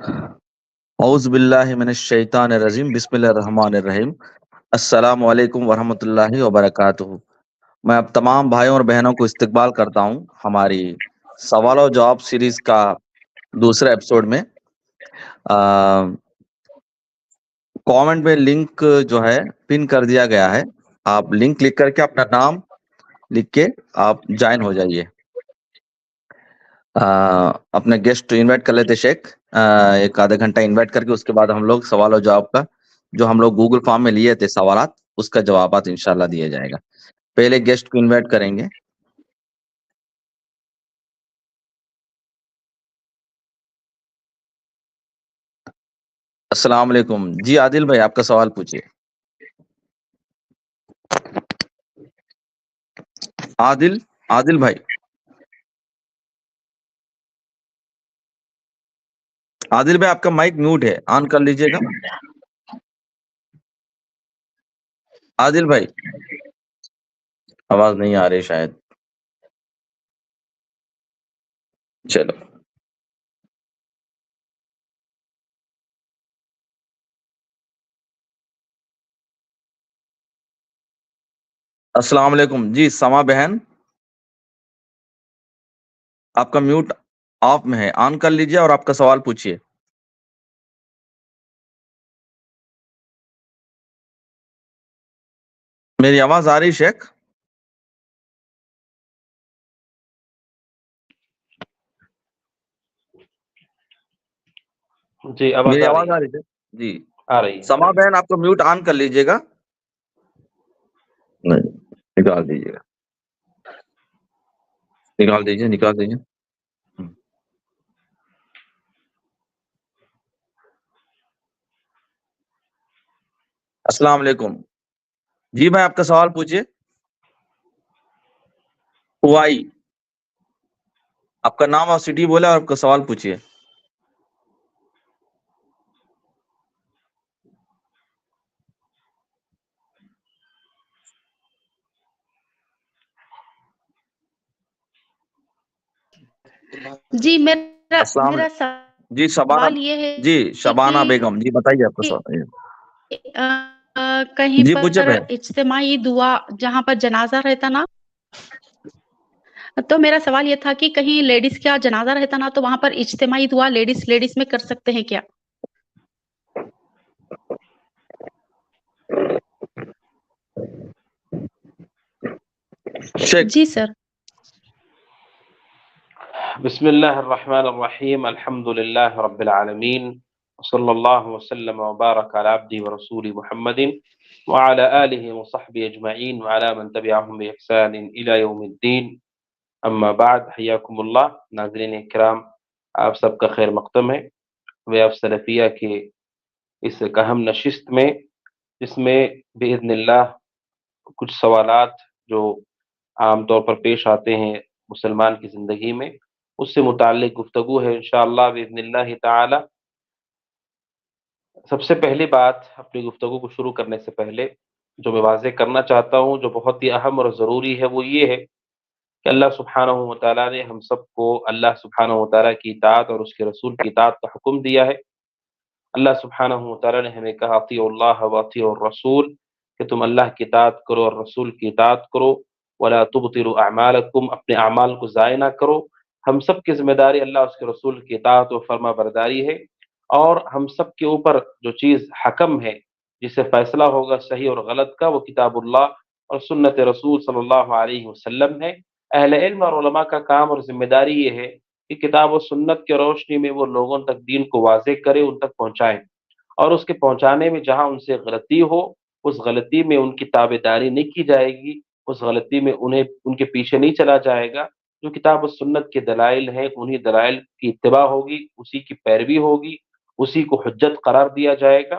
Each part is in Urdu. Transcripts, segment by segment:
اعوذ باللہ من الشیطان الرجیم، بسم اللہ الرحمن الرحیم۔ السلام علیکم ورحمۃ اللہ وبرکاتہ۔ میں اب تمام بھائیوں اور بہنوں کو استقبال کرتا ہوں ہماری سوال و جواب سیریز کا دوسرے ایپیسوڈ میں۔ کامنٹ میں لنک جو ہے پن کر دیا گیا ہے، آپ لنک کلک کر کے اپنا نام لکھ کے آپ جوائن ہو جائیے۔ اپنے گیسٹ انوائٹ کر لیتے شیخ، ایک آدھا گھنٹہ انوائٹ کر کے اس کے بعد ہم لوگ سوال و جواب کا جو ہم لوگ گوگل فارم میں لیے تھے سوالات، اس کا جوابات انشاءاللہ دیا جائے گا۔ پہلے گیسٹ کو انوائٹ کریں گے۔ السلام علیکم جی، عادل بھائی آپ کا سوال پوچھیے۔ عادل بھائی، عادل بھائی آپ کا مائک میوٹ ہے، آن کر لیجئے گا۔ عادل بھائی آواز نہیں آ رہی شاید، چلو۔ السلام علیکم جی، سما بہن آپ کا میوٹ آف میں ہے، آن کر لیجئے اور آپ کا سوال پوچھیے۔ میری آواز آ رہی شیخ؟ جی میری آواز آواز آ رہی ہے جی۔ آ رہی سما بہن آپ کو میوٹ آن کر لیجئے گا، نہیں نکال دیجئے گا، نکال دیجئے۔ السلام علیکم جی بھائی، آپ کا سوال پوچھیے۔ وائی آپ کا نام اور سٹی بولے اور آپ کا سوال پوچھیے۔ جی میرا السلام میرا علیکم جی، شبانہ سوال یہ ہے جی، شبانہ کہ بیگم جی بتائیے آپ کا سوال۔ کہیں جی پوچھے پر بہن۔ اجتماعی دعا جہاں پر جنازہ رہتا نا، تو میرا سوال یہ تھا کہ کہیں لیڈیز کا جنازہ رہتا نا تو وہاں پر اجتماعی دعا لیڈیز میں کر سکتے ہیں کیا؟ شیخ جی سر۔ بسم اللہ الرحمن الرحیم، الحمد للہ رب العالمین، صلی اللہ وسلم وبارک علی عبدہ ورسول محمد وعلی آلہ وصحبہ اجمعین وعلی من تبعہم بإحسان الی یوم الدین، اما بعد، حیاکم اللہ۔ ناظرین اکرام، آپ سب کا خیر مقدم ہے ویب سلفیہ کے اس اہم نشست میں، جس میں بإذن اللہ کچھ سوالات جو عام طور پر پیش آتے ہیں مسلمان کی زندگی میں، اس سے متعلق گفتگو ہے انشاءاللہ بإذن اللہ تعالی۔ سب سے پہلی بات، اپنی گفتگو کو شروع کرنے سے پہلے جو میں واضح کرنا چاہتا ہوں، جو بہت ہی اہم اور ضروری ہے، وہ یہ ہے کہ اللہ سبحانہ و تعالیٰ نے ہم سب کو اللہ سبحانہ و تعالیٰ کی اطاعت اور اس کے رسول کی اطاعت کا حکم دیا ہے۔ اللہ سبحانہ و تعالیٰ نے ہمیں کہا اطیعوا اللہ واطیعوا الرسول، کہ تم اللہ کی اطاعت کرو اور رسول کی اطاعت کرو، ولا تبطلوا اعمالکم، اپنے اعمال کو ضائع نہ کرو۔ ہم سب کی ذمہ داری اللہ اس کے رسول کی اطاعت و فرما برداری ہے، اور ہم سب کے اوپر جو چیز حکم ہے، جس سے فیصلہ ہوگا صحیح اور غلط کا، وہ کتاب اللہ اور سنت رسول صلی اللہ علیہ وسلم ہے۔ اہل علم اور علماء کا کام اور ذمہ داری یہ ہے کہ کتاب و سنت کی روشنی میں وہ لوگوں تک دین کو واضح کرے، ان تک پہنچائیں، اور اس کے پہنچانے میں جہاں ان سے غلطی ہو، اس غلطی میں ان کی تابع داری نہیں کی جائے گی، اس غلطی میں ان کے پیچھے نہیں چلا جائے گا۔ جو کتاب و سنت کے دلائل ہیں، انہی دلائل کی اتباع ہوگی، اسی کی پیروی ہوگی، اسی کو حجت قرار دیا جائے گا۔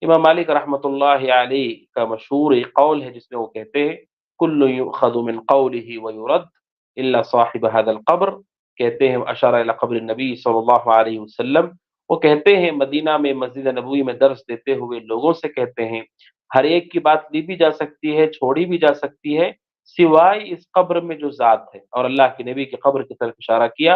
امام مالک رحمۃ اللہ علیہ کا مشہور ایک قول ہے جس میں وہ کہتے ہیں کل یؤخذ من قوله ویرد الا صاحب هذا القبر، کہتے ہیں اشار الی قبر النبی صلی اللہ علیہ وسلم، وہ کہتے ہیں مدینہ میں مسجد نبوی میں درس دیتے ہوئے لوگوں سے کہتے ہیں ہر ایک کی بات لی بھی جا سکتی ہے، چھوڑی بھی جا سکتی ہے، سوائے اس قبر میں جو ذات ہے، اور اللہ کے نبی کی قبر کی طرف اشارہ کیا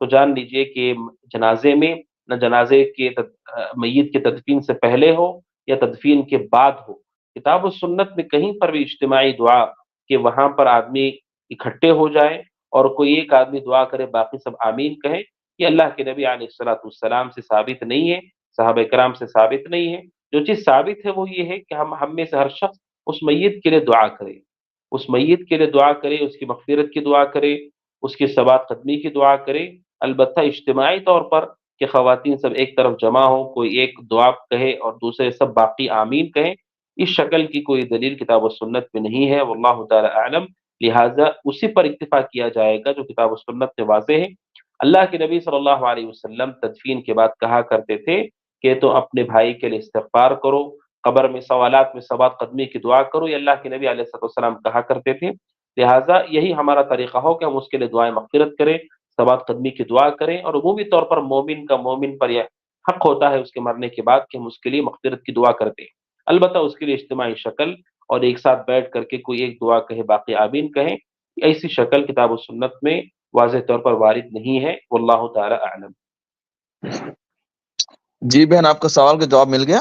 تو جان لیجئے کہ جنازے میں نہ جنازے کے میت کے تدفین سے پہلے ہو یا تدفین کے بعد ہو، کتاب و سنت میں کہیں پر بھی اجتماعی دعا کہ وہاں پر آدمی اکٹھے ہو جائے اور کوئی ایک آدمی دعا کرے باقی سب آمین کہیں، یہ اللہ کے نبی علیہ الصلوۃ والسلام سے ثابت نہیں ہے، صحابہ کرام سے ثابت نہیں ہے۔ جو چیز ثابت ہے وہ یہ ہے کہ ہم میں سے ہر شخص اس میت کے لیے دعا کرے، اس میت کے لیے دعا کرے، اس کی مغفرت کی دعا کرے، اس کی ثبات قدمی کی دعا کرے، البتہ اجتماعی طور پر کہ خواتین سب ایک طرف جمع ہو، کوئی ایک دعا کہے اور دوسرے سب باقی آمین کہیں، اس شکل کی کوئی دلیل کتاب و سنت میں نہیں ہے، واللہ تعالی اعلم۔ لہٰذا اسی پر اکتفا کیا جائے گا جو کتاب و سنت میں واضح ہے۔ اللہ کے نبی صلی اللہ علیہ وسلم تدفین کے بعد کہا کرتے تھے کہ تو اپنے بھائی کے لیے استغفار کرو، قبر میں سوالات میں ثبات قدمی کی دعا کرو، یہ اللہ کے نبی علیہ السلام کہا کرتے تھے۔ لہٰذا یہی ہمارا طریقہ ہو کہ ہم اس کے لیے دعائیں مغفرت کریں، ثبات قدمی کی دعا کریں، اور عمومی طور پر مومن کا مومن پر یہ حق ہوتا ہے اس کے مرنے کے بعد کہ ہم اس کے لیے مغفرت کی دعا کرتے ہیں، البتہ اس کے لیے اجتماعی شکل اور ایک ساتھ بیٹھ کر کے کوئی ایک دعا کہے باقی آمین کہیں، ایسی شکل کتاب و سنت میں واضح طور پر وارد نہیں ہے، واللہ تعالی اعلم۔ جی بہن، آپ کا سوال کا جواب مل گیا؟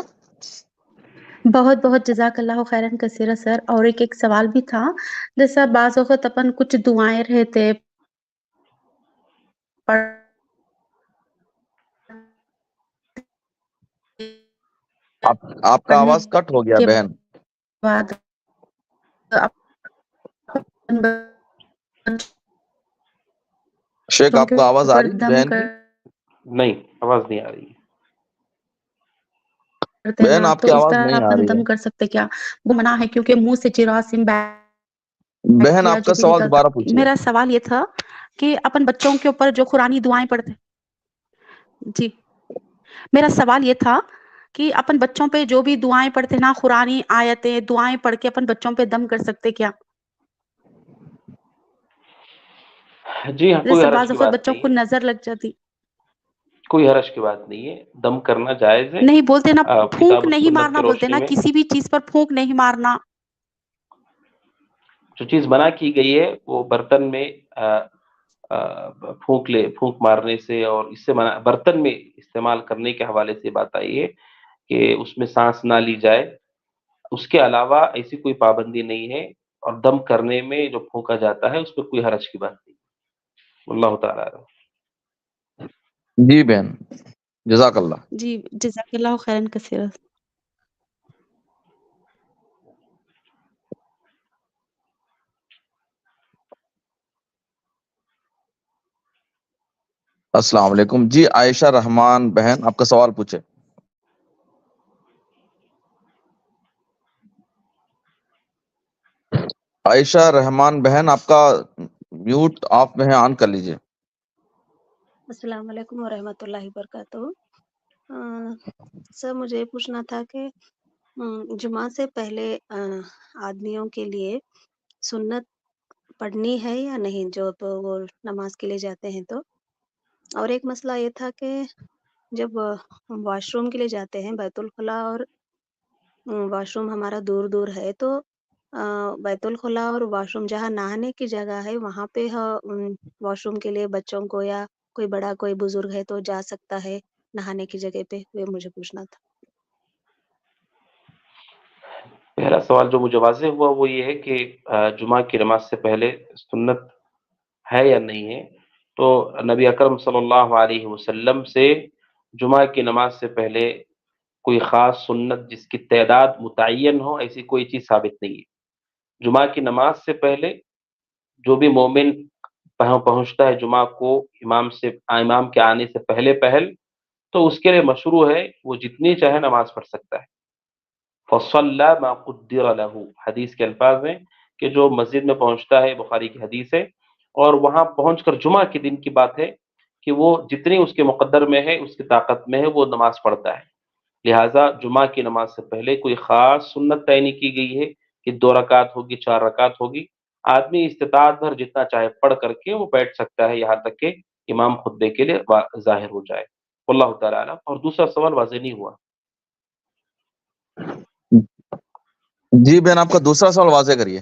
بہت بہت جزاک اللہ خیرن کثیرہ سر۔ اور ایک سوال بھی تھا، جیسا بعض اوقات اپن کچھ دعائیں رہتے آپ کا آواز کٹ ہو گیا کے بہن۔ بعد شیخ آپ کو آواز آ رہی ہے بہن کی؟ نہیں، آواز نہیں آ رہی ہے بہن آپ کی تو اس آواز طرح نہیں آ اپن رہی دم ہے کر سکتے کیا؟ وہ منع ہے کیونکہ منہ سے جراثیم بہن، آپ کا جو بھی سوال نکلتا۔ دوبارہ پوچھیے۔ میرا سوال یہ تھا کہ اپن بچوں کے اوپر جو قرآنی دعائیں پڑھتے، جی میرا سوال یہ تھا کہ اپن بچوں پہ جو بھی دعائیں پڑھتے نا، قرآنی آیتیں دعائیں پڑھ کے اپن بچوں پہ دم کر سکتے کیا؟ جی ہاں، کوئی جیسے حرج بعض کی اوقات بات بچوں نہیں کو ہے، نظر لگ جاتی۔ کوئی حرج کی بات نہیں ہے، دم کرنا جائز ہے۔ نہیں بولتے نا پھونک کتاب و نہیں سنت مارنا، کی بولتے روشنی نا میں کسی بھی چیز پر پھونک نہیں مارنا۔ جو چیز منع کی گئی ہے وہ برتن میں پھونک مارنے سے اور اس سے منع، برتن میں استعمال کرنے کے حوالے سے بات آئی ہے کہ اس میں سانس نہ لی جائے، اس کے علاوہ ایسی کوئی پابندی نہیں ہے، اور دم کرنے میں جو پھونکا جاتا ہے اس میں کوئی حرج کی بات نہیں، اللہ تعالیٰ عنہ۔ جی بہن، جزاک اللہ۔ جی جزاک اللہ خیرن کثیرا۔ السلام علیکم۔ جی عائشہ رحمان بہن، آپ کا سوال پوچھے۔ عائشہ رحمان بہن، آپ کا میوٹ آف میں ہے، آن کر لیجئے۔ السلام علیکم ورحمۃ اللہ وبرکاتہ۔ سر مجھے یہ پوچھنا تھا کہ جمعہ سے پہلے آدمیوں کے لیے سنت پڑھنی ہے یا نہیں، جو وہ نماز کے لیے جاتے ہیں تو؟ اور ایک مسئلہ یہ تھا کہ جب ہم واش روم کے لیے جاتے ہیں بیت الخلاء، اور واش روم ہمارا دور دور ہے، تو بیت الخلاء اور واش روم جہاں نہانے کی جگہ ہے وہاں پہ واش روم کے لیے بچوں کو یا کوئی بڑا کوئی بزرگ ہے تو جا سکتا ہے نہانے کی جگہ پہ؟ وہ مجھے پوچھنا تھا۔ پہلا سوال جو مجھے واضح ہوا وہ یہ ہے کہ جمعہ کی نماز سے پہلے سنت ہے یا نہیں ہے، تو نبی اکرم صلی اللہ علیہ وسلم سے جمعہ کی نماز سے پہلے کوئی خاص سنت جس کی تعداد متعین ہو، ایسی کوئی چیز ثابت نہیں ہے۔ جمعہ کی نماز سے پہلے جو بھی مومن پہنچتا ہے جمعہ کو امام کے آنے سے پہل تو اس کے لیے مشروع ہے وہ جتنی چاہے نماز پڑھ سکتا ہے۔ فَصَلَّى مَا قُدِّرَ لَهُ، حدیث کے الفاظ ہیں کہ جو مسجد میں پہنچتا ہے، بخاری کی حدیث ہے، اور وہاں پہنچ کر جمعہ کے دن کی بات ہے کہ وہ جتنی اس کے مقدر میں ہے، اس کی طاقت میں ہے، وہ نماز پڑھتا ہے۔ لہٰذا جمعہ کی نماز سے پہلے کوئی خاص سنت طے نہیں کی گئی ہے کہ 2 رکعت ہوگی، 4 رکعت ہوگی، آدمی استطاعت بھر جتنا چاہے پڑھ کر کے وہ بیٹھ سکتا ہے یہاں تک کہ امام خطبے کے لیے ظاہر ہو جائے، اللہ تعالیٰ عنہ۔ اور دوسرا سوال واضح نہیں ہوا۔ جی بہن، آپ کا دوسرا سوال واضح کریے۔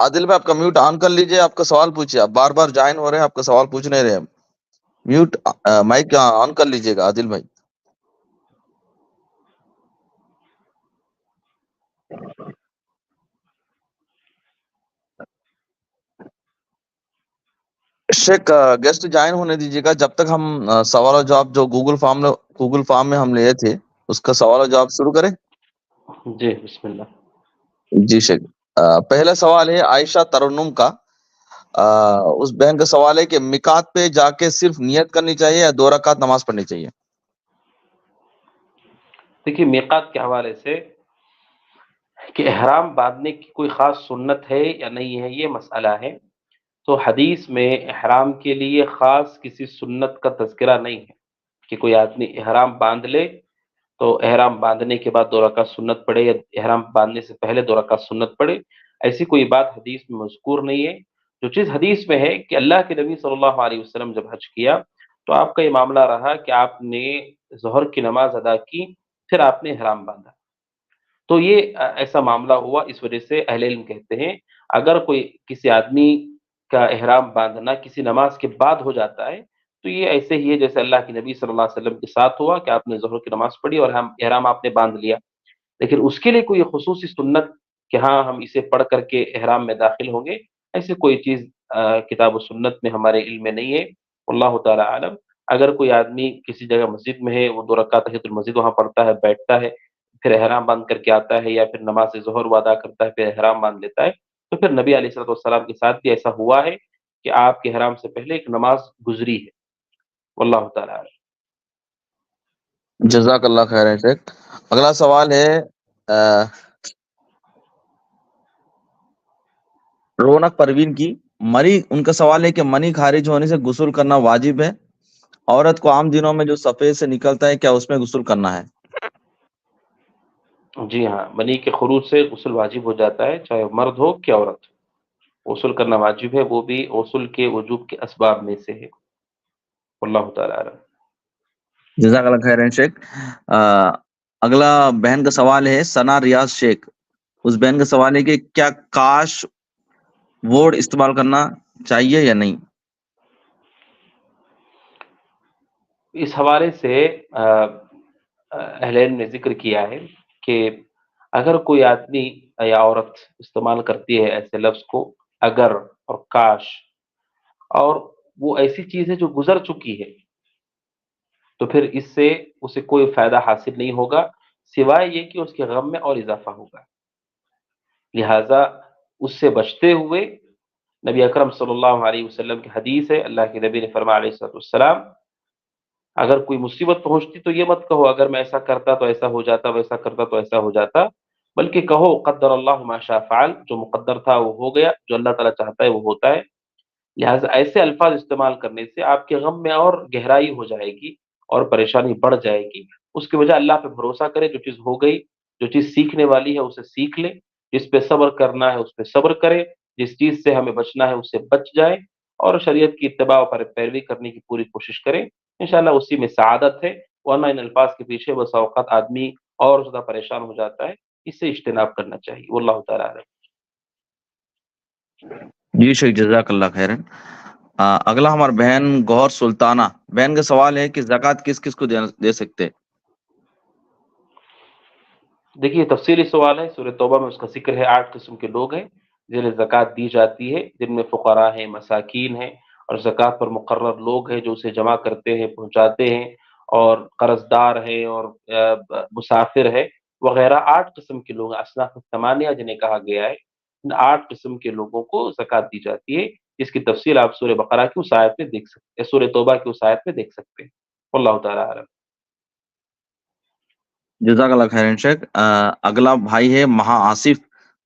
عادل بھائی آپ کا میوٹ آن کر لیجئے، آپ کا سوال پوچھیے، آپ بار بار جوائن ہو رہے ہیں، آپ کا سوال پوچھ نہیں رہے ہم۔ میوٹ مائک آن کر لیجئے گا عادل بھائی۔ شیخ گیسٹ جوائن ہونے دیجیے گا، جب تک ہم سوال و جواب جو گوگل فارم میں ہم لیے تھے اس کا سوال و جواب شروع کریں۔ جی بسم اللہ۔ جی شیخ، پہلا سوال ہے عائشہ ترنم کا۔ اس بہن کا سوال ہے کہ میقات پہ جا کے صرف نیت کرنی چاہیے یا 2 رکعت نماز پڑھنی چاہیے؟ دیکھیے میقات کے حوالے سے کہ احرام باندھنے کی کوئی خاص سنت ہے یا نہیں ہے، یہ مسئلہ ہے۔ تو حدیث میں احرام کے لیے خاص کسی سنت کا تذکرہ نہیں ہے کہ کوئی آدمی احرام باندھ لے تو احرام باندھنے کے بعد 2 رکعت سنت پڑھے یا احرام باندھنے سے پہلے 2 رکعت سنت پڑھے، ایسی کوئی بات حدیث میں مذکور نہیں ہے۔ جو چیز حدیث میں ہے کہ اللہ کے نبی صلی اللہ علیہ وسلم جب حج کیا تو آپ کا یہ معاملہ رہا کہ آپ نے ظہر کی نماز ادا کی، پھر آپ نے احرام باندھا۔ تو یہ ایسا معاملہ ہوا، اس وجہ سے اہل علم کہتے ہیں اگر کوئی کسی آدمی کا احرام باندھنا کسی نماز کے بعد ہو جاتا ہے تو یہ ایسے ہی ہے جیسے اللہ کے نبی صلی اللہ علیہ وسلم کے ساتھ ہوا کہ آپ نے ظہر کی نماز پڑھی اور احرام آپ نے باندھ لیا، لیکن اس کے لیے کوئی خصوصی سنت کہ ہاں ہم اسے پڑھ کر کے احرام میں داخل ہوں گے، ایسے کوئی چیز کتاب و سنت میں ہمارے علم میں نہیں ہے۔ اللہ تعالی عالم۔ اگر کوئی آدمی کسی جگہ مسجد میں ہے، وہ 2 رکعت تحیۃ المسجد وہاں پڑھتا ہے، بیٹھتا ہے، پھر احرام باندھ کر کے آتا ہے، یا پھر نماز ظہر وہ ادا کرتا ہے پھر احرام باندھ لیتا ہے، تو پھر نبی علیہ الصلوۃ والسلام کے ساتھ بھی ایسا ہوا ہے کہ آپ کے احرام سے پہلے ایک نماز گزری ہے۔ واللہ تعالی عالم۔ جزاک اللہ خیر ہے شیخ۔ اگلا سوال ہے رونق پروین کی۔ منی، ان کا سوال ہے کہ منی خارج ہونے سے غسل کرنا واجب ہے؟ عورت کو عام دنوں میں جو سفید سے نکلتا ہے کیا اس میں غسل کرنا ہے؟ جی ہاں، منی کے خروج سے غسل واجب ہو جاتا ہے، چاہے مرد ہو کہ عورت، غسل کرنا واجب ہے، وہ بھی غسل کے وجوب کے اسباب میں سے ہے۔ واللہ تعالی عالم۔ جزاک اللہ خیر ہے شیخ۔ اگلا بہن کا سوال ہے ثنا ریاض شیخ۔ اس بہن کا سوال ہے کہ کیا کاش ورڈ استعمال کرنا چاہیے یا نہیں؟ اس حوالے سے اہل علم نے ذکر کیا ہے کہ اگر کوئی آدمی یا عورت استعمال کرتی ہے ایسے لفظ کو اگر اور کاش، اور وہ ایسی چیز ہے جو گزر چکی ہے، تو پھر اس سے اسے کوئی فائدہ حاصل نہیں ہوگا سوائے یہ کہ اس کے غم میں اور اضافہ ہوگا۔ لہٰذا اس سے بچتے ہوئے نبی اکرم صلی اللہ علیہ وسلم کی حدیث ہے، اللہ کے نبی نے فرمایا علیہ الصلوۃ والسلام اگر کوئی مصیبت پہنچتی تو یہ مت کہو اگر میں ایسا کرتا تو ایسا ہو جاتا، ویسا کرتا تو ایسا ہو جاتا، بلکہ کہو قدر اللہ ما شاء فعل، جو مقدر تھا وہ ہو گیا، جو اللہ تعالیٰ چاہتا ہے وہ ہوتا ہے۔ لہٰذا ایسے الفاظ استعمال کرنے سے آپ کے غم میں اور گہرائی ہو جائے گی اور پریشانی بڑھ جائے گی۔ اس کی وجہ اللہ پہ بھروسہ کرے، جو چیز ہو گئی، جو چیز سیکھنے والی ہے اسے سیکھ لے، جس پہ صبر کرنا ہے اس پہ صبر کرے، جس چیز سے ہمیں بچنا ہے اس سے بچ جائے، اور شریعت کی اتباع پر پیروی کرنے کی پوری کوشش کریں، انشاءاللہ اسی میں سعادت ہے۔ ورنہ ان الفاظ کے پیچھے بس اوقات آدمی اور زیادہ پریشان ہو جاتا ہے، اس سے اجتناب کرنا چاہیے۔ واللہ تعالیٰ عالم۔ جی شیخ جزاک اللہ خیر۔ اگلا ہمارا بہن گوہر سلطانہ، بہن کا سوال ہے کہ زکوٰۃ کس کس کو دے سکتے؟ دیکھیے تفصیلی سوال ہے، سورہ توبہ میں اس کا ذکر ہے، 8 قسم کے لوگ ہیں جنہیں زکوٰۃ دی جاتی ہے، جن میں فقراء ہیں، مساکین ہیں، اور زکوٰۃ پر مقرر لوگ ہیں جو اسے جمع کرتے ہیں، پہنچاتے ہیں، اور قرض دار ہیں، اور مسافر ہے وغیرہ۔ 8 قسم کے لوگ، اصناف ثمانیہ جنہیں کہا گیا ہے، ان 8 قسم کے لوگوں کو زکوٰۃ دی جاتی ہے، جس کی تفصیل آپ سورہ بقرہ کی اس آیت میں دیکھ سکتے ہیں، سورہ توبہ کی اس آیت میں دیکھ سکتے ہیں۔ واللہ تعالیٰ عالم۔ جزاک اللہ خیر شیخ۔ اگلا بھائی ہے مہا آصف،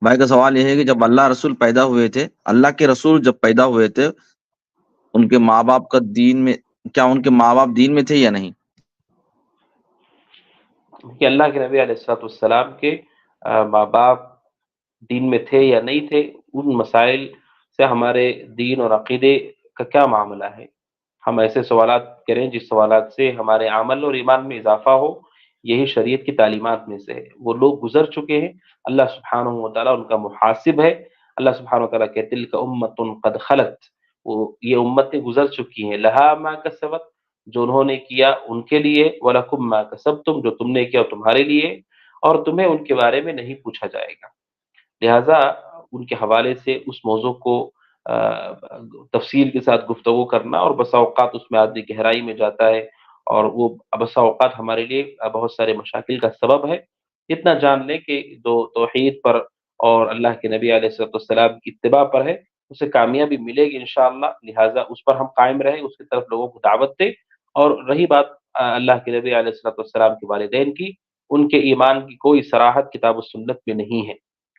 بھائی کا سوال یہ ہے کہ جب اللہ رسول پیدا ہوئے تھے، اللہ کے رسول جب پیدا ہوئے تھے ان کے ماں باپ کا دین میں، کیا ان کے ماں باپ دین میں تھے یا نہیں؟ کہ اللہ کے نبی علیہ الصلوۃ والسلام کے ماں باپ دین میں تھے یا نہیں تھے، ان مسائل سے ہمارے دین اور عقیدے کا کیا معاملہ ہے؟ ہم ایسے سوالات کریں جس سوالات سے ہمارے عمل اور ایمان میں اضافہ ہو، یہی شریعت کی تعلیمات میں سے ہے۔ وہ لوگ گزر چکے ہیں، اللہ سبحانہ و تعالیٰ ان کا محاسب ہے، اللہ سبحانہ وتعالیٰ کہتے ہیں تلک امۃ قد خلت، وہ یہ امتیں گزر چکی ہیں، لہا ما کسبت، جو انہوں نے کیا ان کے لیے، ولکم ما کسبتم، جو تم نے کیا تمہارے لیے، اور تمہیں ان کے بارے میں نہیں پوچھا جائے گا۔ لہٰذا ان کے حوالے سے اس موضوع کو تفصیل کے ساتھ گفتگو کرنا، اور بسا اوقات اس میں آدمی گہرائی میں جاتا ہے اور وہ بسا اوقات ہمارے لیے بہت سارے مشاکل کا سبب ہے۔ اتنا جان لیں کہ جو توحید پر اور اللہ کے نبی علیہ الصلوۃ والسلام کی اتباع پر ہے اسے کامیابی ملے گی انشاءاللہ، لہٰذا اس پر ہم قائم رہیں، اس کی طرف لوگوں کو دعوت دیں۔ اور رہی بات اللہ کے نبی علیہ الصلوۃ والسلام کے والدین کی، ان کے ایمان کی کوئی صراحت کتاب و سنت میں نہیں ہے،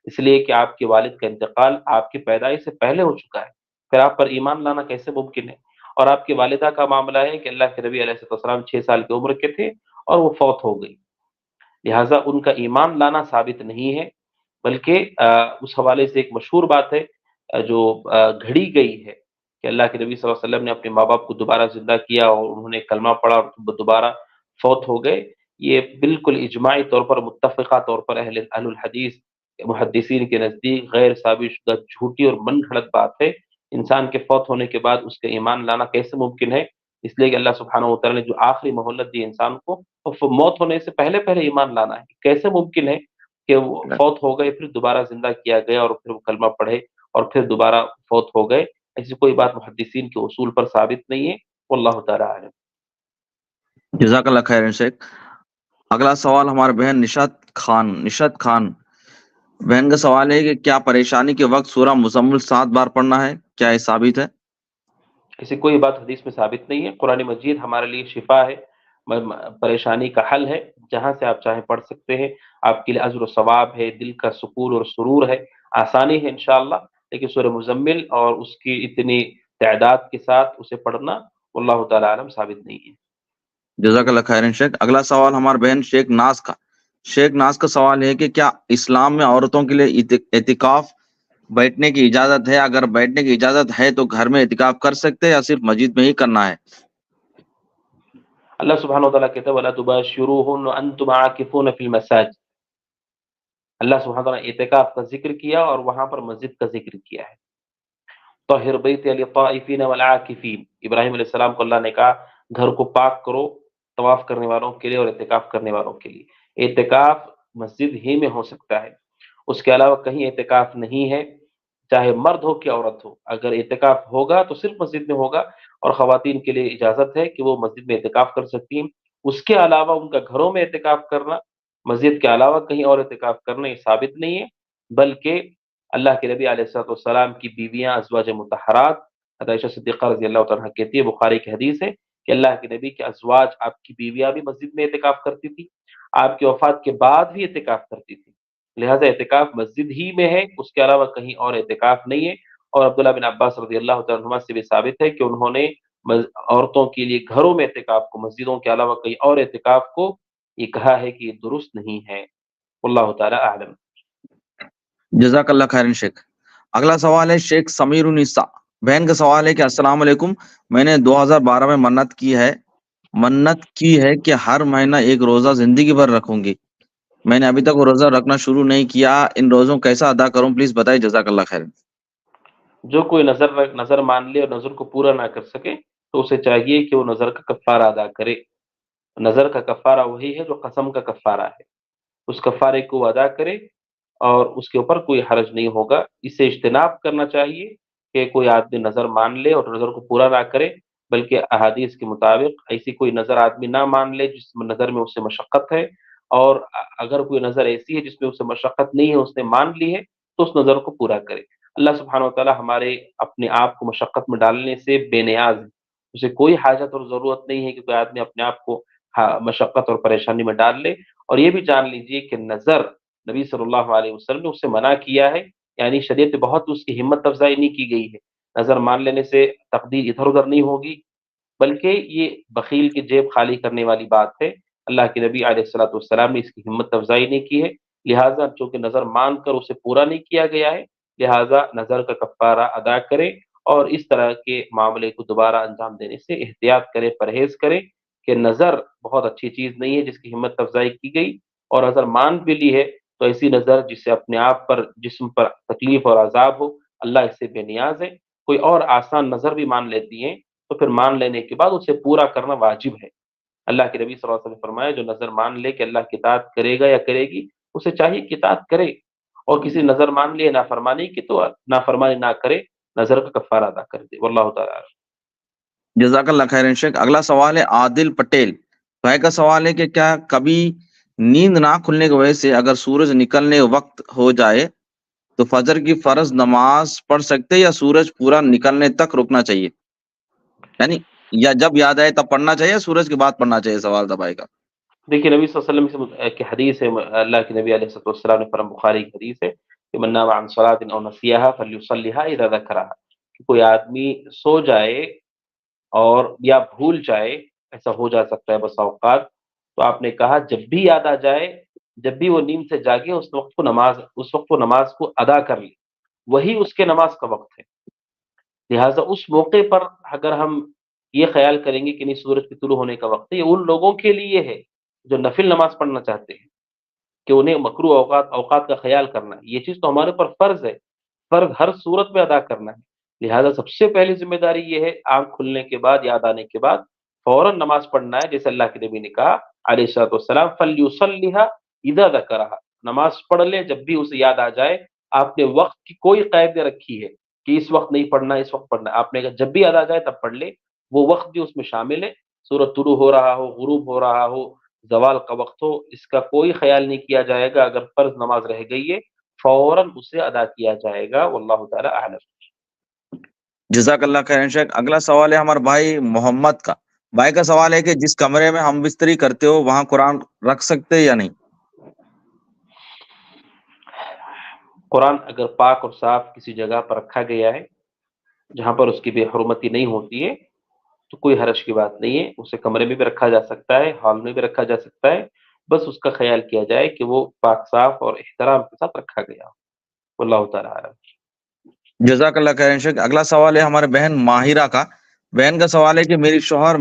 اس لیے کہ آپ کے والد کا انتقال آپ کی پیدائش سے پہلے ہو چکا ہے، پھر آپ پر ایمان لانا کیسے ممکن ہے؟ اور آپ کی والدہ کا معاملہ ہے کہ اللہ کے نبی علیہ الصلوۃ والسلام 6 سال کی عمر کے تھے اور وہ فوت ہو گئی، لہٰذا ان کا ایمان لانا ثابت نہیں ہے، بلکہ اس حوالے سے ایک مشہور بات ہے جو گھڑی گئی ہے کہ اللہ کے نبی صلی اللہ علیہ وسلم نے اپنے ماں باپ کو دوبارہ زندہ کیا اور انہوں نے کلمہ پڑھا اور دوبارہ فوت ہو گئے، یہ بالکل اجماعی طور پر متفقہ طور پر اہل الحدیث محدثین کے نزدیک غیر ثابت شدہ جھوٹی اور من گھڑت بات ہے۔ انسان کے فوت ہونے کے بعد اس کا ایمان لانا کیسے ممکن ہے؟ اس لیے کہ اللہ سبحانہ و تعالیٰ نے جو آخری مہلت دی انسان کو، وہ موت ہونے سے پہلے پہلے ایمان لانا ہے۔ کیسے ممکن ہے کہ وہ فوت ہو گئے پھر دوبارہ زندہ کیا گیا اور پھر وہ کلمہ پڑھے اور پھر دوبارہ فوت ہو گئے؟ ایسی کوئی بات محدثین کے اصول پر ثابت نہیں ہے، واللہ تعالیٰ عالم۔ جزاک اللہ خیر شیخ۔ اگلا سوال ہمارے بہن نشت خان بہن کا سوال ہے کہ کیا پریشانی کے وقت سورہ مزمل 7 بار پڑھنا ہے؟ کیا یہ ثابت ہے؟ ایسی کوئی بات حدیث میں ثابت نہیں ہے۔ قرآن مجید ہمارے لیے شفا ہے، پریشانی کا حل ہے، جہاں سے آپ چاہیں پڑھ سکتے ہیں، آپ کے لیے اجر و ثواب ہے، دل کا سکون اور سرور ہے، آسانی ہے انشاءاللہ۔ لیکن سورہ مزمل اور اس کی اتنی تعداد کے ساتھ اسے پڑھنا واللہ تعالیٰ عالم ثابت نہیں ہے۔ جزاک اللہ خیر شیخ۔ اگلا سوال ہمارے بہن شیخ ناز کا سوال ہے کہ کیا اسلام میں عورتوں کے لیے اعتکاف بیٹھنے کی اجازت ہے؟ اگر بیٹھنے کی اجازت ہے تو گھر میں اعتکاف کر سکتے ہیں یا صرف مسجد میں ہی کرنا ہے؟ اللہ سبحانہ وتعالیٰ کہتا ہے وَلَا تُبَاشِرُوهُنَّ وَأَنْتُمْ عَاكِفُونَ فِي الْمَسَاجِدِ۔ اللہ سبحانہ وتعالیٰ نے اعتکاف کا ذکر کیا اور وہاں پر مسجد کا ذکر کیا ہے۔ طَهِّرْ بَيْتِيَ لِلطَّائِفِينَ وَالْعَاكِفِينَ، ابراہیم علیہ السلام کو اللہ نے کہا گھر کو پاک کرو طواف کرنے والوں کے لیے اور اعتکاف کرنے والوں کے لیے۔ اعتکاف مسجد ہی میں ہو سکتا ہے، اس کے علاوہ کہیں اعتکاف نہیں ہے، چاہے مرد ہو کہ عورت ہو۔ اگر اعتکاف ہوگا تو صرف مسجد میں ہوگا، اور خواتین کے لیے اجازت ہے کہ وہ مسجد میں اعتکاف کر سکتی ہیں۔ اس کے علاوہ ان کا گھروں میں اعتکاف کرنا، مسجد کے علاوہ کہیں اور اعتکاف کرنا یہ ثابت نہیں ہے، بلکہ اللہ کے نبی علیہ الصلوۃ والسلام کی بیویاں ازواج مطہرات عائشہ صدیقہ رضی اللہ تعالیٰ عنہ کہتی ہے، بخاری کی حدیث ہے کہ اللہ کے نبی کے ازواج، آپ کی بیویاں بھی مسجد میں اعتکاف کرتی تھی، آپ کی وفات کے بعد بھی اعتکاف کرتی تھی، لہذا اعتکاف مسجد ہی میں ہے، اس کے علاوہ کہیں اور اعتکاف نہیں ہے۔ اور عبداللہ بن عباس رضی اللہ تعالیٰ عنہ سے بھی ثابت ہے کہ انہوں نے عورتوں کے لیے گھروں میں اعتکاف کو، مسجدوں کے علاوہ کہیں اور اعتکاف کو یہ کہا ہے کہ یہ درست نہیں ہے، واللہ تعالیٰ اعلم۔ جزاک اللہ خیر شیخ۔ اگلا سوال ہے شیخ سمیر النساء بہن کا سوال ہے کہ السلام علیکم، میں نے 2012 میں منت کی ہے کہ ہر مہینہ ایک روزہ زندگی بھر رکھوں گی، میں نے ابھی تک وہ روزہ رکھنا شروع نہیں کیا، ان روزوں کیسا ادا کروں؟ پلیز بتائیے، جزاک اللہ خیر۔ جو کوئی نظر مان لے اور نظر کو پورا نہ کر سکے تو اسے چاہیے کہ وہ نظر کا کفارہ ادا کرے۔ نظر کا کفارہ وہی ہے جو قسم کا کفارہ ہے، اس کفارے کو وہ ادا کرے اور اس کے اوپر کوئی حرج نہیں ہوگا۔ اس سے اجتناب کرنا چاہیے کہ کوئی آدمی نظر مان لے اور نظر کو پورا نہ کرے، بلکہ احادیث کے مطابق ایسی کوئی نظر آدمی نہ مان لے جس نظر میں اس سے مشقت ہے، اور اگر کوئی نظر ایسی ہے جس میں اس سے مشقت نہیں ہے، اس نے مان لی ہے، تو اس نظر کو پورا کرے۔ اللہ سبحانہ وتعالیٰ ہمارے اپنے آپ کو مشقت میں ڈالنے سے بے نیاز ہے، اسے کوئی حاجت اور ضرورت نہیں ہے کہ کوئی آدمی اپنے آپ کو مشقت اور پریشانی میں ڈال لے۔ اور یہ بھی جان لیجئے کہ نظر نبی صلی اللہ علیہ وسلم نے اس سے منع کیا ہے، یعنی شریعت بہت اس کی ہمت افزائی نہیں کی گئی ہے۔ نظر مان لینے سے تقدیر ادھر ادھر نہیں ہوگی، بلکہ یہ بخیل کی جیب خالی کرنے والی بات ہے۔ اللہ کے نبی علیہ الصلوۃ والسلام نے اس کی ہمت افزائی نہیں کی ہے، لہٰذا چونکہ نظر مان کر اسے پورا نہیں کیا گیا ہے، لہٰذا نظر کا کفارہ ادا کرے اور اس طرح کے معاملے کو دوبارہ انجام دینے سے احتیاط کرے، پرہیز کرے کہ نظر بہت اچھی چیز نہیں ہے جس کی ہمت افزائی کی گئی، اور اگر مان بھی لی ہے تو ایسی نظر جس سے اپنے آپ پر جسم پر تکلیف اور عذاب ہو، اللہ اس سے بے نیاز ہے۔ کوئی اور آسان نظر بھی مان لیتی ہیں تو پھر مان لینے کے بعد اسے پورا کرنا واجب ہے۔ اللہ کے نبی صلی اللہ علیہ وسلم نے فرمایا جو نظر مان لے کہ اللہ کی اطاعت کرے گا یا کرے گی، اسے چاہیے کہ اطاعت کرے، اور کسی نظر مان لیے نافرمانی کی تو نافرمانی نہ کرے، نظر کا کفارہ ادا کر دے۔ واللہ تعالیٰ اعلم۔ جزاک اللہ خیر شیخ۔ اگلا سوال ہے عادل پٹیل بھائی کا سوال ہے کہ کیا کبھی نیند نہ کھلنے کی وجہ سے اگر سورج نکلنے وقت ہو جائے تو فجر کی فرض نماز پڑھ سکتے یا سورج پورا نکلنے تک رکنا چاہیے؟ یعنی یا جب یاد آئے تب پڑھنا چاہیے، سورج کے بعد پڑھنا چاہیے؟ سوال تھا بھائی کا۔ دیکھیے نبی صلی اللہ علیہ وسلم کی حدیث ہے، اللہ کے نبی علیہ السلام نے فرمایا، بخاری کی حدیث ہے کہ من نام عن صلاۃ او نسیہا فلیصلیھا اذا ذکرھا، کہ کوئی آدمی سو جائے اور یا بھول جائے، ایسا ہو جا سکتا ہے بس اوقات، تو آپ نے کہا جب بھی یاد آ جائے، جب بھی وہ نیند سے جاگے، اس وقت وہ نماز کو ادا کر لے، وہی اس کے نماز کا وقت ہے۔ لہٰذا اس موقع پر اگر ہم یہ خیال کریں گے کہ نہیں سورج کے طلوع ہونے کا وقت ہے، یہ ان لوگوں کے لیے ہے جو نفل نماز پڑھنا چاہتے ہیں کہ انہیں مکروہ اوقات کا خیال کرنا ہے۔ یہ چیز تو ہمارے پر فرض ہے، فرض ہر صورت میں ادا کرنا ہے۔ لہٰذا سب سے پہلی ذمہ داری یہ ہے آنکھ کھلنے کے بعد، یاد آنے کے بعد فوراً نماز پڑھنا ہے، جیسے اللہ کے نبی نے کہا علیہ الصلوۃ والسلام فلیصلیھا اذا ذکرھا، نماز پڑھ لے جب بھی اسے یاد آ جائے۔ آپ نے وقت کی کوئی قید رکھی ہے کہ اس وقت نہیں پڑھنا، اس وقت پڑھنا، آپ نے کہا جب بھی یاد آ جائے تب پڑھ لے، وہ وقت بھی اس میں شامل ہے، سورج طلوع ہو رہا ہو، غروب ہو رہا ہو، زوال کا وقت ہو، اس کا کوئی خیال نہیں کیا جائے گا۔ اگر فرض نماز رہ گئی ہے فوراً اسے ادا کیا جائے گا۔ واللہ تعالیٰ اعلم۔ جزاک اللہ خیر شیخ۔ اگلا سوال ہے ہمارے بھائی محمد کا۔ بھائی کا سوال ہے کہ جس کمرے میں ہم بستری کرتے ہو وہاں قرآن رکھ سکتے یا نہیں؟ قرآن اگر پاک اور صاف کسی جگہ پر رکھا گیا ہے جہاں پر اس کی بے حرمتی نہیں ہوتی ہے تو کوئی حرج کی بات نہیں ہے، اسے کمرے میں بھی رکھا جا سکتا ہے، ہال میں بھی رکھا جا سکتا ہے، بس اس کا خیال کیا جائے کہ وہ پاک صاف اور احترام کے ساتھ رکھا گیا ہو۔ واللہ تعالیٰ عالم۔ جزاک اللہ خیر شیخ۔ اگلا سوال ہے ہمارے بہن ماہرہ کا۔ بہن کا سوال ہے کہ میری شوہر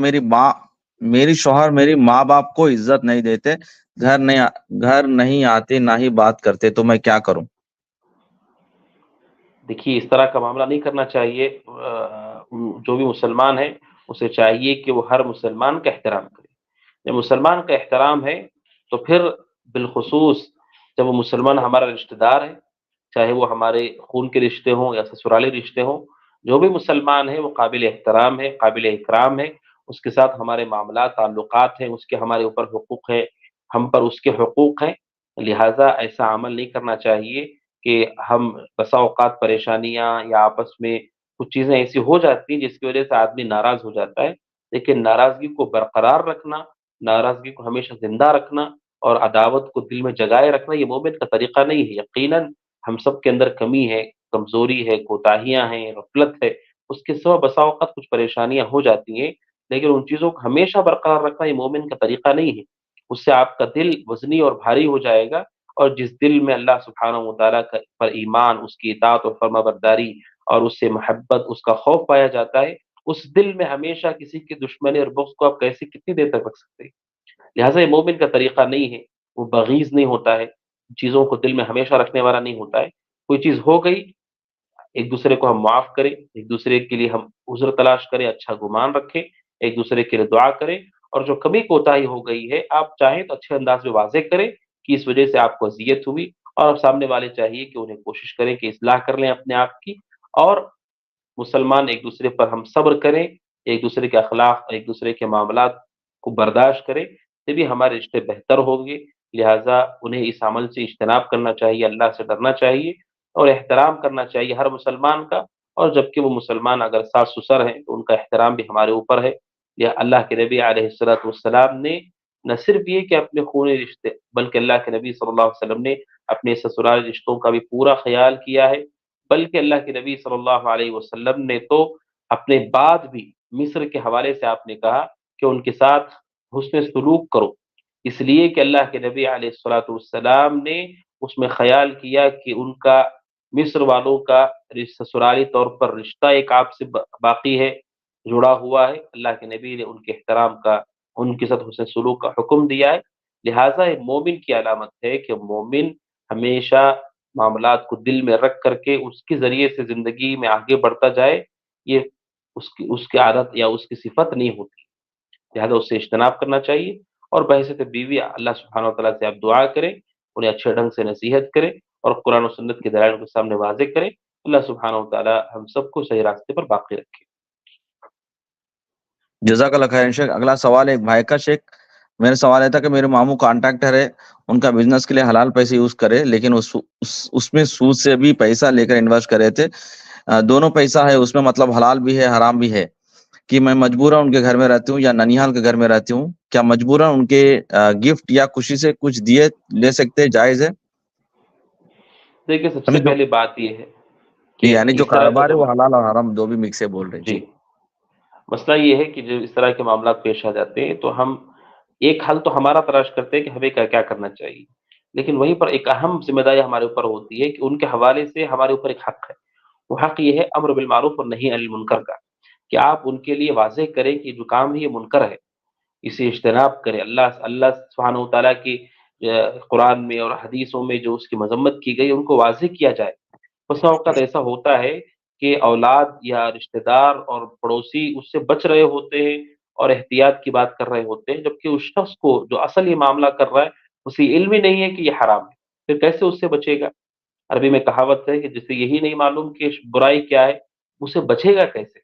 میری ماں باپ کو عزت نہیں دیتے، گھر نہیں آتے، نہ ہی بات کرتے، تو میں کیا کروں؟ دیکھیے اس طرح کا معاملہ نہیں کرنا چاہیے۔ جو بھی مسلمان ہے اسے چاہیے کہ وہ ہر مسلمان کا احترام کرے۔ جب مسلمان کا احترام ہے تو پھر بالخصوص جب وہ مسلمان ہمارا رشتہ دار ہے، چاہے وہ ہمارے خون کے رشتے ہوں یا سسرالی رشتے ہوں، جو بھی مسلمان ہے وہ قابل احترام ہے، قابل اکرام ہے، اس کے ساتھ ہمارے معاملات تعلقات ہیں، اس کے ہمارے اوپر حقوق ہیں، ہم پر اس کے حقوق ہیں۔ لہٰذا ایسا عمل نہیں کرنا چاہیے کہ ہم بسا اوقات پریشانیاں یا آپس میں کچھ چیزیں ایسی ہو جاتی ہیں جس کی وجہ سے آدمی ناراض ہو جاتا ہے، لیکن ناراضگی کو برقرار رکھنا، ناراضگی کو ہمیشہ زندہ رکھنا اور عداوت کو دل میں جگائے رکھنا یہ مومن کا طریقہ نہیں ہے۔ یقیناً ہم سب کے اندر کمی ہے، کمزوری ہے، کوتاہیاں ہیں، غفلت ہے، اس کے سوا بسا اوقات کچھ پریشانیاں ہو جاتی ہیں، لیکن ان چیزوں کو ہمیشہ برقرار رکھنا یہ مومن کا طریقہ نہیں ہے۔ اس سے آپ کا دل وزنی اور بھاری ہو جائے گا، اور جس دل میں اللہ سبحانہ و تعالیٰ پر ایمان، اس کی اطاعت اور فرما برداری اور اس سے محبت، اس کا خوف پایا جاتا ہے، اس دل میں ہمیشہ کسی کی دشمنی اور بغض کو آپ کتنی دیر تک رکھ سکتے ہیں؟ لہٰذا یہ مومن کا طریقہ نہیں ہے، وہ بغیض نہیں ہوتا ہے، چیزوں کو دل میں ہمیشہ رکھنے والا نہیں ہوتا ہے۔ کوئی چیز ہو گئی، ایک دوسرے کو ہم معاف کریں، ایک دوسرے کے لیے ہم عذر تلاش کریں، اچھا گمان رکھیں، ایک دوسرے کے لیے دعا کریں، اور جو کمی کوتاہی ہو گئی ہے آپ چاہیں تو اچھے انداز میں واضح کریں کہ اس وجہ سے آپ کو اذیت ہوئی، اور اب سامنے والے چاہیے کہ انہیں کوشش کریں کہ اصلاح کر لیں اپنے آپ کی، اور مسلمان ایک دوسرے پر ہم صبر کریں، ایک دوسرے کے اخلاق، ایک دوسرے کے معاملات کو برداشت کریں، تبھی ہمارے رشتے بہتر ہوں گے۔ لہٰذا انہیں اس عمل سے اجتناب کرنا چاہیے، اللہ سے ڈرنا چاہیے اور احترام کرنا چاہیے ہر مسلمان کا، اور جبکہ وہ مسلمان اگر ساس سسر ہیں تو ان کا احترام بھی ہمارے اوپر ہے۔ یہ اللہ کے نبی علیہ الصلوۃ والسلام نے نہ صرف یہ کہ اپنے خونی رشتے، بلکہ اللہ کے نبی صلی اللہ علیہ وسلم نے اپنے سسرالی رشتوں کا بھی پورا خیال کیا ہے، بلکہ اللہ کے نبی صلی اللہ علیہ وسلم نے تو اپنے بعد بھی مصر کے حوالے سے آپ نے کہا کہ ان کے ساتھ حسن سلوک کرو، اس لیے کہ اللہ کے نبی علیہ الصلوۃ والسلام نے اس میں خیال کیا کہ ان کا مصر والوں کا سسرالی طور پر رشتہ ایک آپ سے باقی ہے، جڑا ہوا ہے، اللہ کے نبی نے ان کے احترام کا، ان کے ساتھ حسن سلوک کا حکم دیا ہے۔ لہٰذا ایک مومن کی علامت ہے کہ مومن ہمیشہ معاملات کو دل میں رکھ کر کے اس کے ذریعے سے زندگی میں آگے بڑھتا جائے، یہ اس کی عادت یا اس کی صفت نہیں ہوتی، لہذا اس سے اجتناب کرنا چاہیے۔ اور بحیثیت بیوی اللہ سبحانہ و تعالیٰ سے آپ دعا کریں، انہیں اچھے ڈھنگ سے نصیحت کریں اور قرآن و سنت کے دلائل کے سامنے واضح کریں۔ اللہ سبحانہ و تعالیٰ ہم سب کو صحیح راستے پر باقی رکھے۔ جزاک اللہ خیر شیخ۔ اگلا سوال ایک بھائی کا شیخ، میرا سوال یہ تھا کہ میرے ماموں کانٹریکٹر ہے، ان کا بزنس کے لیے حلال پیسے یوز کرے، لیکن اس میں سود سے بھی پیسہ لے کر انویسٹ کرے تھے، دونوں پیسہ ہے اس میں، مطلب حلال بھی ہے حرام بھی ہے، کہ میں مجبوراً ان کے گھر میں رہتی ہوں یا ننیحال کے گھر میں رہتی ہوں، کیا مجبوراً ان کے گفٹ یا خوشی سے کچھ دیے لے سکتے، جائز ہے؟ دیکھیے سب سے سمجھ پہلی بات یہ ہے کہ یعنی جو اس طرح کاروبار ہے جب وہ حلال اور حرام دو بھی مکس سے بول رہے ہیں۔ جی مسئلہ یہ ہے کہ جو اس طرح کے معاملات پیش آ جاتے ہیں تو ہم ایک حل تو ہمارا تلاش کرتے ہیں کہ ہمیں کیا کیا کرنا چاہیے، لیکن وہیں پر ایک اہم ذمہ داری ہمارے اوپر ہوتی ہے کہ ان کے حوالے سے ہمارے اوپر ایک حق ہے، وہ حق یہ ہے امر بالمعروف اور نہی عن المنکر کا، کہ آپ ان کے لیے واضح کریں کہ جو کام ہے یہ منکر ہے، اسے اجتناب کریں۔ اللہ سبحانہ و تعالیٰ کی قرآن میں اور حدیثوں میں جو اس کی مذمت کی گئی ان کو واضح کیا جائے۔ بس اوقات ایسا ہوتا ہے کہ اولاد یا رشتہ دار اور پڑوسی اس سے بچ رہے ہوتے ہیں اور احتیاط کی بات کر رہے ہوتے ہیں، جبکہ اس شخص کو جو اصل یہ معاملہ کر رہا ہے اسے علم ہی نہیں ہے کہ یہ حرام ہے، پھر کیسے اس سے بچے گا؟ عربی میں کہاوت ہے کہ جسے یہی نہیں معلوم کہ برائی کیا ہے اسے بچے گا کیسے؟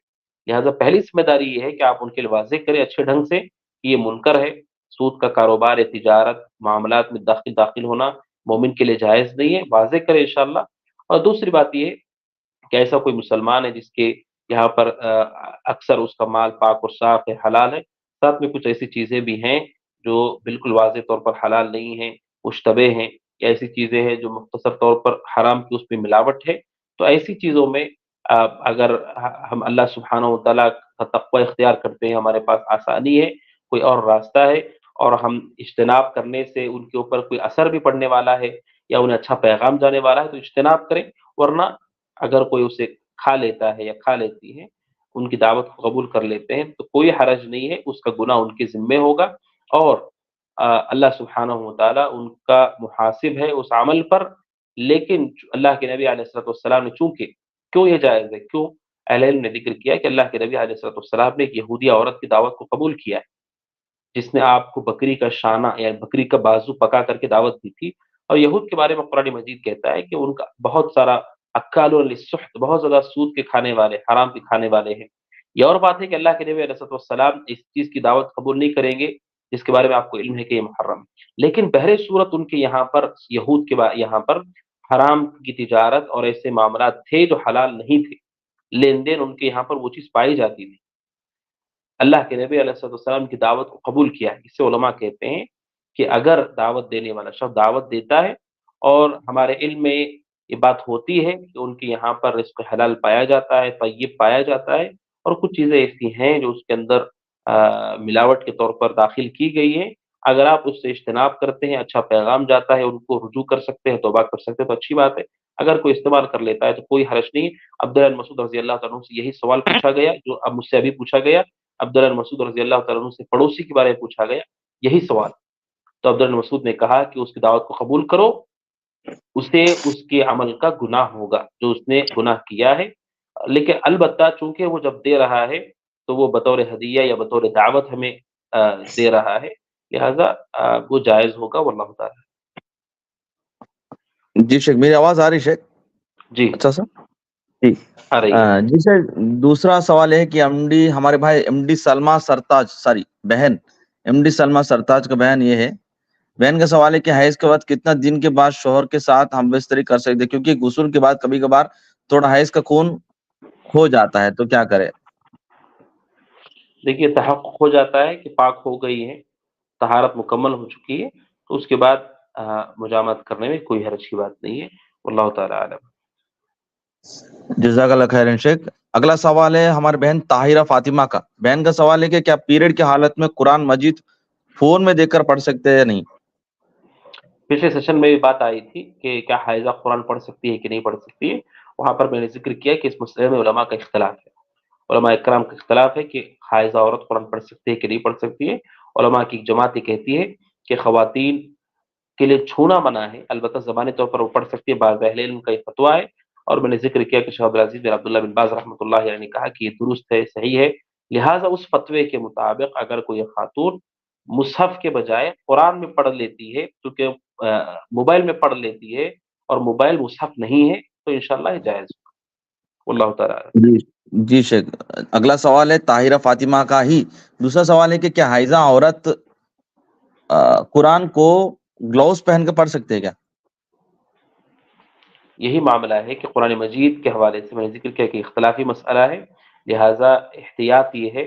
لہٰذا پہلی ذمہ داری یہ ہے کہ آپ ان کے لیے واضح کریں اچھے ڈھنگ سے کہ یہ منکر ہے، سود کا کاروبار یا تجارت معاملات میں داخل ہونا مومن کے لیے جائز نہیں ہے، واضح کریں انشاءاللہ۔ اور دوسری بات یہ کہ ایسا کوئی مسلمان ہے جس کے یہاں پر اکثر اس کا مال پاک اور صاف ہے، حلال ہے، ساتھ میں کچھ ایسی چیزیں بھی ہیں جو بالکل واضح طور پر حلال نہیں ہیں، مشتبہ ہیں، یا ایسی چیزیں ہیں جو مختصر طور پر حرام کی اس میں ملاوٹ ہے، تو ایسی چیزوں میں اگر ہم اللہ سبحانہ و تعالیٰ کا تقوی اختیار کرتے ہیں، ہمارے پاس آسانی ہے، کوئی اور راستہ ہے، اور ہم اجتناب کرنے سے ان کے اوپر کوئی اثر بھی پڑنے والا ہے یا انہیں اچھا پیغام جانے والا ہے تو اجتناب کریں، ورنہ اگر کوئی اسے کھا لیتا ہے یا کھا لیتی ہے، ان کی دعوت کو قبول کر لیتے ہیں تو کوئی حرج نہیں ہے، اس کا گناہ ان کے ذمے ہوگا، اور اللہ سبحانہ و تعالیٰ ان کا محاسب ہے اس عمل پر۔ لیکن اللہ کے نبی علیہ الصلوۃ والسلام نے چونکہ کیوں یہ جائز ہے، کیوں اہل علم نے ذکر کیا کہ اللہ کے نبی علیہ الصلوۃ والسلام نے ایک یہودی عورت کی دعوت کو قبول کیا ہے جس نے آپ کو بکری کا شانہ یا بکری کا بازو پکا کر کے دعوت دی تھی، اور یہود کے بارے میں قرآن مجید کہتا ہے کہ ان کا بہت سارا اکالون للسحت، بہت زیادہ سود کے کھانے والے، حرام کے کھانے والے ہیں۔ یہ اور بات ہے کہ اللہ کے نبی علیہ الصلوۃ والسلام اس چیز کی دعوت قبول نہیں کریں گے جس کے بارے میں آپ کو علم ہے کہ یہ محرم ہے، لیکن بہر صورت ان کے یہاں پر یہود کے یہاں پر حرام کی تجارت اور ایسے معاملات تھے جو حلال نہیں تھے، لین دین ان کے یہاں پر وہ چیز پائی جاتی تھی۔ اللہ کے نبی علیہ الصلوۃ والسلام کی دعوت کو قبول کیا ہے، اس سے علماء کہتے ہیں کہ اگر دعوت دینے والا شخص دعوت دیتا ہے اور ہمارے علم میں یہ بات ہوتی ہے کہ ان کے یہاں پر رزق حلال پایا جاتا ہے، طیب پایا جاتا ہے، اور کچھ چیزیں ایسی ہیں جو اس کے اندر ملاوٹ کے طور پر داخل کی گئی ہیں، اگر آپ اس سے اجتناب کرتے ہیں، اچھا پیغام جاتا ہے، ان کو رجوع کر سکتے ہیں، توبہ کر سکتے ہیں تو اچھی بات ہے، اگر کوئی استعمال کر لیتا ہے تو کوئی حرج نہیں۔ عبداللہ بن مسعود رضی اللہ تعالیٰ عنہ سے یہی سوال پوچھا گیا جو اب مجھ سے ابھی پوچھا گیا، عبداللہ بن مسعود رضی اللہ تعالیٰ عنہ سے پڑوسی کے بارے میں پوچھا گیا یہی سوال، تو عبداللہ بن مسعود نے کہا کہ اس کی دعوت کو قبول کرو، اسے اس کے عمل کا گناہ ہوگا جو اس نے گناہ کیا ہے، لیکن البتہ چونکہ وہ جب دے رہا ہے تو وہ بطور ہدیہ یا بطور دعوت ہمیں دے رہا ہے، لہذا وہ جائز ہوگا، واللہ تعالیٰ۔ جی شیخ، میری آواز آ رہی شیخ؟ جی اچھا سر، جی آ رہی ہے۔ جی سر، دوسرا سوال ہے کہ ایم ڈی ہمارے بھائی ایم ڈی سلمہ سرتاج، بہن ایم ڈی سلمہ سرتاج کا بہن یہ ہے، بہن کا سوال ہے کہ حیض کے بعد کتنا دن کے بعد شوہر کے ساتھ ہم بستری کر سکتے، کیونکہ غسل کے بعد کبھی کبھار تھوڑا حیض کا خون ہو جاتا ہے تو کیا کرے؟ دیکھیے تحقق ہو جاتا ہے کہ پاک ہو گئی ہے، طہارت مکمل ہو چکی ہے، تو اس کے بعد مجامعت کرنے میں کوئی حرج کی بات نہیں ہے، واللہ تعالیٰ عالم۔ جزاک اللہ خیر شیخ۔ اگلا سوال ہے ہمارے بہن طاہرہ فاطمہ کا، بہن کا سوال ہے کہ کیا پیریڈ کی حالت میں قرآن مجید فون میں دیکھ کر پڑھ سکتے ہیں یا نہیں؟ پچھلے سیشن میں بھی بات آئی تھی کہ کیا حائضہ قرآن پڑھ سکتی ہے کہ نہیں پڑھ سکتی ہے، وہاں پر میں نے ذکر کیا کہ اس مسئلے میں علماء کا اختلاف ہے، علماء اکرام کا اختلاف ہے کہ حائضہ عورت قرآن پڑھ سکتی ہے کہ نہیں پڑھ سکتی ہے۔ علماء کی ایک جماعت یہ کہتی ہے کہ خواتین کے لیے چھونا منع ہے، البتہ زبانی طور پر وہ پڑھ سکتی ہے، بعض اہل علم کا یہ فتویٰ ہے، اور میں نے ذکر کیا کہ شیخ عبدالعزیز بن عبداللہ بن باز رحمۃ اللہ علیہ نے کہا کہ یہ درست ہے، صحیح ہے، لہٰذا اس فتوے کے مطابق اگر کوئی خاتون مصحف کے بجائے قرآن میں پڑھ لیتی ہے، کیونکہ موبائل میں پڑھ لیتی ہے اور موبائل مصحف نہیں ہے، تو انشاءاللہ یہ جائز ہوگا، واللہ تعالیٰ اعلم۔ جی جی شیخ، اگلا سوال ہے طاہرہ فاطمہ کا ہی۔ دوسرا سوال ہے کہ کیا حائضہ عورت قرآن کو گلوز پہن کے پڑھ سکتے ہیں کیا؟ یہی معاملہ ہے کہ قرآن مجید کے حوالے سے میں نے ذکر کیا کہ اختلافی مسئلہ ہے، لہٰذا احتیاط یہ ہے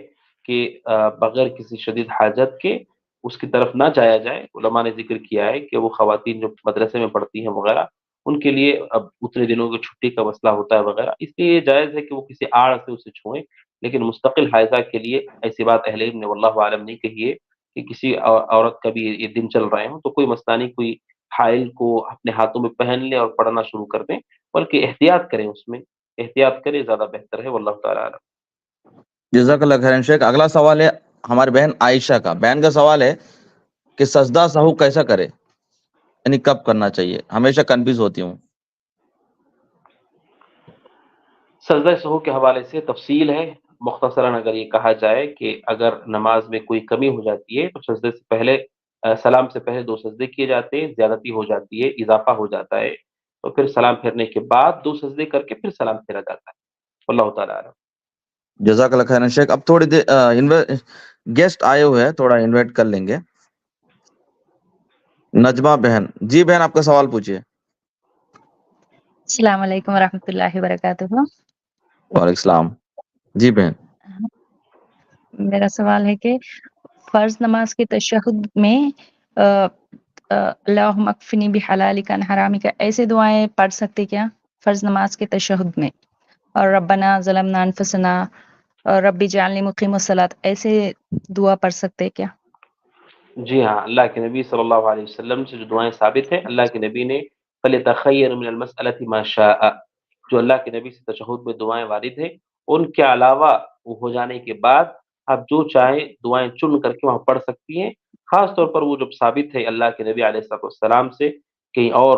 کہ بغیر کسی شدید حاجت کے اس کی طرف نہ جایا جائے۔ علماء نے ذکر کیا ہے کہ وہ خواتین جو مدرسے میں پڑھتی ہیں وغیرہ، ان کے لیے اب اتنے دنوں کی چھٹی کا مسئلہ ہوتا ہے وغیرہ، اس لیے یہ جائز ہے کہ وہ کسی آڑ سے اسے چھوئیں، لیکن مستقل حائضہ کے لیے ایسی بات اہل علم نے واللہ عالم نہیں کہی ہے کہ کسی عورت کا بھی یہ دن چل رہے ہوں تو کوئی مسئلہ نہیں، کوئی حائل کو اپنے ہاتھوں میں پہن لے اور پڑھنا شروع کر دیں، بلکہ احتیاط کریں، اس میں احتیاط کریں، زیادہ بہتر ہے، واللہ تعالیٰ عالم۔ جزاک اللہ خیرن شیخ۔ اگلا سوال ہے ہماری بہن عائشہ کا۔ بہن کا سوال ہے کہ سجدہ سہو کیسا کرے، یعنی کب کرنا چاہیے، ہمیشہ کنفیوز ہوتی ہوں۔ سجدہ سہو کے حوالے سے تفصیل ہے، مختصراً اگر یہ کہا جائے کہ اگر نماز میں کوئی کمی ہو جاتی ہے تو سجدے سے پہلے سلام سے پہلے 2 سجدے کیے جاتے ہیں، زیادتی ہو جاتی ہے، اضافہ ہو جاتا ہے تو پھر سلام پھیرنے کے بعد 2 سجدے کر کے پھر سلام پھیرا جاتا ہے، واللہ تعالیٰ عالم۔ جزاک اللہ خیرن شیخ۔ اب تھوڑی دیر گیسٹ آئے ہوئے ہیں، تھوڑا انوائٹ کر لیں گے۔ نجمہ بہن، جی بہن آپ کا سوال پوچھیے۔ السلام علیکم ورحمۃ اللہ وبرکاتہ۔ وعلیکم السلام۔ جی بہن، میرا سوال ہے کہ فرض نماز کے تشہد میں اللہم اکفنی بحلالک عن حرامک ایسے دعائیں پڑھ سکتے کیا فرض نماز کے تشہد میں؟ اور ربنا ظلمنا انفسنا اور رب اجعلنی مقیم الصلاۃ ایسے دعا پڑھ سکتے کیا؟ جی ہاں، اللہ کے نبی صلی اللہ علیہ وسلم سے جو دعائیں ثابت ہیں، اللہ کے نبی نے فَلْيَتَخَيَّرْ مِنَ الْمَسْأَلَةِ مَا شَاءَ، جو اللہ کے نبی سے تشہد میں دعائیں وارد ہیں ان کے علاوہ وہ ہو جانے کے بعد آپ جو چاہیں دعائیں چن کر کے وہاں پڑھ سکتی ہیں، خاص طور پر وہ جو ثابت ہے اللہ کے نبی علیہ السلام سے کہیں اور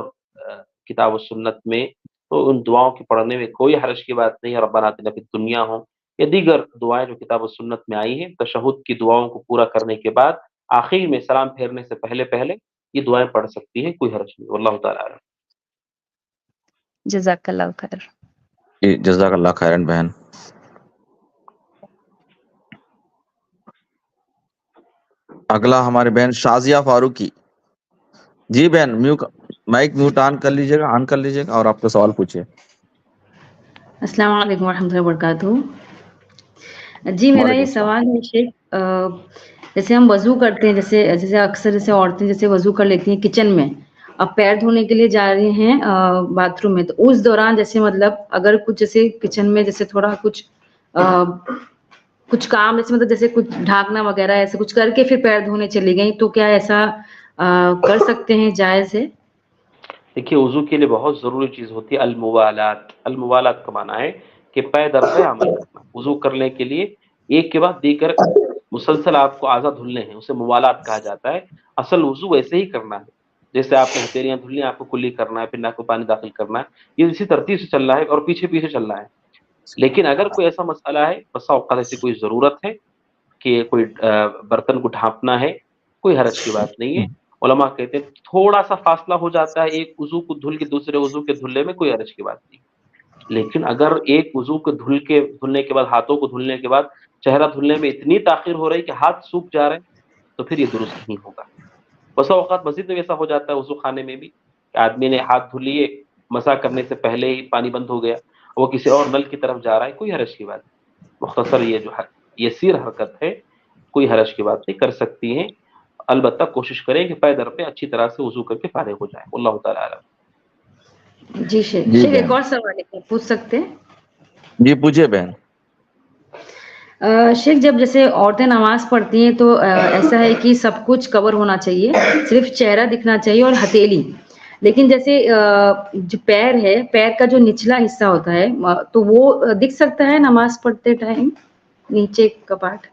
کتاب و سنت میں، تو ان دعاؤں کے پڑھنے میں کوئی حرج کی بات نہیں ہے، ربنا آتنا فی الدنیا ہوں یا دیگر دعائیں جو کتاب و سنت میں آئی ہیں، تشہد کی دعاؤں کو پورا کرنے کے بعد آخر میں سلام پھیرنے سے پہلے پہلے یہ دعائیں پڑھ سکتی ہے، کوئی حرج نہیں، واللہ تعالیٰ عالم۔ جزاک اللہ خیر۔ جی جزاک اللہ خیرن بہن۔ اگلا ہماری بہن شازیہ فاروقی۔ جی بہن، مائک میوٹ آن کر لیجیے گا اور آپ کا سوال پوچھیے۔ السلام علیکم ورحمۃ اللہ وبرکاتہ۔ جی میرا یہ سوال ہے شیخ، جیسے ہم وضو کرتے ہیں، جیسے اکثر جیسے عورتیں جیسے وضو کر لیتی ہیں کچن میں، اب پیر دھونے کے لیے جا رہے ہیں باتھ روم میں، تو اس دوران جیسے مطلب اگر کچھ جیسے کچن میں جیسے تھوڑا کچھ کام جیسے مطلب جیسے کچھ ڈھانکنا وغیرہ ایسے کچھ کر کے پھر پیر دھونے چلی گئیں، تو کیا ایسا کر سکتے ہیں، جائز ہے؟ دیکھیے وضو کے لیے بہت ضروری چیز ہوتی ہے الموالات۔ الموالات کا معنی ہے کہ پے در پے عمل کرنا۔ وضو کرنے کے لیے ایک کے بعد دیگر مسلسل آپ کو اعضاء دھلنے ہیں، اسے موالات کہا جاتا ہے۔ اصل وضو ویسے ہی کرنا ہے جیسے آپ نے ہتھیلیاں دھلنی ہیں، آپ کو کلی کرنا ہے، پھر ناک میں پانی داخل کرنا ہے، یہ اسی ترتیب سے چل رہا ہے اور پیچھے پیچھے چل رہا ہے۔ لیکن اگر کوئی ایسا مسئلہ ہے، بسا اوقات ایسی کوئی ضرورت ہے کہ کوئی برتن کو ڈھانپنا ہے، کوئی حرج کی بات نہیں ہے۔ علماء کہتے ہیں تھوڑا سا فاصلہ ہو جاتا ہے ایک وضو کو دھل کے دوسرے وضو کے دھلنے میں، کوئی حرج کی بات نہیں، لیکن اگر ایک وضو کو دھلنے کے بعد ہاتھوں کو دھلنے کے بعد چہرہ دھلنے میں اتنی تاخیر ہو رہی کہ ہاتھ سوکھ جا رہے ہیں تو پھر یہ درست نہیں ہوگا۔ بسا اوقات مسجد میں ایسا ہو جاتا ہے وضو خانے میں بھی کہ آدمی نے ہاتھ دھلیے، مسا کرنے سے پہلے ہی پانی بند ہو گیا، وہ کسی اور نل کی طرف جا رہا ہے، کوئی حرج کی بات نہیں۔ مختصر یہ جو یسیر حرکت ہے، کوئی حرج کی بات نہیں، کر سکتی ہیں، البتہ کوشش کریں کہ پے در پہ اچھی طرح سے وضو کر کے فارغ ہو جائیں، واللہ تعالیٰ عالم۔ جی شیخ ایک اور سوال ہے، پوچھ سکتے ہیں؟ جی پوچھیے بہن۔ شیخ جب جیسے عورتیں نماز پڑھتی ہیں تو ایسا ہے کہ سب کچھ کور ہونا چاہیے، صرف چہرہ دکھنا چاہیے اور ہتھیلی، لیکن جیسے جو پیر ہے، پیر کا جو نچلا حصہ ہوتا ہے تو وہ دکھ سکتا ہے نماز پڑھتے ٹائم، نیچے کا پارٹ؟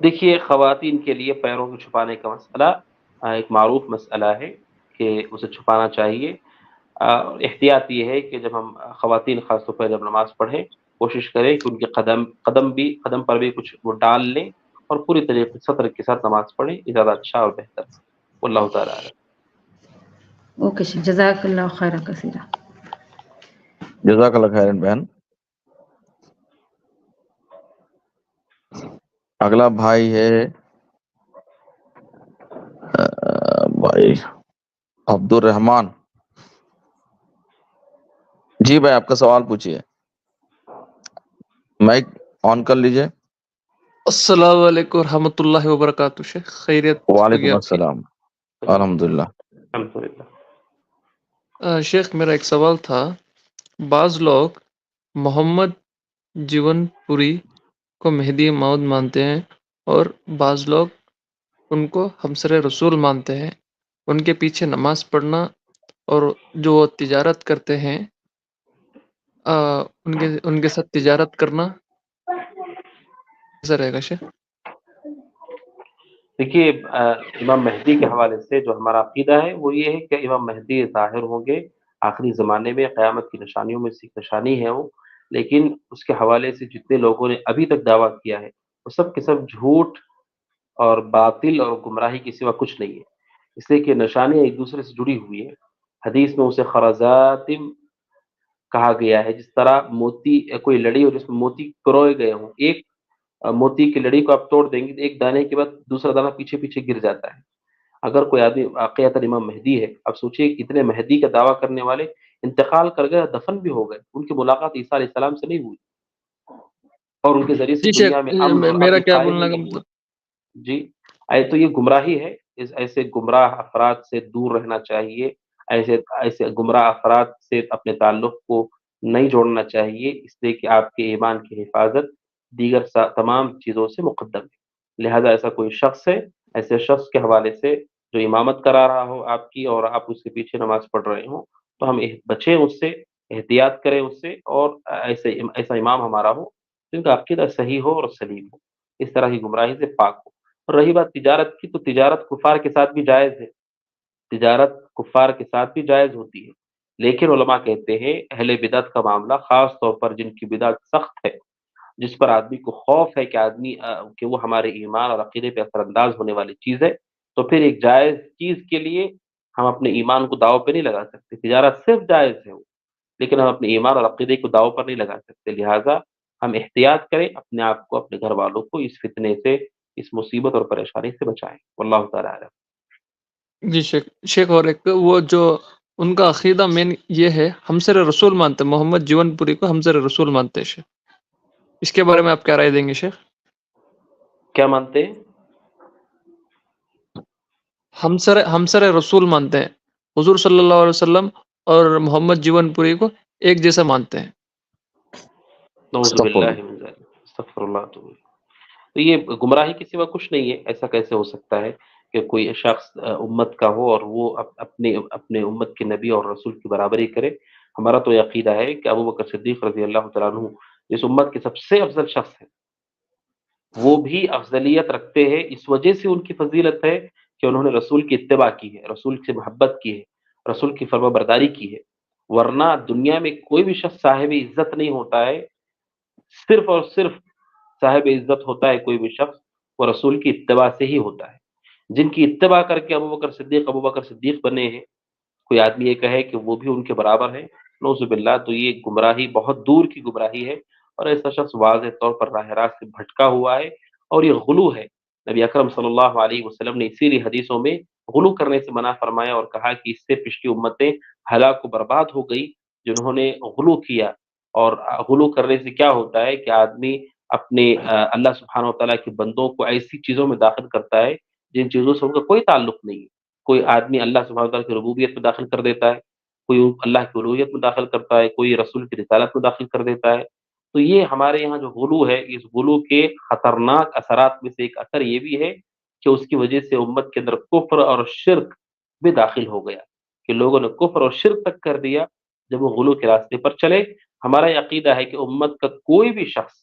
دیکھیے خواتین کے لیے پیروں کو چھپانے کا مسئلہ ایک معروف مسئلہ ہے کہ اسے چھپانا چاہیے. احتیاط یہ ہے کہ جب ہم خواتین خاص طور پر جب نماز پڑھیں کوشش کریں کہ ان کے قدم پر بھی کچھ وہ ڈال لیں اور پوری طریقے سطر کے ساتھ نماز پڑھیں. یہ زیادہ اچھا اور بہتر ہے. واللہ تعالیٰ عالم. اوکے شیخ، جزاک اللہ خیر کثیرہ. جزاک اللہ خیر بہن. اگلا بھائی ہے بھائی عبد الرحمان. جی بھائی آپ کا سوال پوچھیے. مائک آن کر لیجئے. السلام علیکم ورحمۃ اللہ وبرکاتہ. شیخ خیریت ہوگی وعلیکم آپ کی؟ السلام. الحمدللہ. شیخ میرا ایک سوال تھا. بعض لوگ محمد جیون پوری کو مہدی موعود مانتے ہیں اور بعض لوگ ان کو ہمسر رسول مانتے ہیں. ان کے پیچھے نماز پڑھنا اور جو وہ تجارت کرتے ہیں ان کے ساتھ تجارت کرنا کیسا رہے گا شیخ؟ دیکھیے امام مہدی کے حوالے سے جو ہمارا عقیدہ ہے وہ یہ ہے کہ امام مہدی ظاہر ہوں گے آخری زمانے میں. قیامت کی نشانیوں میں سے ایک نشانی ہے وہ. لیکن اس کے حوالے سے جتنے لوگوں نے ابھی تک دعویٰ کیا ہے وہ سب کے سب جھوٹ اور باطل اور گمراہی کے سوا کچھ نہیں ہے. اس لیے کہ نشانیاں ایک دوسرے سے جڑی ہوئی ہیں. حدیث میں اسے خرزاتم کہا گیا ہے. جس طرح موتی کوئی لڑی اور جس میں موتی پروئے گئے ہوں، ایک موتی کی لڑی کو آپ توڑ دیں گے ایک دانے کے بعد دوسرا دانہ پیچھے پیچھے گر جاتا ہے. اگر کوئی آدمی واقعتاً امام مہدی ہے، اب سوچئے اتنے مہدی کا دعویٰ کرنے والے انتقال کر گئے، دفن بھی ہو گئے. ان کی ملاقات عیسیٰ علیہ السلام سے نہیں ہوئی اور ان کے ذریعے سے جی شیخ، دنیا میں امن اور میرا امن کیا قائم بولنا کا نہیں ہوا. مطلب جی تو یہ گمراہی ہے. ایسے گمراہ افراد سے دور رہنا چاہیے. ایسے گمراہ افراد سے اپنے تعلق کو نہیں جوڑنا چاہیے، اس لیے کہ آپ کے ایمان کی حفاظت دیگر تمام چیزوں سے مقدم ہے. لہذا ایسا کوئی شخص ہے، ایسے شخص کے حوالے سے جو امامت کرا رہا ہو آپ کی اور آپ اس کے پیچھے نماز پڑھ رہے ہوں تو ہم بچیں اس سے، احتیاط کریں اس سے. اور ایسا امام ہمارا ہو جن کا عقیدہ صحیح ہو اور سلیم ہو، اس طرح کی گمراہی سے پاک ہو. اور رہی بات تجارت کی، تو تجارت کفار کے ساتھ بھی جائز ہے. تجارت کفار کے ساتھ بھی جائز ہوتی ہے. لیکن علماء کہتے ہیں اہل بدعت کا معاملہ، خاص طور پر جن کی بدعت سخت ہے، جس پر آدمی کو خوف ہے کہ وہ ہمارے ایمان اور عقیدے پہ اثر انداز ہونے والی چیز ہے، تو پھر ایک جائز چیز کے لیے ہم اپنے ایمان کو داؤ پہ نہیں لگا سکتے. تجارت صرف جائز ہے وہ، لیکن ہم اپنے ایمان اور عقیدے کو داؤ پر نہیں لگا سکتے. لہٰذا ہم احتیاط کریں، اپنے آپ کو اپنے گھر والوں کو اس فتنے سے، اس مصیبت اور پریشانی سے بچائیں. واللہ تعالیٰ عالم. جی شیخ اور ایک وہ جو ان کا عقیدہ مین یہ ہے ہمسر رسول مانتے، محمد جیون پوری کو ہمسر رسول مانتے ہیں شیخ. اس کے بارے میں آپ کیا رائے دیں گے شیخ؟ کیا مانتے ہیں؟ ہمسر رسول مانتے ہیں، حضور صلی اللہ علیہ وسلم اور محمد جیون پوری کو ایک جیسا مانتے ہیں. نعوذ باللہ من ذلک، استغفر اللہ. تو یہ گمراہی کے سوا کچھ نہیں ہے. ایسا کیسے ہو سکتا ہے کہ کوئی شخص امت کا ہو اور وہ اپنے امت کے نبی اور رسول کی برابری کرے؟ ہمارا تو یہ عقیدہ ہے کہ ابو بکر صدیق رضی اللہ تعالیٰ عنہ اس امت کے سب سے افضل شخص ہیں، وہ بھی افضلیت رکھتے ہیں. اس وجہ سے ان کی فضیلت ہے کہ انہوں نے رسول کی اتباع کی ہے، رسول سے محبت کی ہے، رسول کی فرما برداری کی ہے. ورنہ دنیا میں کوئی بھی شخص صاحب عزت نہیں ہوتا ہے. صرف اور صرف صاحب عزت ہوتا ہے کوئی بھی شخص وہ رسول کی اتباع سے ہی ہوتا ہے. جن کی اتباع کر کے ابو بکر صدیق بنے ہیں، کوئی آدمی یہ کہے کہ وہ بھی ان کے برابر ہے، نعوذ باللہ، تو یہ گمراہی بہت دور کی گمراہی ہے. اور ایسا شخص واضح طور پر راہ راست سے بھٹکا ہوا ہے اور یہ غلو ہے. نبی اکرم صلی اللہ علیہ وسلم نے اسی لیے حدیثوں میں غلو کرنے سے منع فرمایا اور کہا کہ اس سے پچھلی امتیں ہلاک و برباد ہو گئی جنہوں نے غلو کیا. اور غلو کرنے سے کیا ہوتا ہے کہ آدمی اپنے اللہ سبحانہ و تعالیٰ کے بندوں کو ایسی چیزوں میں داخل کرتا ہے جن چیزوں سے ان کا کوئی تعلق نہیں ہے. کوئی آدمی اللہ سبحانہ و تعالیٰ کی ربوبیت میں داخل کر دیتا ہے، کوئی اللہ کی الوہیت میں داخل کرتا ہے، کوئی رسول کی رسالت میں داخل کر دیتا ہے. تو یہ ہمارے یہاں جو غلو ہے، اس غلو کے خطرناک اثرات میں سے ایک اثر یہ بھی ہے کہ اس کی وجہ سے امت کے اندر کفر اور شرک بھی داخل ہو گیا، کہ لوگوں نے کفر اور شرک تک کر دیا جب وہ غلو کے راستے پر چلے. ہمارا یہ عقیدہ ہے کہ امت کا کوئی بھی شخص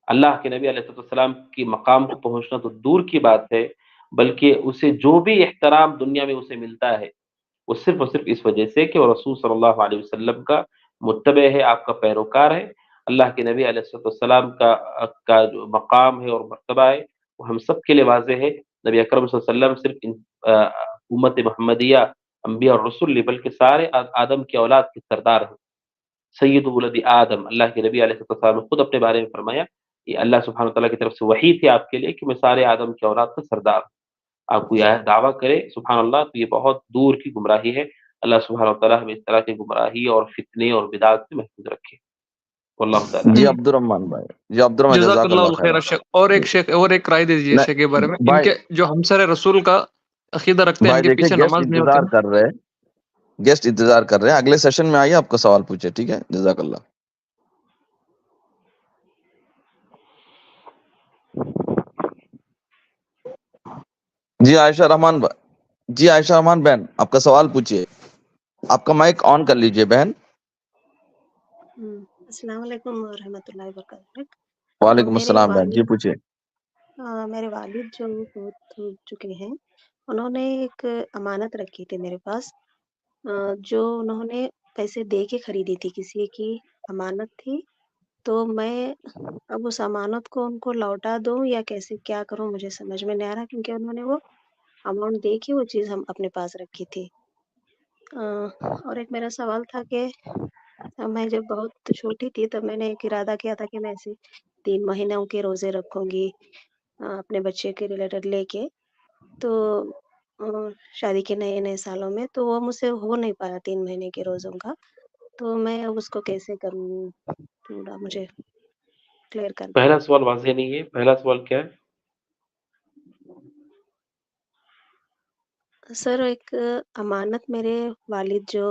اللہ کے نبی علیہ السلام کی مقام کو پہنچنا تو دور کی بات ہے، بلکہ اسے جو بھی احترام دنیا میں اسے ملتا ہے وہ صرف اور صرف اس وجہ سے کہ وہ رسول صلی اللہ علیہ وسلم کا متبع ہے، آپ کا پیروکار ہے. اللہ کے نبی علیہ السلام کا جو مقام ہے اور مرتبہ ہے وہ ہم سب کے لیے واضح ہے. نبی اکرم صلی اللہ علیہ وسلم صرف امت محمدیہ انبیاء اور رسول نہیں بلکہ سارے آدم کی اولاد کے سردار ہیں، سید ولد آدم. اللہ کے نبی علیہ السلام نے خود اپنے بارے میں فرمایا یہ اللہ سبحانہ وتعالیٰ کی طرف سے وحی تھی آپ کے لیے کہ میں سارے آدم کی اولاد کا سردار ہوں. آپ کو یہ دعویٰ کرے سبحان اللہ تو یہ بہت دور کی گمراہی ہے. اللہ سبحانہ وتعالیٰ ہمیں اس طرح کی گمراہی اور فتنے اور بدعات سے محفوظ رکھے. واللہ تعالیٰ جی عبد الرحمان بھائی، جی عبد الرحمان جزاک جزاک اللہ اللہ خیر. الخیر شیخ. اور ایک شیخ اور ایک رائے دے دیجیے شیخ کے بارے میں، ان بھائی کے جو ہمسر رسول کا عقیدہ رکھتے ہیں ان بھائی کے دیکھیں پیچھے گیسٹ نماز نہیں ہوتی. انتظار کر رہے ہیں، گیسٹ انتظار کر رہے ہیں. اگلے سیشن میں آئیے آپ کا سوال پوچھے. ٹھیک ہے، جزاک اللہ. جی عائشہ رحمان جی عائشہ رحمان بہن آپ کا سوال پوچھیے. آپ کا مائک آن کر لیجئے بہن. السلام علیکم ورحمۃ اللہ وبرکاتہ. وعلیکم میرے السلام بہن، جی والد پوچھیے. میرے والد جو فوت ہو چکے ہیں انہوں نے ایک امانت رکھی تھی میرے پاس، جو انہوں نے پیسے دے کے خریدی تھی، کسی کی امانت تھی. تو میں اب اس امانت کو ان کو لوٹا دوں یا کیسے کیا کروں مجھے سمجھ میں نہیں آ رہا، کیونکہ انہوں نے وہ اماؤنٹ دے کے وہ چیز ہم اپنے پاس رکھی تھی. اور ایک میرا سوال تھا کہ میں جب بہت چھوٹی تھی تب میں نے ایک ارادہ کیا تھا کہ میں ایسے 3 مہینوں کے روزے رکھوں گی اپنے بچے کے ریلیٹڈ لے کے. تو شادی کے نئے سالوں میں تو وہ مجھ سے ہو نہیں پایا 3 مہینے کے روزوں کا. تو میں اب اس کو کیسے کروں، تھوڑا مجھے کلیئر کر دیں. پہلا سوال واضح نہیں ہے. پہلا سوال کیا ہے؟ سر ایک امانت میرے والد جو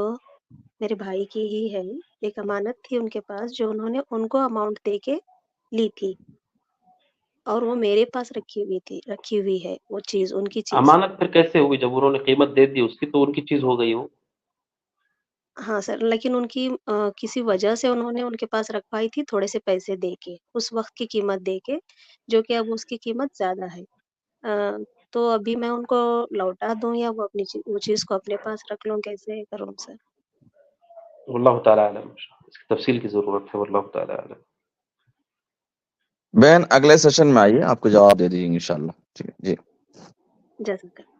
میرے بھائی کی ہی ہے، ایک امانت تھی ان کے پاس جو انہوں نے ان کو اماؤنٹ دے کے لی تھی اور وہ میرے پاس رکھی ہوئی ہے وہ چیز، ان کی چیز. امانت پھر کیسے ہوئی؟ جب انہوں نے قیمت دے دی اس کی تو ان کی چیز ہو گئی وہ. ہاں سر، لیکن ان کی کسی وجہ سے انہوں نے ان کے پاس رکھوائی تھی تھوڑے سے پیسے دے کے، اس وقت کی قیمت دے کے، جو کہ اب اس کی قیمت زیادہ ہے. تو ابھی میں ان کو لوٹا دوں یا وہ اپنی وہ چیز کو اپنے پاس رکھ لوں، کیسے کروں سر؟ واللہ تعالیٰ عالم، اس کی تفصیل کی ضرورت ہے. واللہ تعالیٰ عالم. بہن اگلے سیشن میں آئیے، آپ کو جواب دے دیں گے انشاءاللہ. ٹھیک ہے جی. جزاک اللہ.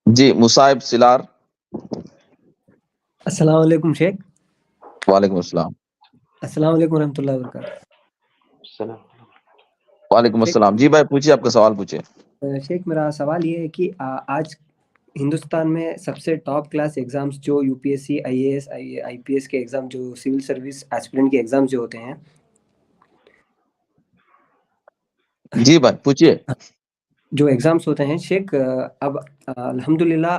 جی مصعب سلار. السلام علیکم شیخ. وعلیکم السلام. السلام علیکم ورحمۃ اللہ وبرکاتہ. السلام. وعلیکم السلام. جی بھائی پوچھیے، آپ کا سوال پوچھیے. شیخ میرا سوال یہ ہے کہ آج ہندوستان میں سب سے ٹاپ کلاس ایگزامز جو U P S C, I A S, I P S کے ایگزام، جو سول سروس ایسپیرنٹ کے ایگزام جو ہوتے ہیں، جی بھائی پوچھیے. جو ایگزامس ہوتے ہیں شیخ، اب الحمدللہ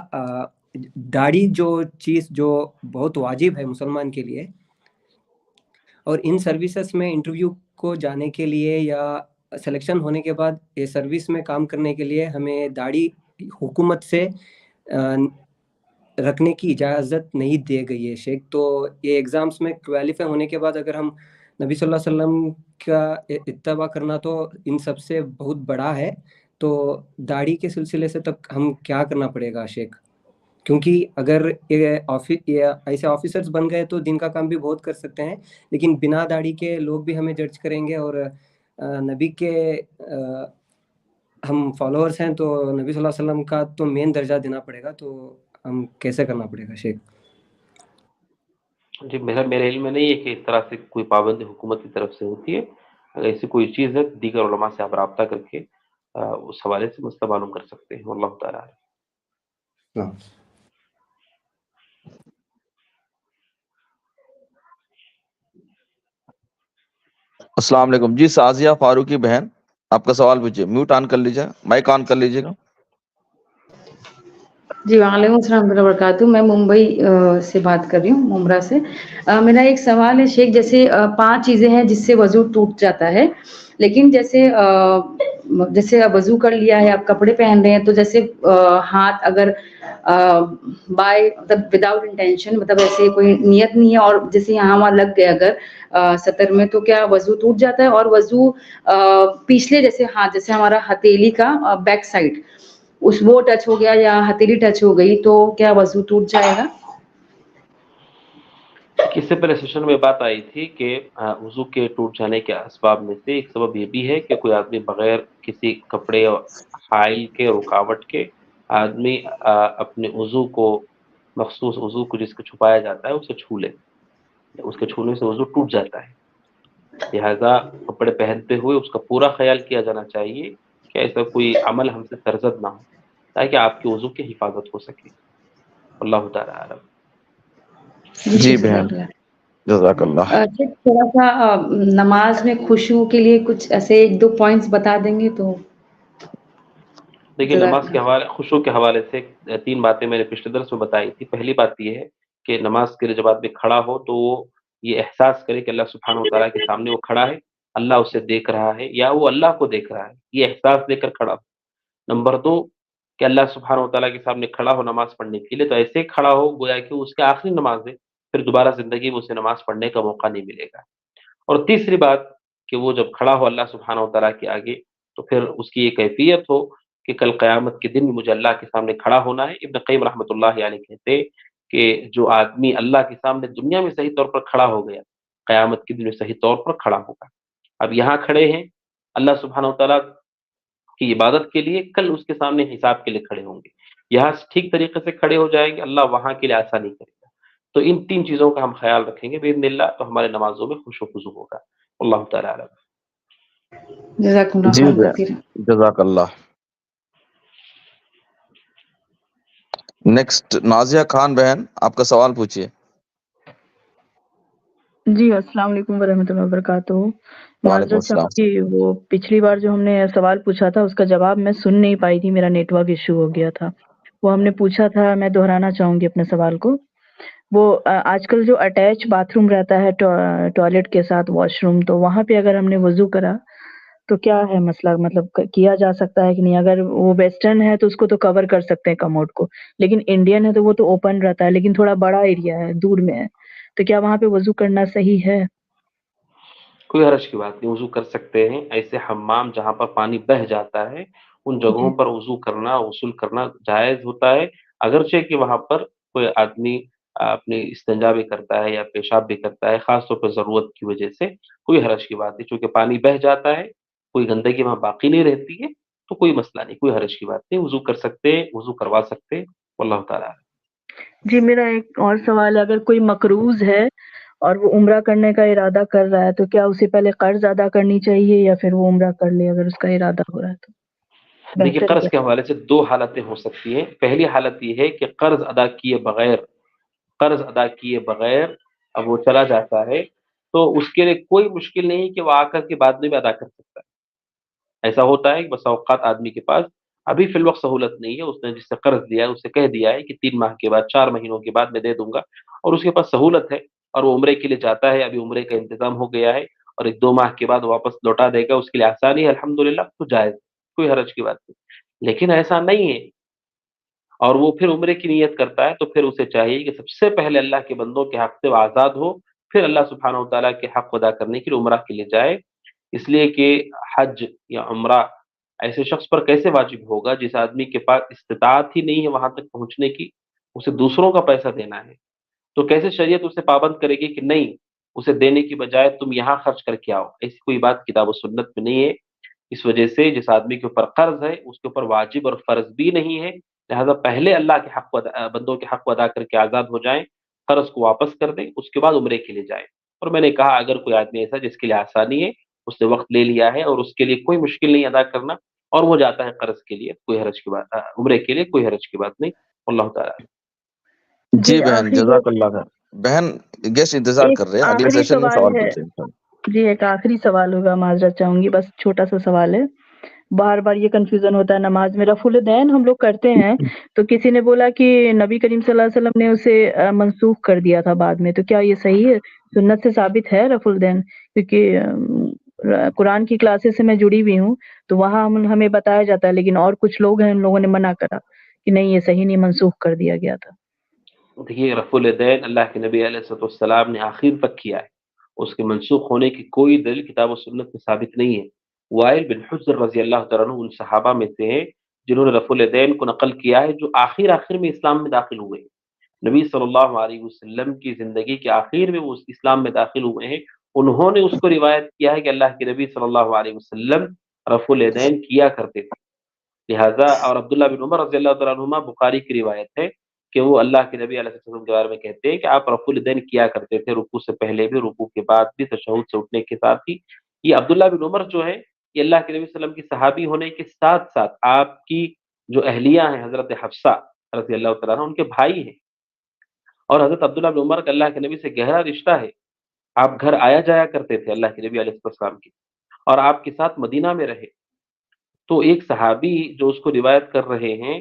داڑھی جو چیز جو بہت واجب ہے مسلمان کے لیے، اور ان سروسز میں انٹرویو کو جانے کے لیے یا سلیکشن ہونے کے بعد یہ سروس میں کام کرنے کے لیے ہمیں داڑھی حکومت سے رکھنے کی اجازت نہیں دی گئی ہے شیخ. تو یہ ایگزامس میں کوالیفائی ہونے کے بعد اگر ہم نبی صلی اللہ علیہ وسلم کا اتباع کرنا تو ان سب سے بہت بڑا ہے. تو داڑھی کے سلسلے سے تب ہم کیا کرنا پڑے گا شیخ؟ کیونکہ اگر ایسے آفیسرز بن گئے تو دن کا کام بھی بہت کر سکتے ہیں، لیکن بنا داڑھی کے لوگ بھی ہمیں جج کریں گے، اور نبی کے ہم فالوورز ہیں تو نبی صلی اللہ علیہ وسلم کا تو مین درجہ دینا پڑے گا. تو ہم کیسے کرنا پڑے گا شیخ؟ جی میرے علم میں نہیں ہے کہ اس طرح سے کوئی پابندی حکومت کی طرف سے ہوتی ہے. اگر ایسی کوئی چیز ہے دیگر علماء سے آپ رابطہ کر کے اس حوالے سے مسئلہ معلوم کر سکتے ہیں. واللہ تعالیٰ. السلام علیکم. جی سازیہ فاروقی بہن آپ کا سوال پوچھیے. میوٹ آن کر لیجیے، مائک آن کر لیجیے گا. جی وعلیکم السلام ورحمۃ اللہ وبرکاتہ. میں ممبئی سے بات کر رہی ہوں، ممبرا سے. میرا ایک سوال ہے شیخ، جیسے 5 چیزیں ہیں جس سے وضو ٹوٹ جاتا ہے، لیکن جیسے اب وضو کر لیا ہے، اب کپڑے پہن رہے ہیں، تو جیسے ہاتھ اگر بائی مطلب وداؤٹ انٹینشن، مطلب ایسے کوئی نیت نہیں ہے، اور جیسے یہاں وہاں لگ گیا اگر سطر میں، تو کیا وضو ٹوٹ جاتا ہے؟ اور وضو پچھلے جیسے ہاتھ، جیسے ہمارا ہتھیلی کا بیک سائڈ وہ ٹچ ہو گیا یا ہتھیلی ٹچ ہو گئی، تو کیا وضو ٹوٹ جائے گا؟ اس سے پہلے سیشن میں بات آئی تھی کہ وضو کے ٹوٹ جانے کے اسباب میں سے ایک سبب یہ بھی ہے کہ کوئی آدمی بغیر کسی کپڑے اور حائل کے رکاوٹ کے آدمی اپنے وضو کو، مخصوص وضو کو جس کو چھپایا جاتا ہے، اسے چھو لے. اس کے چھونے سے وضو ٹوٹ جاتا ہے. لہذا کپڑے پہنتے ہوئے اس کا پورا خیال کیا جانا چاہیے کہ ایسا کوئی عمل ہم سے سرزد نہ ہو، تاکہ آپ کے وضو کی حفاظت ہو سکے. اللہ تعالیٰ عالم. جی بہن، جزاک اللہ. تھوڑا سا نماز میں خشوع کے لیے کچھ ایسے 1-2 پوائنٹس بتا دیں گے تو. دیکھیے، نماز کے حوالے، خشوع کے حوالے سے 3 باتیں میں نے پچھلے درس میں بتائی تھی. پہلی بات یہ ہے کہ نماز کے لیے جب آدمی کھڑا ہو تو وہ یہ احساس کرے کہ اللہ سبحانہ و تعالیٰ کے سامنے وہ کھڑا ہے، اللہ اسے دیکھ رہا ہے یا وہ اللہ کو دیکھ رہا ہے، یہ احساس دے کر کھڑا ہو. نمبر 2 کہ اللہ سبحانہ و تعالیٰ کے سامنے کھڑا ہو نماز پڑھنے کے لیے تو ایسے کھڑا ہو گویا کہ اس کی آخری نماز ہے، پھر دوبارہ زندگی میں اسے نماز پڑھنے کا موقع نہیں ملے گا. اور تیسری بات کہ وہ جب کھڑا ہو اللہ سبحانہ و تعالیٰ کے آگے تو پھر اس کی یہ کیفیت ہو کہ کل قیامت کے دن مجھے اللہ کے سامنے کھڑا ہونا ہے. ابن قیم رحمۃ اللہ علیہ کہتے کہ جو آدمی اللہ کے سامنے دنیا میں صحیح طور پر کھڑا ہو گیا، قیامت کے دن میں صحیح طور پر کھڑا ہوگا. اب یہاں کھڑے ہیں اللہ سبحانہ و تعالیٰ کی عبادت کے لیے، کل اس کے سامنے حساب کے لیے کھڑے ہوں گے. یہاں ٹھیک طریقے سے کھڑے ہو جائیں گے، اللہ وہاں کے لیے آسانی کرے گا. تو ان 3 چیزوں کا ہم خیال رکھیں گے باذن اللہ، تو ہمارے نمازوں میں خشوع و خضوع ہوگا. اللہ تعالیٰ عالم. جزاکم اللہ جی خیرا بہن، کثیرا. جزاک اللہ. نیکسٹ نازیہ خان بہن، آپ کا سوال پوچھیے. جی السلام علیکم ورحمۃ اللہ وبرکاتہ. وعلیکم معذرت السلام. چاہوں گی، وہ پچھلی بار جو ہم نے سوال پوچھا تھا اس کا جواب میں سن نہیں پائی تھی، میرا نیٹ ورک ایشو ہو گیا تھا. وہ ہم نے پوچھا تھا، میں دہرانا چاہوں گی اپنے سوال کو. وہ آج کل جو اٹیچ باتھ روم رہتا ہے ٹوائلٹ کے ساتھ واش روم، تو وہاں پہ اگر ہم نے وضو کرا تو کیا ہے مسئلہ؟ مطلب کیا جا سکتا ہے کہ نہیں؟ اگر وہ ویسٹرن ہے تو اس کو تو کور کر سکتے ہیں کموڈ کو، لیکن انڈین ہے تو وہ تو اوپن رہتا ہے، لیکن تھوڑا بڑا ایریا ہے، دور میں ہے، تو کیا وہاں پہ وضو کرنا صحیح ہے؟ کوئی حرج کی بات نہیں، وضو کر سکتے ہیں. ایسے حمام جہاں پر پانی بہہ جاتا ہے ان جگہوں جی پر وضو کرنا، غسل کرنا جائز ہوتا ہے، اگرچہ کہ وہاں پر کوئی آدمی اپنی استنجا بھی کرتا ہے یا پیشاب بھی کرتا ہے، خاص طور پر ضرورت کی وجہ سے. کوئی حرج کی بات نہیں، چونکہ پانی بہہ جاتا ہے، کوئی گندگی وہاں باقی نہیں رہتی ہے، تو کوئی مسئلہ نہیں، کوئی حرج کی بات نہیں. وضو کر سکتے، وضو کروا سکتے. واللہ تعالیٰ. جی، میرا ایک اور سوال ہے، اگر کوئی مقروض ہے اور وہ عمرہ کرنے کا ارادہ کر رہا ہے تو کیا اسے پہلے قرض ادا کرنی چاہیے یا پھر وہ عمرہ کر لے اگر اس کا ارادہ ہو رہا ہے تو دیکھیے، بہتر قرض کیا؟ کے حوالے سے 2 حالتیں ہو سکتی ہیں. پہلی حالت یہ ہے کہ قرض ادا کیے بغیر اب وہ چلا جاتا ہے، تو اس کے لیے کوئی مشکل نہیں کہ وہ آ کر کے بعد میں بھی ادا کر سکتا ہے. ایسا ہوتا ہے کہ بس اوقات آدمی کے پاس ابھی فی الوقت سہولت نہیں ہے، اس نے جس سے قرض دیا ہے اسے کہہ دیا ہے کہ 3 ماہ کے بعد، 4 مہینوں کے بعد میں دے دوں گا، اور اس کے پاس سہولت ہے اور وہ عمرے کے لیے جاتا ہے، ابھی عمرے کا انتظام ہو گیا ہے اور 1-2 ماہ کے بعد واپس لوٹا دے گا، اس کے لیے آسانی ہے الحمدللہ، تو جائز، کوئی حرج کی بات نہیں. لیکن ایسا نہیں ہے اور وہ پھر عمرے کی نیت کرتا ہے، تو پھر اسے چاہیے کہ سب سے پہلے اللہ کے بندوں کے حق سے وہ آزاد ہو، پھر اللہ سبحانہ و تعالیٰ کے حق ادا کرنے کے لیے عمرہ کے لیے جائے. اس لیے کہ حج یا عمرہ ایسے شخص پر کیسے واجب ہوگا جس آدمی کے پاس استطاعت ہی نہیں ہے وہاں تک پہنچنے کی، اسے دوسروں کا پیسہ دینا ہے، تو کیسے شریعت اسے پابند کرے گی کہ نہیں، اسے دینے کی بجائے تم یہاں خرچ کر کے آؤ؟ ایسی کوئی بات کتاب و سنت میں نہیں ہے. اس وجہ سے جس آدمی کے اوپر قرض ہے اس کے اوپر واجب اور فرض بھی نہیں ہے، لہذا پہلے اللہ کے بندوں کے حق کو ادا کر کے آزاد ہو جائیں، قرض کو واپس کر دیں، اس کے بعد عمرے کے لیے جائیں. اور میں نے کہا اگر کوئی آدمی ایسا جس کے لیے آسانی ہے، اس نے وقت لے لیا ہے اور اس کے لیے کوئی مشکل نہیں ادا کرنا، اور وہ جاتا ہے قرض کے لیے، کوئی حرج کی بات، عمرے کے لیے کوئی حرج کی بات نہیں. اللہ تعالیٰ. جی بہن، جزاک اللہ خیر. بہن گیسٹ انتظار ایک کر رہے ہیں، اگلے آخری سیشن میں سوال سوال ہے. پوچھیں. جی ایک آخری سوال ہوگا، معذرت چاہوں گی، بس چھوٹا سا سوال ہے. بار بار یہ کنفیوژن ہوتا ہے نماز میں. رفع الیدین ہم لوگ کرتے ہیں تو کسی نے بولا کہ نبی کریم صلی اللہ علیہ وسلم نے اسے منسوخ کر دیا تھا بعد میں, تو کیا یہ صحیح ہے؟ سنت سے ثابت ہے رفع الیدین؟ کیونکہ قرآن کی کلاسز سے میں جڑی ہوئی ہوں تو وہاں ہمیں بتایا جاتا ہے, لیکن اور کچھ لوگ ہیں ان لوگوں نے منع کرا کہ نہیں یہ صحیح نہیں, منسوخ کر دیا گیا تھا. دیکھیے رفع الیدین اللہ کے نبی علیہ السلام نے آخر تک کیا ہے, اس کے منسوخ ہونے کی کوئی دلیل کتاب و سنت میں ثابت نہیں ہے. وائل بن حجر رضی اللہ تعالیٰ عنہ ان صحابہ میں سے ہیں جنہوں نے رفع الیدین کو نقل کیا ہے, جو آخر میں اسلام میں داخل ہوئے ہیں. نبی صلی اللہ علیہ وسلم کی زندگی کے آخر میں وہ اسلام میں داخل ہوئے ہیں. انہوں نے اس کو روایت کیا ہے کہ اللہ کے نبی صلی اللہ علیہ وسلم رفع الیدین کیا کرتے تھے. لہذا اور عبداللہ بن عمر رضی اللہ تعالیٰ عنہما بخاری کی روایت ہے کہ وہ اللہ کے نبی علیہ السلام کے بارے میں کہتے ہیں کہ آپ رفع الیدین کیا کرتے تھے, رکوع سے پہلے بھی, رکوع کے بعد بھی, تشہد سے اٹھنے کے ساتھ ہی. یہ عبداللہ بن عمر جو ہے یہ اللہ کے نبی صلی اللہ علیہ وسلم کی صحابی ہونے کے ساتھ ساتھ آپ کی جو اہلیہ ہیں حضرت حفصہ رضی اللہ تعالیٰ عنہ ان کے بھائی ہیں. اور حضرت عبداللہ بن عمر کا اللہ کے نبی سے گہرا رشتہ ہے. آپ گھر آیا جایا کرتے تھے اللہ کے نبی علیہ السلام کی, اور آپ کے ساتھ مدینہ میں رہے. تو ایک صحابی جو اس کو روایت کر رہے ہیں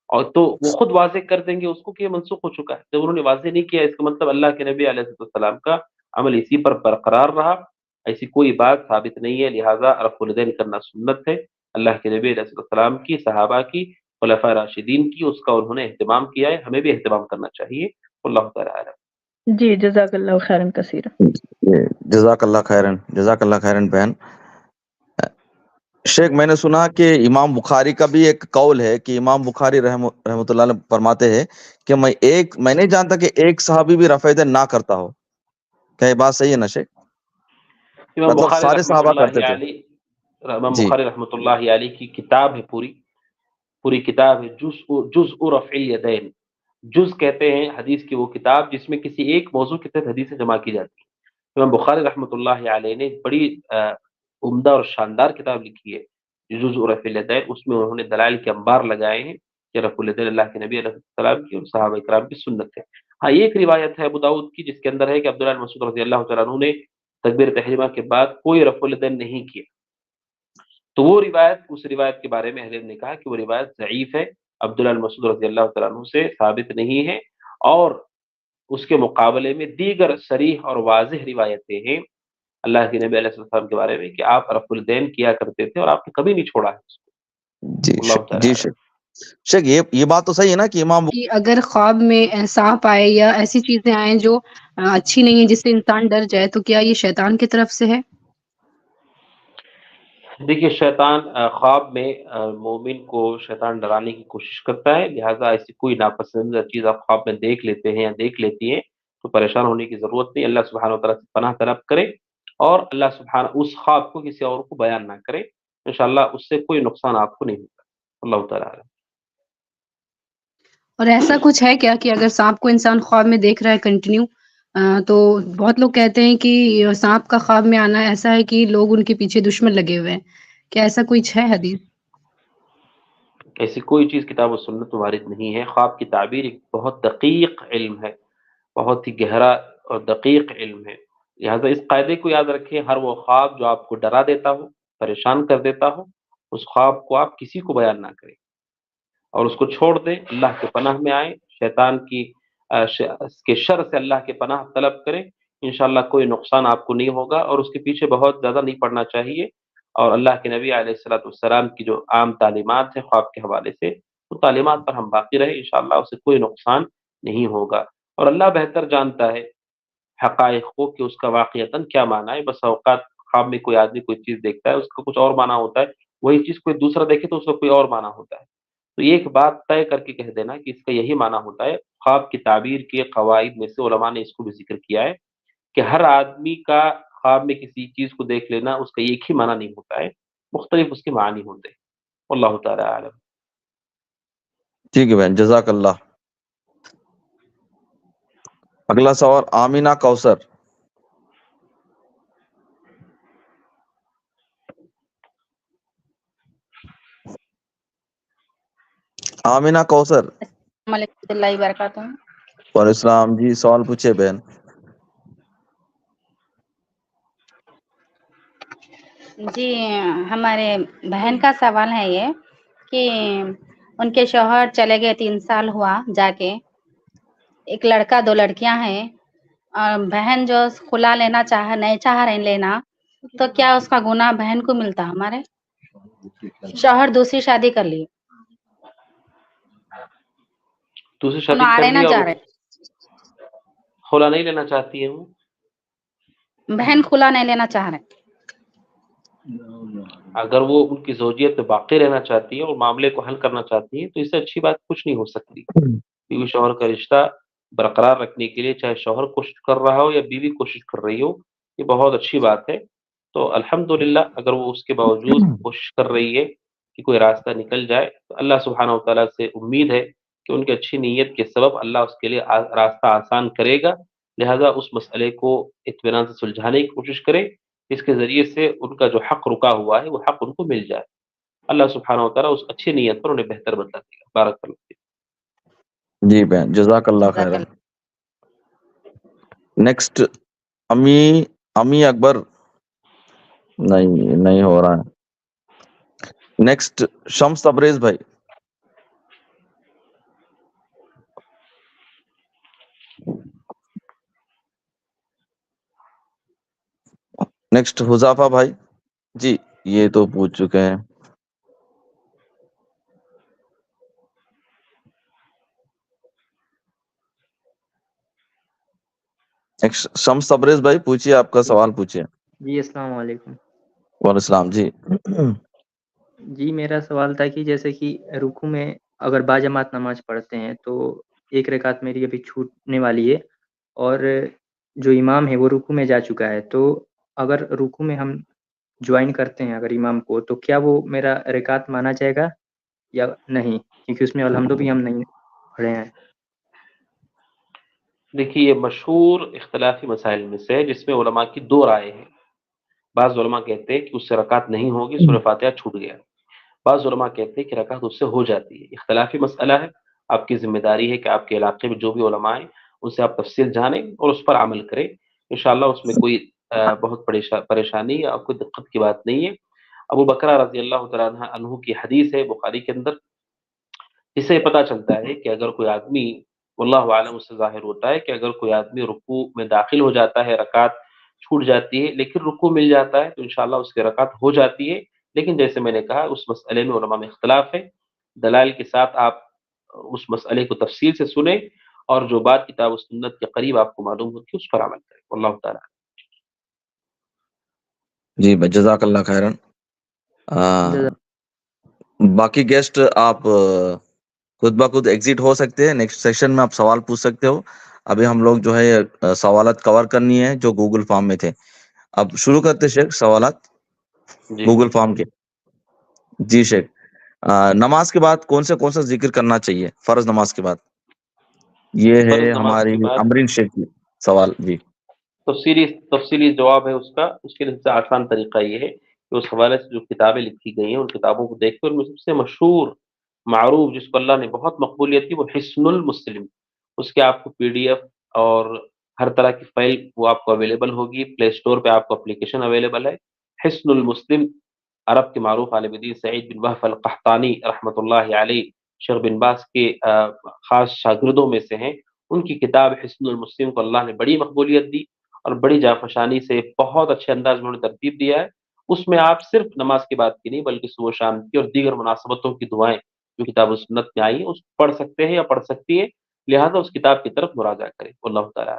اور تو وہ خود واضح کر دیں گے اس کو کہ یہ منسوخ ہو چکا ہے. جب انہوں نے واضح نہیں کیا اس کا مطلب اللہ کے نبی علیہ السلام کا عمل اسی پر برقرار رہا, ایسی کوئی بات ثابت نہیں ہے. لہٰذا رفع الیدین کرنا سنت ہے اللہ کے نبی علیہ السلام کی, صحابہ کی, خلفاء راشدین کی, اس کا انہوں نے اہتمام کیا ہے, ہمیں بھی اہتمام کرنا چاہیے. اللہ تعالیٰ عالم. جی جزاک اللہ خیرن کثیرا. جزاک اللہ خیرن, جزاک اللہ خیرن بہن. شیخ میں نے سنا کہ امام بخاری کا بھی ایک قول ہے کہ امام بخاری رحمۃ اللہ علیہ فرماتے ہیں کہ میں نہیں جانتا کہ ایک صحابی بھی رفع الیدین نہ کرتا ہو. کیا یہ بات صحیح ہے نا شیخ؟ امام مطلب بخاری سارے رحمۃ صحابہ اللہ کرتے تھے. علیہ, امام جی بخاری رحمۃ اللہ علیہ کی کتاب ہے, پوری کتاب ہے, جزء رفع الیدین. جز کہتے ہیں حدیث کی وہ کتاب جس میں کسی ایک موضوع کے تحت حدیثیں جمع کی جاتی ہیں. امام بخاری رحمۃ اللہ علیہ نے بڑی عمدہ اور شاندار کتاب لکھی ہے جزء رفع الیدین. اس میں انہوں نے دلائل کے انبار لگائے ہیں کہ رفع الیدین اللہ کے نبی علیہ السلام کی اور صحابہ کرام کی سنت ہے. ہاں ایک روایت ہے ابو داؤد کی جس کے اندر ہے کہ عبداللہ بن مسعود رضی اللہ تعالیٰ عنہ نے تکبیر تحریمہ کے بعد کوئی رفع الیدین نہیں کیا. تو وہ روایت, اس روایت کے بارے میں اہل علم نے کہا کہ وہ روایت ضعیف ہے, عبداللہ بن مسعود رضی اللہ تعالیٰ عنہ سے ثابت نہیں ہے. اور اس کے مقابلے میں دیگر صریح اور واضح روایتیں ہیں اللہ کے نبی علیہ السلام کے بارے میں کہ آپ رفع الیدین کیا کرتے تھے اور آپ نے کبھی نہیں چھوڑا ہے اس کو. جی اللہ تعالیٰ جی عالم. شیخ یہ بات تو صحیح ہے نا کہ امام کہ اگر خواب میں سانپ آئے یا ایسی چیزیں آئیں جو اچھی نہیں ہیں جس سے انسان ڈر جائے, تو کیا یہ شیطان کی طرف سے ہے؟ دیکھیے شیطان خواب میں مومن کو شیطان ڈرانے کی کوشش کرتا ہے. لہٰذا ایسی کوئی ناپسندیدہ چیز آپ خواب میں دیکھ لیتے ہیں یا دیکھ لیتی ہیں تو پریشان ہونے کی ضرورت نہیں. اللہ سبحانہ و تعالیٰ سے پناہ طلب کرے اور اللہ سبحانہ اس خواب کو کسی اور کو بیان نہ کرے, انشاءاللہ اس سے کوئی نقصان آپ کو نہیں ہوگا. اللہ تعالیٰ عالم. اور ایسا کچھ ہے کیا کہ اگر سانپ کو انسان خواب میں دیکھ رہا ہے کنٹینیو, تو بہت لوگ کہتے ہیں کہ سانپ کا خواب میں آنا ایسا ہے کہ لوگ ان کے پیچھے دشمن لگے ہوئے ہیں, کیا ایسا کچھ ہے حدیث؟ ایسی کوئی چیز کتاب و سنت میں وارد نہیں ہے. خواب کی تعبیر ایک بہت دقیق علم ہے, بہت ہی گہرا اور دقیق علم ہے. لہٰذا اس قاعدے کو یاد رکھیں, ہر وہ خواب جو آپ کو ڈرا دیتا ہو, پریشان کر دیتا ہو, اس خواب کو آپ کسی کو بیان نہ کریں اور اس کو چھوڑ دیں. اللہ کے پناہ میں آئیں, شیطان کے شر سے اللہ کے پناہ طلب کریں. انشاءاللہ کوئی نقصان آپ کو نہیں ہوگا اور اس کے پیچھے بہت زیادہ نہیں پڑنا چاہیے. اور اللہ کے نبی علیہ السلام کی جو عام تعلیمات ہیں خواب کے حوالے سے, وہ تعلیمات پر ہم باقی رہیں, انشاءاللہ اسے کوئی نقصان نہیں ہوگا. اور اللہ بہتر جانتا ہے حقائق کو کہ اس کا واقعتاً کیا معنی ہے. بس اوقات خواب میں کوئی آدمی کوئی چیز دیکھتا ہے, اس کا کچھ اور معنی ہوتا ہے, وہی چیز کوئی دوسرا دیکھے تو اس کا کوئی اور معنی ہوتا ہے. تو یہ ایک بات طے کر کے کہہ دینا کہ اس کا یہی معنی ہوتا ہے. خواب کی تعبیر کے قواعد میں سے علماء نے اس کو بھی ذکر کیا ہے کہ ہر آدمی کا خواب میں کسی چیز کو دیکھ لینا اس کا ایک ہی معنی نہیں ہوتا ہے, مختلف اس کے معنی ہوتے ہیں. اللہ تعالیٰ عالم. ٹھیک ہے بہن, جزاک اللہ. اگلا سوال آمینہ کوثر. آمینہ کوثر. السلام علیکم ورحمۃ اللہ وبرکاتہ. وعلیکم السلام. جی سوال پوچھے بہن. جی ہمارے بہن کا سوال ہے یہ کہ ان کے شوہر چلے گئے 3 سال ہوا جا کے، ایک لڑکا 2 لڑکیاں ہیں، اور بہن جو خلا لینا نہیں چاہ رہے لینا، تو کیا اس کا گناہ بہن کو ملتا؟ ہمارے شوہر دوسری شادی کر لی، دوسری انہوں شادی آ کر رہے نہ لیا جا اور رہے، خلا نہیں لینا چاہتی ہے وہ، بہن خلا نہیں لینا چاہ رہے. اگر وہ ان کی زوجیت پہ باقی رہنا چاہتی ہے اور معاملے کو حل کرنا چاہتی ہے تو اس سے اچھی بات کچھ نہیں ہو سکتی. بیوی شوہر کا رشتہ برقرار رکھنے کے لیے چاہے شوہر کوشش کر رہا ہو یا بیوی کوشش کر رہی ہو، یہ بہت اچھی بات ہے. تو الحمدللہ اگر وہ اس کے باوجود کوشش کر رہی ہے کہ کوئی راستہ نکل جائے، تو اللہ سبحانہ و تعالیٰ سے امید ہے کہ ان کی اچھی نیت کے سبب اللہ اس کے لیے راستہ آسان کرے گا. لہذا اس مسئلے کو اطمینان سے سلجھانے کی کوشش کرے، اس کے ذریعے سے ان کا جو حق رکا ہوا ہے وہ حق ان کو مل جائے. اللہ سبحانہ و تعالیٰ اس اچھی نیت پر انہیں بہتر بدلا دے گا. بارک اللہ فیک. جی بہن، جزاک اللہ جزاک خیرن. اللہ. نیکسٹ امی اکبر. نہیں ہو رہا ہے. نیکسٹ شمس تبریز بھائی. نیکسٹ حذافہ بھائی. جی یہ تو پوچھ چکے ہیں. شمس تبریز بھائی پوچھیے، آپ کا سوال پوچھیے. جی السلام علیکم. وعلیکم السلام. جی جی میرا سوال تھا کہ جیسے کہ رکوع میں اگر باجماعت نماز پڑھتے ہیں تو ایک رکعت میری ابھی چھوٹنے والی ہے، اور جو امام ہے وہ رکوع میں جا چکا ہے، تو اگر رکوع میں ہم جوائن کرتے ہیں اگر امام کو، تو کیا وہ میرا رکعت مانا جائے گا یا نہیں؟ کیونکہ اس میں الحمد بھی ہم نہیں پڑھے ہیں. دیکھیے یہ مشہور اختلافی مسائل میں سے ہے جس میں علماء کی 2 رائے ہیں. بعض علماء کہتے ہیں کہ اس سے رکعت نہیں ہوگی، سورہ فاتحہ چھوٹ گیا. بعض علماء کہتے ہیں کہ رکعت اس سے ہو جاتی ہے. اختلافی مسئلہ ہے، آپ کی ذمہ داری ہے کہ آپ کے علاقے میں جو بھی علماء ہیں ان سے آپ تفصیل جانیں اور اس پر عمل کریں. انشاءاللہ اس میں کوئی بہت پریشانی یا کوئی دقت کی بات نہیں ہے. ابو بکرہ رضی اللہ تعالیٰ عنہ کی حدیث ہے بخاری کے اندر، اس سے پتہ چلتا ہے کہ اگر کوئی آدمی، واللہ عالم اس سے ظاہر ہوتا ہے کہ اگر کوئی آدمی رکوع میں داخل ہو جاتا ہے، رکعت چھوٹ جاتی ہے لیکن رکوع مل جاتا ہے، تو انشاءاللہ اس کی رکعت ہو جاتی ہے. لیکن جیسے میں نے کہا اس مسئلے میں علماء میں اختلاف ہے. دلائل کے ساتھ آپ اس مسئلے کو تفصیل سے سنیں اور جو بات کتاب و سنت کے قریب آپ کو معلوم ہوتی ہے اس پر عمل کریں. اللہ تعالیٰ. جی بھائی جزاک اللہ خیرن. باقی گیسٹ آپ خود بخود ایگزٹ ہو سکتے ہیں. نیکسٹ سیشن میں آپ سوال پوچھ سکتے ہو. ابھی ہم لوگ جو ہے سوالات کور کرنی ہے جو گوگل فارم میں تھے. اب شروع کرتے شیخ سوالات جی گوگل فارم کے. جی شیخ، نماز کے بعد کون سا ذکر کرنا چاہیے فرض نماز کے بعد؟ یہ ہے فرض نماز ہماری کے بعد امرین شیخ کی سوال. جی تفصیلی جواب ہے اس کا. اس کے لیے سب سے آسان طریقہ یہ ہے کہ اس حوالے سے جو کتابیں لکھی گئی ہیں ان کتابوں کو دیکھ کر ان میں سب سے مشہور معروف جس کو اللہ نے بہت مقبولیت دی وہ حصن المسلم. اس کے آپ کو PDF اور ہر طرح کی فائل وہ آپ کو اویلیبل ہوگی. پلے اسٹور پہ آپ کو اپلیکیشن اویلیبل ہے حصن المسلم. عرب کے معروف عالم دین سعید بن وہب القحطانی رحمۃ اللہ علیہ شیخ بن باز کے خاص شاگردوں میں سے ہیں. ان کی کتاب حصن المسلم کو اللہ نے بڑی مقبولیت دی اور بڑی جافشانی سے بہت اچھے انداز میں انہوں نے ترتیب دیا ہے. اس میں آپ صرف نماز کی بات کی نہیں بلکہ صبح و شام کی اور دیگر مناسبتوں کی دعائیں جو کتاب و سنت میں آئی ہیں اس کو پڑھ سکتے ہیں یا پڑھ سکتی ہے. لہذا اس کتاب کی طرف مراجعہ کریں. اللہ تعالیٰ.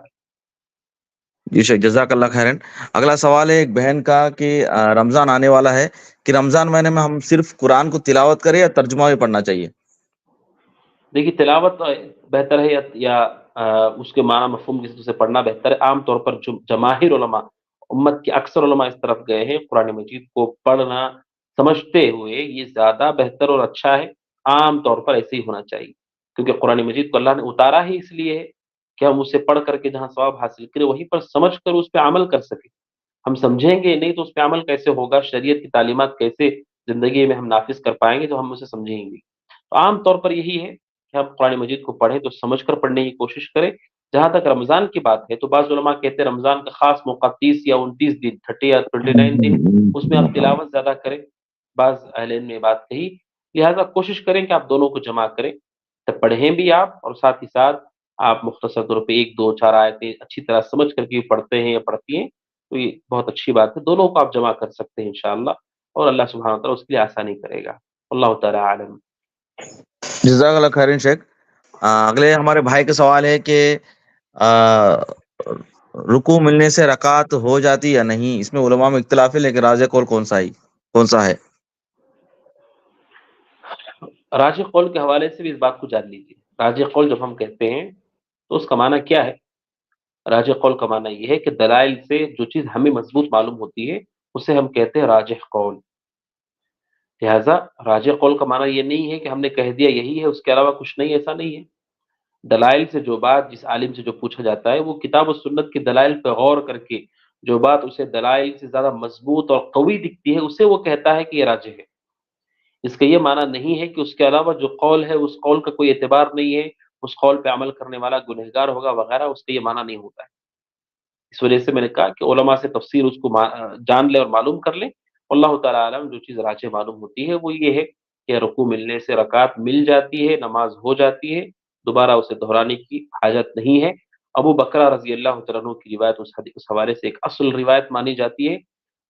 جی شیخ جزاک اللہ خیرن. اگلا سوال ہے ایک بہن کا کہ رمضان آنے والا ہے کہ رمضان مہینے میں ہم صرف قرآن کو تلاوت کریں یا ترجمہ بھی پڑھنا چاہیے؟ دیکھیے تلاوت بہتر ہے یا اس کے معنی مفہوم کی طرف سے پڑھنا بہتر ہے. عام طور پر جماہیر علماء امت کے اکثر علماء اس طرف گئے ہیں قرآن مجید کو پڑھنا سمجھتے ہوئے یہ زیادہ بہتر اور اچھا ہے. عام طور پر ایسے ہی ہونا چاہیے کیونکہ قرآن مجید کو اللہ نے اتارا ہی اس لیے ہے کہ ہم اسے پڑھ کر کے جہاں ثواب حاصل کریں وہیں پر سمجھ کر اس پہ عمل کر سکیں. ہم سمجھیں گے نہیں تو اس پہ عمل کیسے ہوگا؟ شریعت کی تعلیمات کیسے زندگی میں ہم نافذ کر پائیں گے جو ہم اسے سمجھیں گے؟ تو عام طور پر یہی ہے کہ ہم قرآن مجید کو پڑھیں تو سمجھ کر پڑھنے کی کوشش کریں جہاں تک رمضان کی بات ہے تو بعض علماء کہتے ہیں رمضان کا خاص موقع 30 یا 29 دن 30 یا 29 دن اس میں آپ تلاوت زیادہ کریں، بعض اہل علم نے بات کہی، لہٰذا کوشش کریں کہ آپ دونوں کو جمع کریں، تب پڑھیں بھی آپ اور ساتھ ہی ساتھ آپ مختصر طور پہ 1 2 4 آیتیں اچھی طرح سمجھ کر کے پڑھتے ہیں یا پڑھتی ہیں تو یہ بہت اچھی بات ہے، دونوں کو آپ جمع کر سکتے ہیں انشاءاللہ، اور اللہ سبحانہ وتعالیٰ اس کے لیے آسانی کرے گا، اللہ تعالیٰ عالم۔ جزاک اللہ خیرین شیخ۔ اگلے ہمارے بھائی کا سوال ہے کہ رکوع ملنے سے رکعت ہو جاتی یا نہیں، اس میں علماء میں اختلاف ہے، لیکن راجح قول کون سا ہے؟ راجح قول کے حوالے سے بھی اس بات کو جان لیجیے، راجح قول جب ہم کہتے ہیں تو اس کا معنی کیا ہے؟ راجح قول کا معنی یہ ہے کہ دلائل سے جو چیز ہمیں مضبوط معلوم ہوتی ہے اسے ہم کہتے ہیں راجح قول، لہٰذا راجح قول کا معنی یہ نہیں ہے کہ ہم نے کہہ دیا یہی ہے اس کے علاوہ کچھ نہیں، ایسا نہیں ہے، دلائل سے جو بات جس عالم سے جو پوچھا جاتا ہے وہ کتاب و سنت کی دلائل پہ غور کر کے جو بات اسے دلائل سے زیادہ مضبوط اور قوی دکھتی ہے اسے وہ کہتا ہے کہ یہ راجح ہے، اس کا یہ معنی نہیں ہے کہ اس کے علاوہ جو قول ہے اس قول کا کوئی اعتبار نہیں ہے، اس قول پہ عمل کرنے والا گنہگار ہوگا وغیرہ، اس کا یہ معنی نہیں ہوتا ہے۔ اس وجہ سے میں نے کہا کہ علماء سے تفسیر اس کو جان لے اور معلوم کر لیں، اللہ تعالیٰ عالم، جو چیز راجح معلوم ہوتی ہے وہ یہ ہے کہ رکوع ملنے سے رکعت مل جاتی ہے، نماز ہو جاتی ہے، دوبارہ اسے دہرانے کی حاجت نہیں ہے۔ ابو بکرہ رضی اللہ تعالیٰ عنہ کی روایت اس حوالے سے ایک اصل روایت مانی جاتی ہے،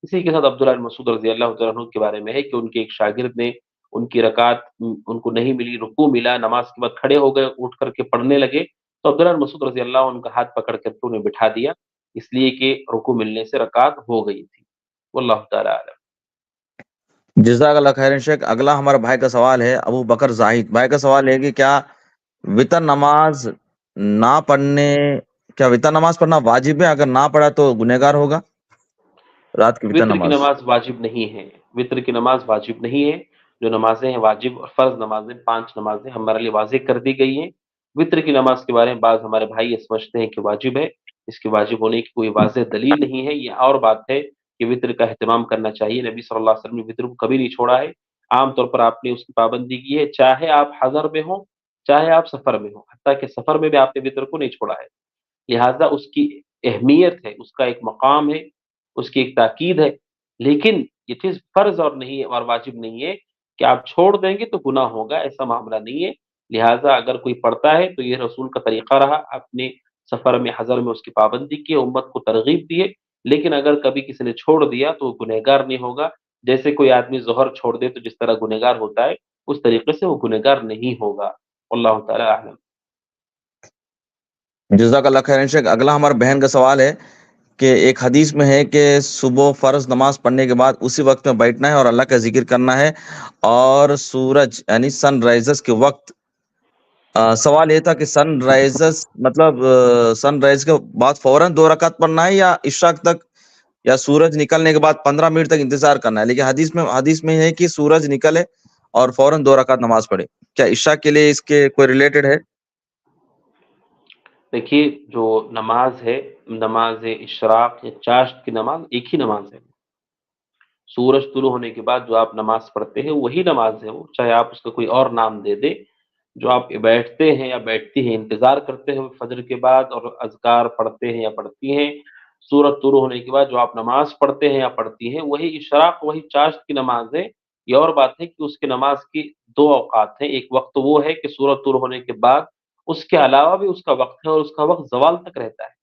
اسی کے ساتھ عبداللہ بن مسعود رضی اللہ تعالیٰ عنہ کے بارے میں ہے کہ ان کے ایک شاگرد نے ان کی رکعت ان کو نہیں ملی، رکوع ملا، نماز کے بعد کھڑے ہو گئے، اٹھ کر کے پڑھنے لگے تو عبداللہ بن مسعود رضی اللہ عنہ کا ہاتھ پکڑ کر کے انہیں بٹھا دیا، اس لیے کہ رکوع ملنے سے رکعت ہو گئی تھی، واللہ تعالیٰ عالم۔ جزاک اللہ خیرین شیخ۔ اگلا ہمارے بھائی کا سوال ہے، ابو بکر زاہد بھائی کا سوال ہے کہ کیا وتر نماز پڑھنا واجب ہے؟ اگر نہ پڑھا تو گنہگار ہوگا؟ رات کی وطر کی نماز واجب نہیں ہے، وطر کی نماز واجب نہیں ہے، جو نمازیں ہیں واجب اور فرض نمازیں 5 نمازیں ہمارے لیے واضح کر دی گئی ہیں، وطر کی نماز کے بارے میں بعض ہمارے بھائی یہ سمجھتے ہیں کہ واجب ہے، اس کے واجب ہونے کی کوئی واضح دلیل نہیں ہے، یہ اور بات ہے کہ وطر کا اہتمام کرنا چاہیے، نبی صلی اللہ علیہ وسلم نے وطر کو کبھی نہیں چھوڑا ہے، عام طور پر آپ نے اس کی پابندی کی ہے، چاہے آپ حضر میں ہوں چاہے آپ سفر میں ہوں، حتیٰ کہ سفر میں بھی آپ نے وطر کو نہیں چھوڑا ہے، لہٰذا اس کی اہمیت ہے، اس کا ایک مقام ہے، اس کی ایک تاکید ہے، لیکن یہ چیز فرض اور نہیں ہے اور واجب نہیں ہے کہ آپ چھوڑ دیں گے تو گناہ ہوگا، ایسا معاملہ نہیں ہے، لہٰذا اگر کوئی پڑھتا ہے تو یہ رسول کا طریقہ رہا، اپنے سفر میں حضر میں اس کی پابندی کی، امت کو ترغیب دیے، لیکن اگر کبھی کسی نے چھوڑ دیا تو وہ گنہگار نہیں ہوگا، جیسے کوئی آدمی ظہر چھوڑ دے تو جس طرح گنہگار ہوتا ہے اس طریقے سے وہ گنہگار نہیں ہوگا، اللہ تعالیٰ اعلم۔ جزاک اللہ خیرین شیخ۔ اگلا ہمارے بہن کا سوال ہے کہ ایک حدیث میں ہے کہ صبح فرض نماز پڑھنے کے بعد اسی وقت میں بیٹھنا ہے اور اللہ کا ذکر کرنا ہے، اور سورج یعنی سن رائزز کے وقت سوال یہ تھا کہ سن رائزز مطلب سن رائز کے بعد فوراً 2 رکعت پڑھنا ہے یا عشاء تک یا سورج نکلنے کے بعد 15 منٹ تک انتظار کرنا ہے؟ لیکن حدیث میں ہے کہ سورج نکلے اور فوراً 2 رکعت نماز پڑھے، کیا عشاء کے لیے اس کے کوئی ریلیٹڈ ہے؟ دیکھیے جو نماز ہے، نماز اشراق یا چاشت کی نماز ایک ہی نماز ہے، سورج طلوع ہونے کے بعد جو آپ نماز پڑھتے ہیں وہی نماز ہے، وہ چاہے آپ اس کا کوئی اور نام دے دیں، جو آپ بیٹھتے ہیں یا بیٹھتی ہیں انتظار کرتے ہیں فجر کے بعد اور اذکار پڑھتے ہیں یا پڑھتی ہیں، سورج طلوع ہونے کے بعد جو آپ نماز پڑھتے ہیں یا پڑھتی ہیں وہی اشراق وہی چاشت کی نماز ہے، یہ اور بات ہے کہ اس کی نماز کی 2 اوقات ہیں، ایک وقت وہ ہے کہ سورج طلوع ہونے کے بعد، اس کے علاوہ بھی اس کا وقت ہے اور اس کا وقت زوال تک رہتا ہے،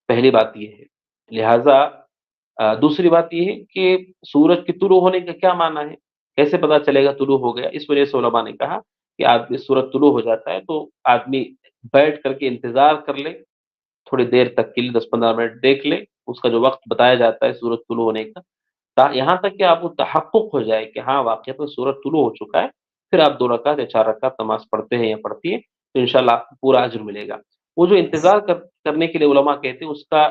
پہلی بات یہ ہے، لہٰذا دوسری بات یہ ہے کہ سورج کے طلوع ہونے کا کیا معنی ہے، کیسے پتا چلے گا طلوع ہو گیا، اس وجہ سے علماء نے کہا کہ آدمی سورج طلوع ہو جاتا ہے تو آدمی بیٹھ کر کے انتظار کر لے، تھوڑی دیر تک کے لیے 10-15 منٹ دیکھ لے، اس کا جو وقت بتایا جاتا ہے سورج طلوع ہونے کا، یہاں تک کہ آپ کو تحقق ہو جائے کہ ہاں واقعی میں سورج طلوع ہو چکا ہے، پھر آپ 2 رکعت یا 4 رکعت نماز پڑھتے ہیں یا پڑھتی ہیں تو انشاءاللہ آپ کو پورا اجر ملے گا۔ وہ جو انتظار کرنے کے لیے علماء کہتے ہیں اس کا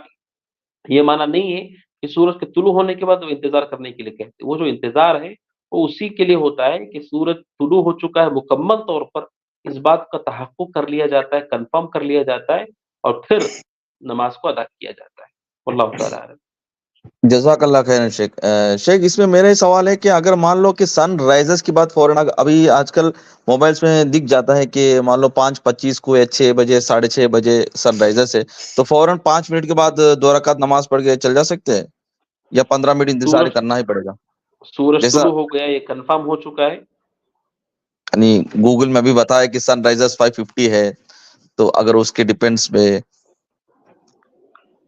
یہ معنی نہیں ہے کہ سورج کے طلوع ہونے کے بعد وہ انتظار کرنے کے لیے کہتے ہیں، وہ جو انتظار ہے وہ اسی کے لیے ہوتا ہے کہ سورج طلوع ہو چکا ہے، مکمل طور پر اس بات کا تحقق کر لیا جاتا ہے، کنفرم کر لیا جاتا ہے، اور پھر نماز کو ادا کیا جاتا ہے، واللہ تعالیٰ عالم۔ جزاک اللہ خیر شیخ۔ شیخ اس میں میرا سوال ہے کہ اگر مان لو کہ سن رائزز کی بات فوراً ابھی آج کل موبائلس میں دکھ جاتا ہے کہ مان لو 5:25 کو یا 6 بجے 6:30 بجے سن رائزز ہے، تو فوراً 5 منٹ کے بعد 2 رکعت نماز پڑھ کے چل جا سکتے ہیں یا 15 منٹ انتظار سورج کرنا ہی پڑے گا؟ سورج جیسا طلوع ہو گیا، یہ کنفرم ہو چکا ہے؟ یعنی گوگل میں بھی بتایا کہ سن رائزز 5:50 ہے، تو اگر اس کے ڈیپینڈس پہ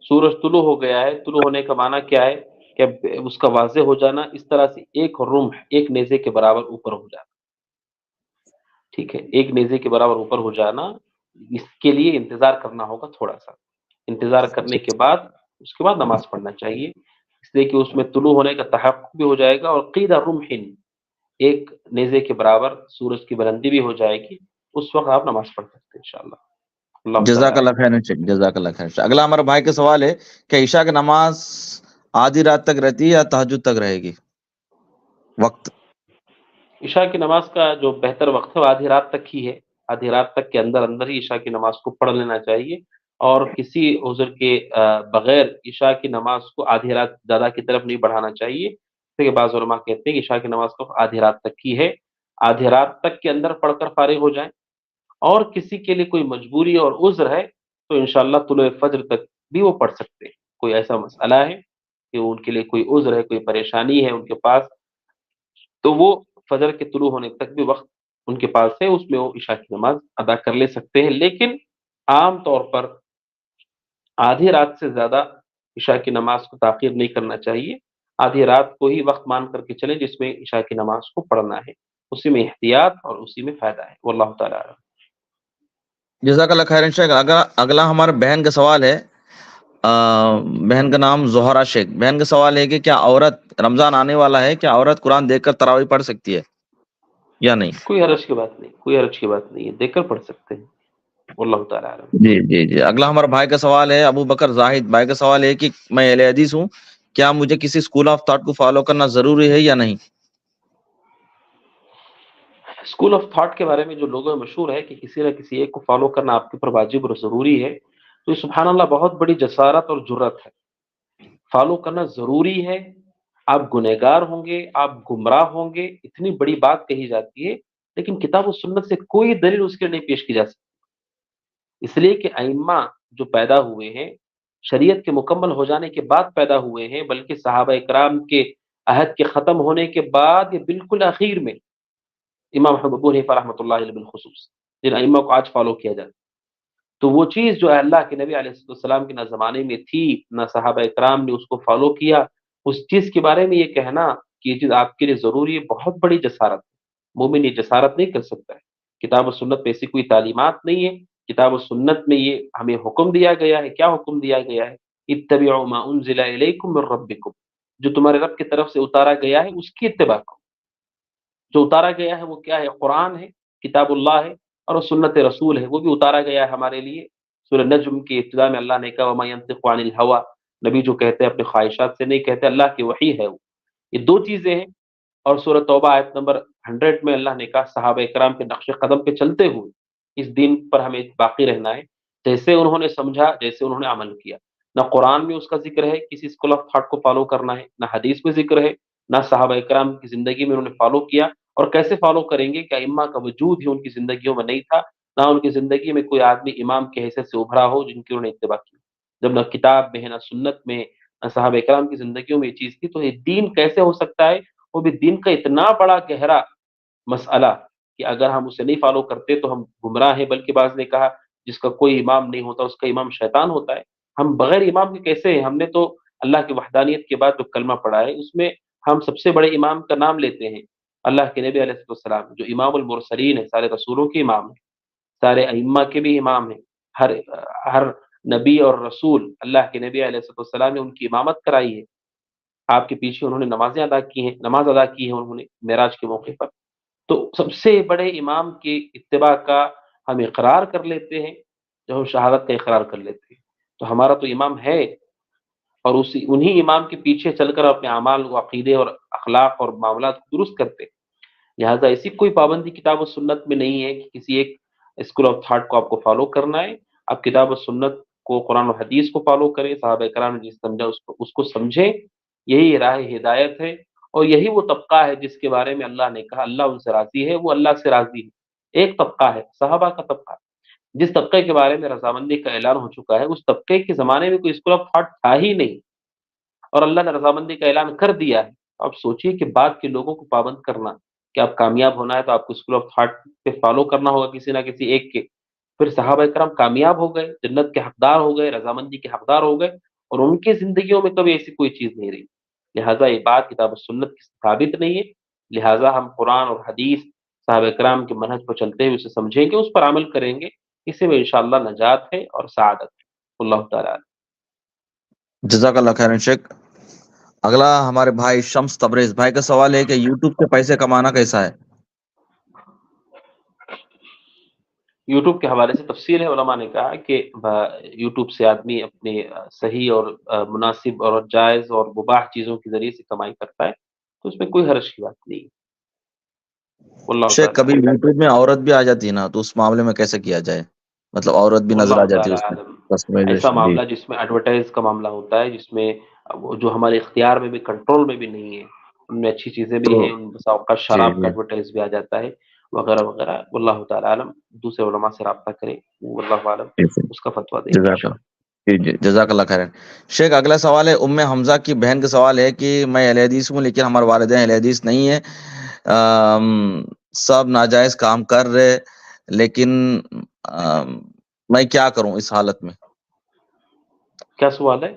سورج طلوع ہو گیا ہے، طلوع ہونے کا معنی کیا ہے کہ اس کا واضح ہو جانا، اس طرح سے ایک رمح، ایک نیزے کے برابر اوپر ہو جانا، ٹھیک ہے، ایک نیزے کے برابر اوپر ہو جانا، اس کے لیے انتظار کرنا ہوگا، تھوڑا سا انتظار کرنے کے بعد اس کے بعد نماز پڑھنا چاہیے، اس لیے کہ اس میں طلوع ہونے کا تحقق بھی ہو جائے گا، اور قید رمح، ایک نیزے کے برابر سورج کی بلندی بھی ہو جائے گی، اس وقت آپ نماز پڑھ سکتے ہیں انشاءاللہ۔ اللہ تعالیٰ جزاک اللہ خیر شیخ، جزاک اللہ خیر شیخ۔ اگلا ہمارے بھائی کا سوال ہے کہ عشاء کی نماز آدھی رات تک رہتی ہے یا تہجد تک رہے گی وقت؟ عشاء کی نماز کا جو بہتر وقت ہے وہ آدھی رات تک ہی ہے، آدھی رات تک کے اندر اندر ہی عشاء کی نماز کو پڑھ لینا چاہیے، اور کسی عذر کے بغیر عشاء کی نماز کو آدھی رات زیادہ کی طرف نہیں بڑھانا چاہیے، جیسے کہ بعض علماء کہتے ہیں کہ عشاء کی نماز کو آدھی رات تک ہی ہے، آدھی رات تک کے اندر پڑھ کر فارغ ہو جائیں، اور کسی کے لیے کوئی مجبوری اور عذر ہے تو انشاءاللہ طلوع فجر تک بھی وہ پڑھ سکتے ہیں، کوئی ایسا مسئلہ ہے کہ ان کے لیے کوئی عذر ہے، کوئی پریشانی ہے ان کے پاس، تو وہ فجر کے طلوع ہونے تک بھی وقت ان کے پاس ہے، اس میں وہ عشاء کی نماز ادا کر لے سکتے ہیں، لیکن عام طور پر آدھی رات سے زیادہ عشاء کی نماز کو تاخیر نہیں کرنا چاہیے، آدھی رات کو ہی وقت مان کر کے چلیں جس میں عشاء کی نماز کو پڑھنا ہے، اسی میں احتیاط اور اسی میں فائدہ ہے، واللہ تعالیٰ اعلم۔ جزاک اللہ خیر شیخ۔ اگلا ہمارے بہن کا سوال ہے، بہن کا نام زہرا شیخ۔ بہن کا سوال ہے کہ کیا عورت، رمضان آنے والا ہے، کیا عورت قرآن دیکھ کر تراویح پڑھ سکتی ہے یا نہیں؟ کوئی حرج کی بات نہیں، کوئی حرج کی بات نہیں ہے، دیکھ کر پڑھ سکتے ہیں، واللہ تعالیٰ اعلم۔ جی جی جی۔ اگلا ہمارے بھائی کا سوال ہے، ابو بکر زاہد بھائی کا سوال ہے کہ میں اہل حدیث ہوں، کیا مجھے کسی اسکول آف تھاٹ کو فالو کرنا ضروری ہے یا نہیں؟ اسکول آف تھاٹ کے بارے میں جو لوگوں میں مشہور ہے کہ کسی نہ کسی ایک کو فالو کرنا آپ کے اوپر واجب اور ضروری ہے، تو یہ سبحان اللہ بہت بڑی جسارت اور جرت ہے، فالو کرنا ضروری ہے، آپ گنہگار ہوں گے، آپ گمراہ ہوں گے، اتنی بڑی بات کہی جاتی ہے، لیکن کتاب و سنت سے کوئی دلیل اس کے لیے نہیں پیش کی جا سکتی، اس لیے کہ ائمہ جو پیدا ہوئے ہیں شریعت کے مکمل ہو جانے کے بعد پیدا ہوئے ہیں، بلکہ صحابہ اکرام کے عہد کے ختم ہونے کے بعد یہ بالکل اخیر میں امام ابو حنیفہ رحمۃ اللہ علیہ بالخصوص جن ائمہ کو آج فالو کیا جاتا ہے، تو وہ چیز جو اللہ کے نبی علیہ السلام کے نہ زمانے میں تھی، نہ صحابہ اکرام نے اس کو فالو کیا، اس چیز کے بارے میں یہ کہنا کہ یہ چیز آپ کے لیے ضروری ہے، بہت بڑی جسارت ہے، مومن یہ جسارت نہیں کر سکتا ہے، کتاب و سنت میں ایسی کوئی تعلیمات نہیں ہے، کتاب و سنت میں یہ ہمیں حکم دیا گیا ہے، کیا حکم دیا گیا ہے؟ اتبعوا ما انزل الیکم من ربکم، جو تمہارے رب کی طرف سے اتارا گیا ہے اس کی اتباع کرو، جو اتارا گیا ہے وہ کیا ہے؟ قرآن ہے، کتاب اللہ ہے، اور سنت رسول ہے، وہ بھی اتارا گیا ہے ہمارے لیے۔ سورہ نجم کی ابتدا میں اللہ نے کہا وما ينطق عن الهوى، نبی جو کہتے ہیں اپنے خواہشات سے نہیں کہتے، اللہ کی وحی ہے وہ، یہ دو چیزیں ہیں۔ اور سورہ توبہ آیت نمبر 100 میں اللہ نے کہا صحابہ اکرام کے نقش قدم پہ چلتے ہوئے اس دین پر ہمیں باقی رہنا ہے، جیسے انہوں نے سمجھا، جیسے انہوں نے عمل کیا، نہ قرآن میں اس کا ذکر ہے کسی اسکول آف تھاٹ کو فالو کرنا ہے، نہ حدیث میں ذکر ہے، نہ صحابہ اکرام کی زندگی میں انہوں نے فالو کیا، اور کیسے فالو کریں گے کہ ائمہ کا وجود ہی ان کی زندگیوں میں نہیں تھا، نہ ان کی زندگی میں کوئی آدمی امام کی حیثیت سے ابھرا ہو جن کی انہوں نے اتباع کی، جب نہ کتاب میں ہے، نہ سنت میں، نہ صحابہ اکرام کی زندگیوں میں یہ چیز تھی، تو یہ دین کیسے ہو سکتا ہے؟ وہ بھی دین کا اتنا بڑا گہرا مسئلہ کہ اگر ہم اسے نہیں فالو کرتے تو ہم گمراہ ہیں، بلکہ بعض نے کہا جس کا کوئی امام نہیں ہوتا اس کا امام شیطان ہوتا ہے، ہم بغیر امام کے کیسے ہیں؟ ہم نے تو اللہ کی وحدانیت کے بعد جو کلمہ پڑھا ہے اس میں ہم سب سے بڑے امام کا نام لیتے ہیں، اللہ کے نبی علیہ السلام جو امام المرسلین ہے، سارے رسولوں کے امام ہیں، سارے ائمہ کے بھی امام ہیں، ہر نبی اور رسول اللہ کے نبی علیہ السلام نے ان کی امامت کرائی ہے، آپ کے پیچھے انہوں نے نمازیں ادا کی ہیں، نماز ادا کی ہے انہوں نے معراج کے موقع پر، تو سب سے بڑے امام کی اتباع کا ہم اقرار کر لیتے ہیں جب ہم شہادت کا اقرار کر لیتے ہیں، تو ہمارا تو امام ہے، اور انہی امام کے پیچھے چل کر اپنے اعمال و عقیدے اور اخلاق اور معاملات کو درست کرتے ہیں، لہٰذا ایسی کوئی پابندی کتاب و سنت میں نہیں ہے کہ کسی ایک اسکول آف تھاٹ کو آپ کو فالو کرنا ہے، آپ کتاب و سنت کو قرآن و حدیث کو فالو کریں، صحابہ کرام نے جس سمجھا اس کو سمجھیں، یہی راہ ہدایت ہے، اور یہی وہ طبقہ ہے جس کے بارے میں اللہ نے کہا اللہ ان سے راضی ہے، وہ اللہ سے راضی ہے۔ ایک طبقہ ہے صحابہ کا طبقہ، جس طبقے کے بارے میں رضامندی کا اعلان ہو چکا ہے، اس طبقے کے زمانے میں کوئی اسکول آف تھاٹ تھا ہی نہیں، اور اللہ نے رضامندی کا اعلان کر دیا ہے۔ آپ سوچئے کہ بعد کے لوگوں کو پابند کرنا کہ آپ کامیاب ہونا ہے تو آپ کو اسکول آف تھاٹ پہ فالو کرنا ہوگا کسی نہ کسی ایک کے۔ پھر صحابہ کرام کامیاب ہو گئے، جنت کے حقدار ہو گئے، رضامندی کے حقدار ہو گئے، اور ان کی زندگیوں میں کبھی ایسی کوئی چیز نہیں رہی۔ لہٰذا یہ بات کتاب و سنت کی ثابت نہیں ہے، لہٰذا ہم قرآن اور حدیث صحابہ کرام کے منہج پر چلتے ہوئے اسے سمجھیں گے، اس پر عمل کریں گے، اسی میں انشاءاللہ نجات ہے اور سعادت ہے۔ اللہ تعالیٰ۔ جزاک اللہ خیر شیخ۔ اگلا ہمارے بھائی شمس تبریز بھائی کا سوال ہے کہ یوٹیوب سے پیسے کمانا کیسا ہے؟ یوٹیوب کے حوالے سے تفصیل ہے، علماء نے کہا کہ یوٹیوب سے آدمی اپنے صحیح اور مناسب اور جائز اور مباح چیزوں کے ذریعے سے کمائی کرتا ہے، تو اس میں کوئی حرج کی بات نہیں ہے۔ اللہ شیخ کبھی تعالیٰ یوٹیوب میں عورت بھی آ جاتی ہے نا، تو اس معاملے میں کیسے کیا جائے؟ مطلب عورت بھی نظر آ اللہ جاتی ہے تعالیٰ اس میں عالم۔ ایسا کسٹمائزیشن۔ جی معاملہ جس میں ایڈورٹائز کا معاملہ ہوتا ہے، جس میں جو ہمارے اختیار میں بھی کنٹرول میں بھی نہیں ہے، ان میں اچھی چیزیں بھی تو ہیں، ان بسا اوقات جی شراب کا جی ایڈورٹائز بھی آ جاتا ہے وغیرہ وغیرہ۔ واللہ تعالیٰ عالم، دوسرے علماء سے رابطہ کریں، واللہ عالم جی جی، اس کا فتویٰ دیں گے جزاک اللہ، جی جی جزاک اللہ خیر۔ شیخ اگلا سوال ہے ام حمزہ کی بہن کا سوال ہے کہ میں اہل حدیث ہوں لیکن ہمارے والدین اہل حدیث نہیں ہے، سب ناجائز کام کر رہے، لیکن میں کیا کروں اس حالت میں؟ کیا سوال ہے؟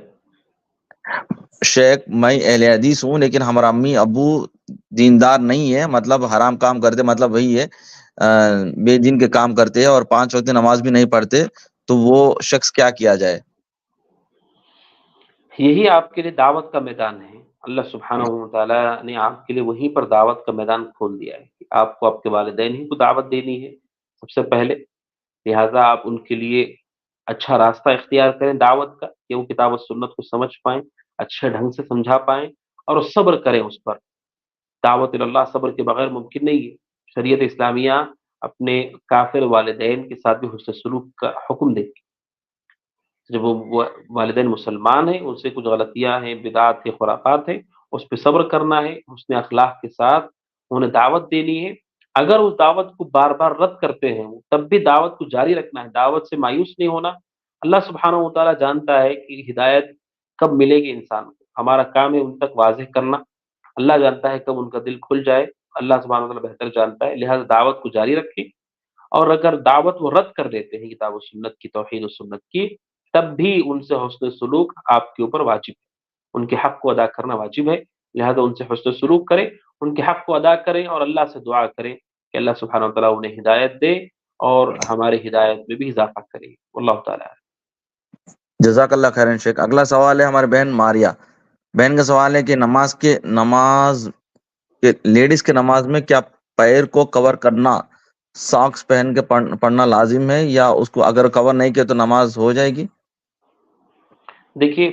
شیخ میں اہل حدیث ہوں لیکن ہمارا امی ابو دیندار نہیں ہے، مطلب حرام کام کرتے، مطلب وہی ہے بے دین کے کام کرتے ہیں اور 5 وقت نماز بھی نہیں پڑھتے، تو وہ شخص کیا کیا جائے؟ یہی آپ کے لیے دعوت کا میدان ہے۔ اللہ سبحانہ و تعالیٰ نے آپ کے لیے وہیں پر دعوت کا میدان کھول دیا ہے کہ آپ کو آپ کے والدین ہی کو دعوت دینی ہے سب سے پہلے، لہٰذا آپ ان کے لیے اچھا راستہ اختیار کریں دعوت کا، کہ وہ کتاب و سنت کو سمجھ پائیں، اچھے ڈھنگ سے سمجھا پائیں، اور صبر کریں اس پر۔ دعوت اللہ صبر کے بغیر ممکن نہیں ہے۔ شریعت اسلامیہ اپنے کافر والدین کے ساتھ بھی حسن سلوک کا حکم دیتی ہے۔ جب وہ والدین مسلمان ہیں، ان سے کچھ غلطیاں ہیں، بدعات ہیں، خرافات ہیں، اس پہ صبر کرنا ہے، حسن اخلاق کے ساتھ انہیں دعوت دینی ہے۔ اگر اس دعوت کو بار بار رد کرتے ہیں تب بھی دعوت کو جاری رکھنا ہے، دعوت سے مایوس نہیں ہونا۔ اللہ سبحانہ و تعالیٰ جانتا ہے کہ ہدایت کب ملے گی انسان کو، ہمارا کام ہے ان تک واضح کرنا، اللہ جانتا ہے کب ان کا دل کھل جائے، اللہ سبحانہ و تعالیٰ بہتر جانتا ہے، لہذا دعوت کو جاری رکھیں۔ اور اگر دعوت وہ رد کر دیتے ہیں کتاب و سنت کی، توحید و سنت کی، تب بھی ان سے حسن سلوک آپ کے اوپر واجب ہے، ان کے حق کو ادا کرنا واجب ہے، لہذا ان سے حسن سلوک کریں، ان کے حق کو ادا کریں، اور اللہ سے دعا کریں کہ اللہ سبحانہ وتعالیٰ انہیں ہدایت دے اور ہماری ہدایت میں بھی اضافہ کرے۔ واللہ تعالیٰ۔ جزاک اللہ خیر شیخ۔ اگلا سوال ہے ہماری بہن ماریا بہن کا سوال ہے کہ نماز کے لیڈیز کے نماز میں کیا پیر کو کور کرنا، ساکس پہن کے پڑھنا لازم ہے، یا اس کو اگر کور نہیں کیا تو نماز ہو جائے گی؟ دیکھیے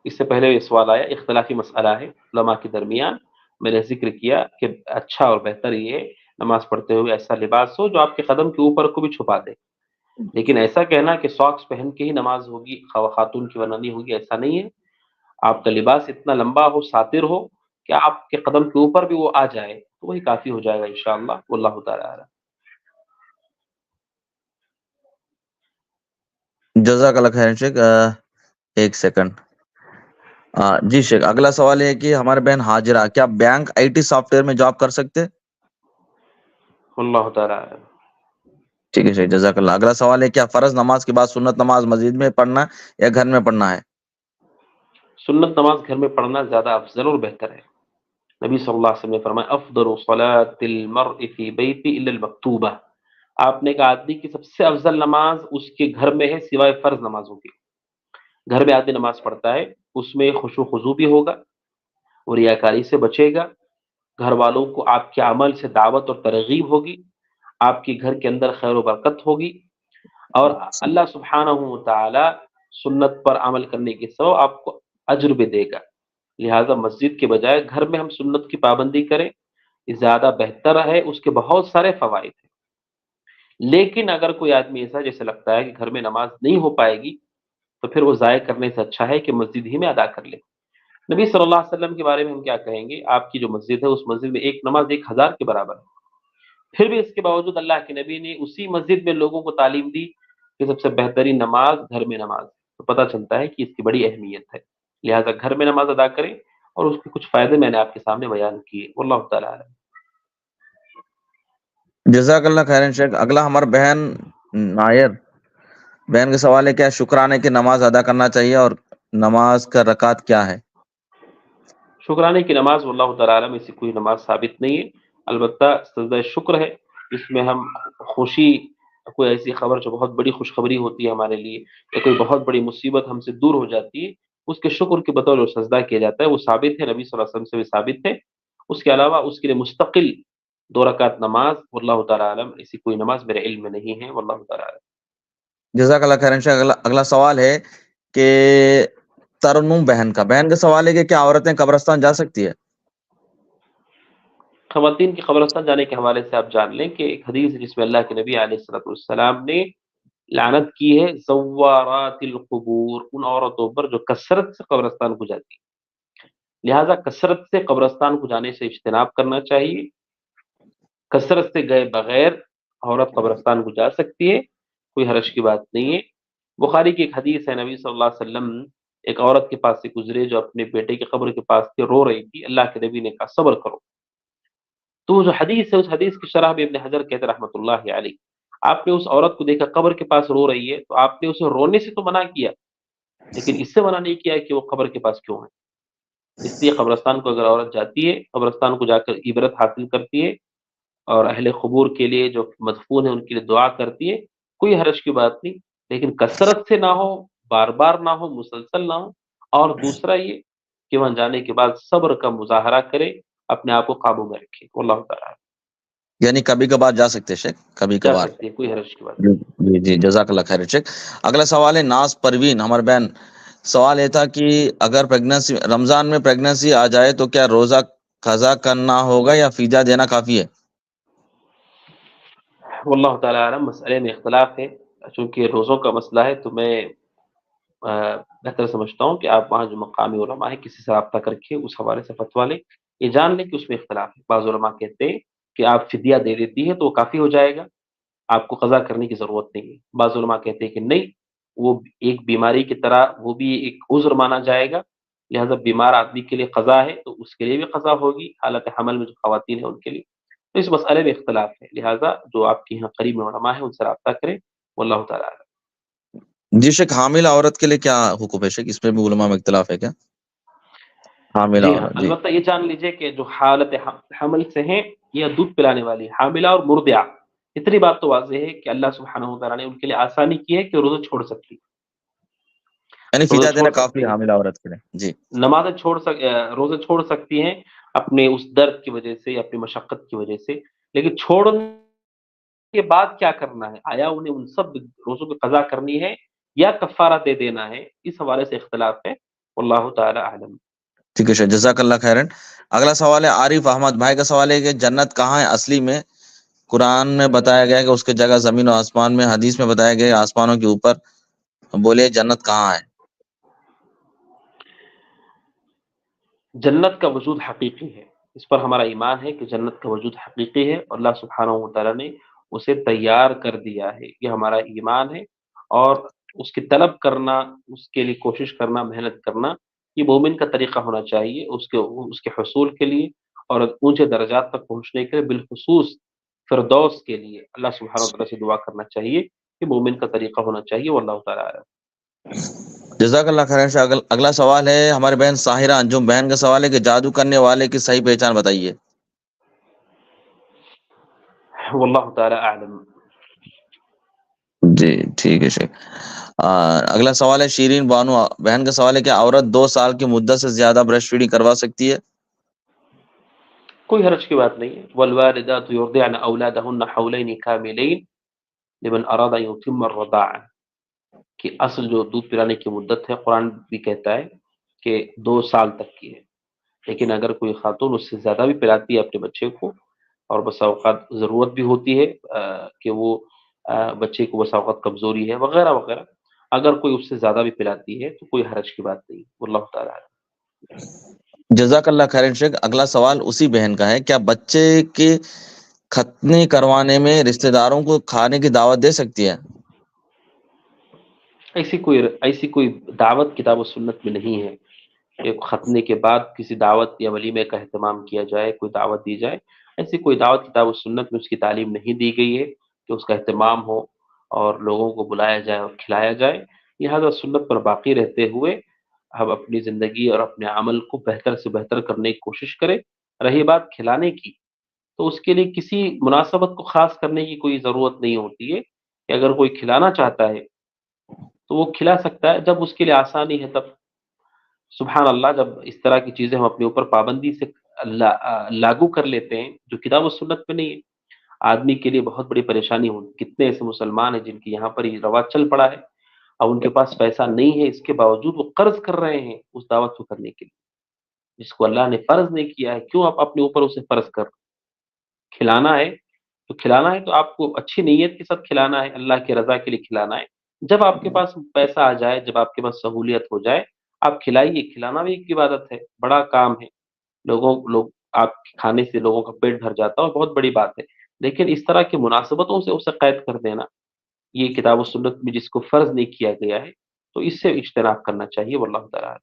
اس سے پہلے یہ سوال آیا، اختلافی مسئلہ ہے علماء کے درمیان، میں نے ذکر کیا کہ اچھا اور بہتر یہ ہے نماز پڑھتے ہوئے ایسا لباس ہو جو آپ کے قدم کے اوپر کو بھی چھپا دے، لیکن ایسا کہنا کہ ساکس پہن کے ہی نماز ہوگی، خاتون کی ورنہ نہیں ہوگی، ایسا نہیں ہے۔ آپ کا لباس اتنا لمبا ہو، ساتر ہو کہ آپ کے قدم کے اوپر بھی وہ آ جائے تو وہی کافی ہو جائے گا انشاءاللہ۔ واللہ تعالیٰ اعلم۔ جزاک اللہ خیر شیخ۔ ایک سیکنڈ۔ جی شیخ اگلا سوال ہے کہ ہمارے بہن حاجرہ کیا بینک IT سافٹ ویئر میں جاب کر سکتے؟ واللہ تعالیٰ اعلم۔ ٹھیک ہے شیخ، جزاک اللہ۔ اگلا سوال ہے کیا فرض نماز کے بعد سنت نماز مسجد میں پڑھنا یا گھر میں پڑھنا ہے؟ سنت نماز گھر میں پڑھنا زیادہ افضل اور بہتر ہے۔ نبی صلی اللہ علیہ وسلم نے فرمایا افضل صلاۃ المرء فی بیتہ الا المکتوبہ، آپ نے کہا آدمی کی سب سے افضل نماز اس کے گھر میں ہے سوائے فرض نمازوں کے۔ گھر میں آدمی نماز پڑھتا ہے، اس میں خشوع و خضوع بھی ہوگا اور ریاکاری سے بچے گا، گھر والوں کو آپ کے عمل سے دعوت اور ترغیب ہوگی، آپ کے گھر کے اندر خیر و برکت ہوگی، اور اللہ سبحانہ و تعالی سنت پر عمل کرنے کے سبب آپ کو اجر بھی دے گا۔ لہٰذا مسجد کے بجائے گھر میں ہم سنت کی پابندی کریں، یہ زیادہ بہتر ہے، اس کے بہت سارے فوائد ہیں۔ لیکن اگر کوئی آدمی ایسا جیسے لگتا ہے کہ گھر میں نماز نہیں ہو پائے گی تو پھر وہ ضائع کرنے سے اچھا ہے کہ مسجد ہی میں ادا کر لے۔ نبی صلی اللہ علیہ وسلم کے بارے میں ہم کیا کہیں گے؟ آپ کی جو مسجد ہے اس مسجد میں ایک نماز 1000 کے برابر ہے، پھر بھی اس کے باوجود اللہ کے نبی نے اسی مسجد میں لوگوں کو تعلیم دی کہ سب سے بہترین نماز گھر میں نماز، تو پتہ چلتا ہے کہ اس کی بڑی اہمیت ہے، لہٰذا گھر میں نماز ادا کریں، اور اس کے کچھ فائدے میں نے آپ کے سامنے بیان کیے، واللہ تعالیٰ عالم۔ جزاک اللہ خیرن شیخ۔ اگلا ہمارا بہن کا سوال ہے، کیا شکرانے کی نماز ادا کرنا چاہیے اور نماز کا رکعت کیا ہے؟ شکرانے کی نماز واللہ تعالیٰ عالم، اس سے کوئی نماز ثابت نہیں ہے، البتہ سجدہ شکر ہے، اس میں ہم خوشی، کوئی ایسی خبر جو بہت بڑی خوشخبری ہوتی ہے ہمارے لیے، یا کوئی بہت بڑی مصیبت ہم سے دور ہو جاتی ہے، اس کے شکر کے بطور جو سجدہ کیا جاتا ہے وہ ثابت ہے، نبی صلی اللہ علیہ وسلم سے بھی ثابت ہے۔ اس کے علاوہ اس کے لیے مستقل 2 رکعت نماز، واللہ تعالیٰ عالم، ایسی کوئی نماز میرے علم میں نہیں ہے، واللہ تعالیٰ عالم۔ جزاک اللہ خیرن شیخ۔ اگلا سوال ہے کہ ترنم بہن کا سوال ہے کہ کیا عورتیں قبرستان جا سکتی ہے؟ خواتین کی قبرستان جانے کے حوالے سے آپ جان لیں کہ ایک حدیث ہے جس میں اللہ کے نبی علیہ الصلوۃ والسلام نے لعنت کی ہے زوارات القبور، ان عورتوں پر جو کثرت سے قبرستان کو جاتی ہے، لہٰذا کثرت سے قبرستان کو جانے سے اجتناب کرنا چاہیے۔ کثرت سے گئے بغیر عورت قبرستان کو جا سکتی ہے، کوئی حرج کی بات نہیں ہے۔ بخاری کی ایک حدیث ہے، نبی صلی اللہ علیہ وسلم ایک عورت کے پاس سے گزرے جو اپنے بیٹے کی قبر کے پاس تھی، رو رہی تھی، اللہ کے نبی نے کہا صبر کرو۔ تو وہ جو حدیث ہے اس حدیث کی شرح میں ابن حجر کہتے رحمۃ اللہ علیہ، آپ نے اس عورت کو دیکھا قبر کے پاس رو رہی ہے تو آپ نے اسے رونے سے تو منع کیا، لیکن اس سے منع نہیں کیا کہ وہ قبر کے پاس کیوں ہے۔ اس لیے قبرستان کو اگر عورت جاتی ہے، قبرستان کو جا کر عبرت حاصل کرتی ہے اور اہل قبور کے لیے جو مدفون ہیں ان کے لیے دعا کرتی ہے، کوئی حرج کی بات نہیں، لیکن کثرت سے نہ ہو، بار بار نہ ہو، مسلسل نہ ہو، اور دوسرا یہ کہ وہاں جانے کے بعد صبر کا مظاہرہ کرے، اپنے آپ کو قابو میں رکھے، واللہ تعالیٰ یعنی کبھی کبھار جا سکتے شیخ، کبھی جا کبھار؟ سکتی ہے، کوئی حرج کی بات جی جی جی، جزاک اللہ خیر شیخ۔ اگلا سوال ہے ناز پروین ہمارے بہن، سوال یہ تھا کہ اگر پیگنسی رمضان میں پیگنسی آ جائے تو کیا روزہ قضا کرنا ہوگا یا فدیہ دینا کافی ہے؟ واللہ تعالیٰ عالم، مسئلے میں اختلاف ہے، چونکہ روزوں کا مسئلہ ہے تو میں بہتر سمجھتا ہوں کہ آپ وہاں جو مقامی علماء ہیں کسی سے رابطہ کر کے اس حوالے سے فتویٰ لیں، یہ جان لیں کہ اس میں اختلاف ہے۔ بعض علماء کہتے ہیں کہ آپ فدیہ دے دیتی ہے تو وہ کافی ہو جائے گا، آپ کو قضا کرنے کی ضرورت نہیں ہے۔ بعض علماء کہتے ہیں کہ نہیں، وہ ایک بیماری کی طرح وہ بھی ایک عذر مانا جائے گا، لہٰذا بیمار آدمی کے لیے قضا ہے تو اس کے لیے بھی قضا ہوگی، حالت حمل میں جو خواتین ہیں ان کے لیے، تو اس مسئلے میں اختلاف ہے، لہٰذا جو آپ کے یہاں قریب میں علماء ہیں ان سے رابطہ کریں، واللہ تعالیٰ عالم۔ جی شیخ، حاملہ عورت کے لیے کیا حکم ہے شیخ؟ اس میں بھی علماء میں اختلاف ہے کیا؟ حاملہ جی ہاں، عورت، جی البتہ یہ جان لیجئے کہ جو حالت حمل سے ہیں یا دودھ پلانے والی حاملہ اور مرضعہ، اتنی بات تو واضح ہے کہ اللہ سبحانہ وتعالیٰ نے ان کے لیے آسانی کی ہے کہ روزہ چھوڑ سکتی، یعنی روزہ فدیہ دینا چھوڑ کافی سکتی ہے ہیں، حاملہ عورت کے لیے؟ جی نمازیں روزے چھوڑ سکتی ہیں اپنے اس درد کی وجہ سے یا اپنی مشقت کی وجہ سے، لیکن چھوڑنے کے بعد کیا کرنا ہے، آیا انہیں ان سب روزوں کی قضا کرنی ہے یا کفارہ دے دینا ہے، اس حوالے سے اختلاف ہے، واللہ تعالی اعلم۔ ٹھیک ہے شیخ، جزاک اللہ خیرن۔ اگلا سوال ہے عارف احمد بھائی کا سوال ہے کہ جنت کہاں ہے اصلی میں؟ قرآن میں بتایا گیا ہے کہ اس کی جگہ زمین و آسمان میں، حدیث میں بتایا گیا ہے آسمانوں کے اوپر، بولے جنت کہاں ہے؟ جنت کا وجود حقیقی ہے، اس پر ہمارا ایمان ہے کہ جنت کا وجود حقیقی ہے، اور اللہ سبحانہ وتعالیٰ نے اسے تیار کر دیا ہے، یہ ہمارا ایمان ہے، اور اس کی طلب کرنا، اس کے لیے کوشش کرنا، محنت کرنا، یہ مومن کا طریقہ ہونا چاہیے اس کے حصول کے لیے اور اونچے درجات تک پہنچنے کے لیے، بالخصوص فردوس کے لیے اللہ سبحانہ وتعالیٰ سے دعا کرنا چاہیے، کہ مومن کا طریقہ ہونا چاہیے، واللہ تعالیٰ اعلم۔ جزاک اللہ خیر۔ اگلا سوال ہے ہمارے بہن ساحرہ انجم بہن کا سوال ہے کہ جادو کرنے والے کی صحیح پہچان بتائیے۔ واللہ تعالیٰ اعلم۔ جی ٹھیک ہے شیخ۔ اگلا سوال ہے شیرین بانو بہن کا سوال ہے کہ عورت 2 سال کی مدت سے زیادہ برسٹ فیڈنگ کروا سکتی ہے؟ کوئی حرج کی بات نہیں ہے، والوالدات یرضعن اولادهن حولین کاملین لمن اراد ان یتم الرضاعہ، کہ اصل جو دودھ پلانے کی مدت ہے قرآن بھی کہتا ہے کہ 2 سال تک کی ہے، لیکن اگر کوئی خاتون اس سے زیادہ بھی پلاتی ہے اپنے بچے کو، اور بسا اوقات ضرورت بھی ہوتی ہے کہ وہ بچے کو بسا اوقات کمزوری ہے وغیرہ وغیرہ، اگر کوئی اس سے زیادہ بھی پلاتی ہے تو کوئی حرج کی بات نہیں. واللہ تعالیٰ عالم. جزاک اللہ خیر شیخ. اگلا سوال اسی بہن کا ہے. کیا بچے کے ختنی کروانے میں رشتہ داروں کو کھانے کی دعوت دے سکتی ہے؟ ایسی کوئی دعوت کتاب و سنت میں نہیں ہے کہ ختنے کے بعد کسی دعوت یا ولیمے کا اہتمام کیا جائے، کوئی دعوت دی جائے. ایسی کوئی دعوت کتاب و سنت میں اس کی تعلیم نہیں دی گئی ہے کہ اس کا اہتمام ہو اور لوگوں کو بلایا جائے اور کھلایا جائے. لہذا سنت پر باقی رہتے ہوئے ہم اپنی زندگی اور اپنے عمل کو بہتر سے بہتر کرنے کی کوشش کریں. رہی بات کھلانے کی، تو اس کے لیے کسی مناسبت کو خاص کرنے کی کوئی ضرورت نہیں ہوتی ہے کہ اگر کوئی کھلانا چاہتا ہے تو وہ کھلا سکتا ہے جب اس کے لیے آسانی ہے. تب سبحان اللہ، جب اس طرح کی چیزیں ہم اپنے اوپر پابندی سے لاگو کر لیتے ہیں جو کتاب و سنت میں نہیں ہے، آدمی کے لیے بہت بڑی پریشانی ہوتی. کتنے ایسے مسلمان ہیں جن کی یہاں پر یہ رواج چل پڑا ہے اور ان کے پاس پیسہ نہیں ہے، اس کے باوجود وہ قرض کر رہے ہیں اس دعوت کو کرنے کے لیے جس کو اللہ نے فرض نہیں کیا ہے. کیوں آپ اپنے اوپر اسے فرض کر؟ کھلانا ہے تو آپ کو اچھی نیت کے ساتھ کھلانا ہے، اللہ کی رضا کے لیے کھلانا ہے. جب آپ کے پاس پیسہ آ جائے، جب آپ کے پاس سہولیت ہو جائے، آپ کھلائیے. کھلانا بھی ایک عبادت ہے، بڑا کام ہے. لوگ آپ کے کھانے سے لوگوں کا پیٹ بھر جاتا ہے اور بہت بڑی بات ہے. لیکن اس طرح کی مناسبتوں سے اسے قید کر دینا، یہ کتاب و سنت میں جس کو فرض نہیں کیا گیا ہے، تو اس سے اجتناب کرنا چاہیے. واللہ تعالیٰ.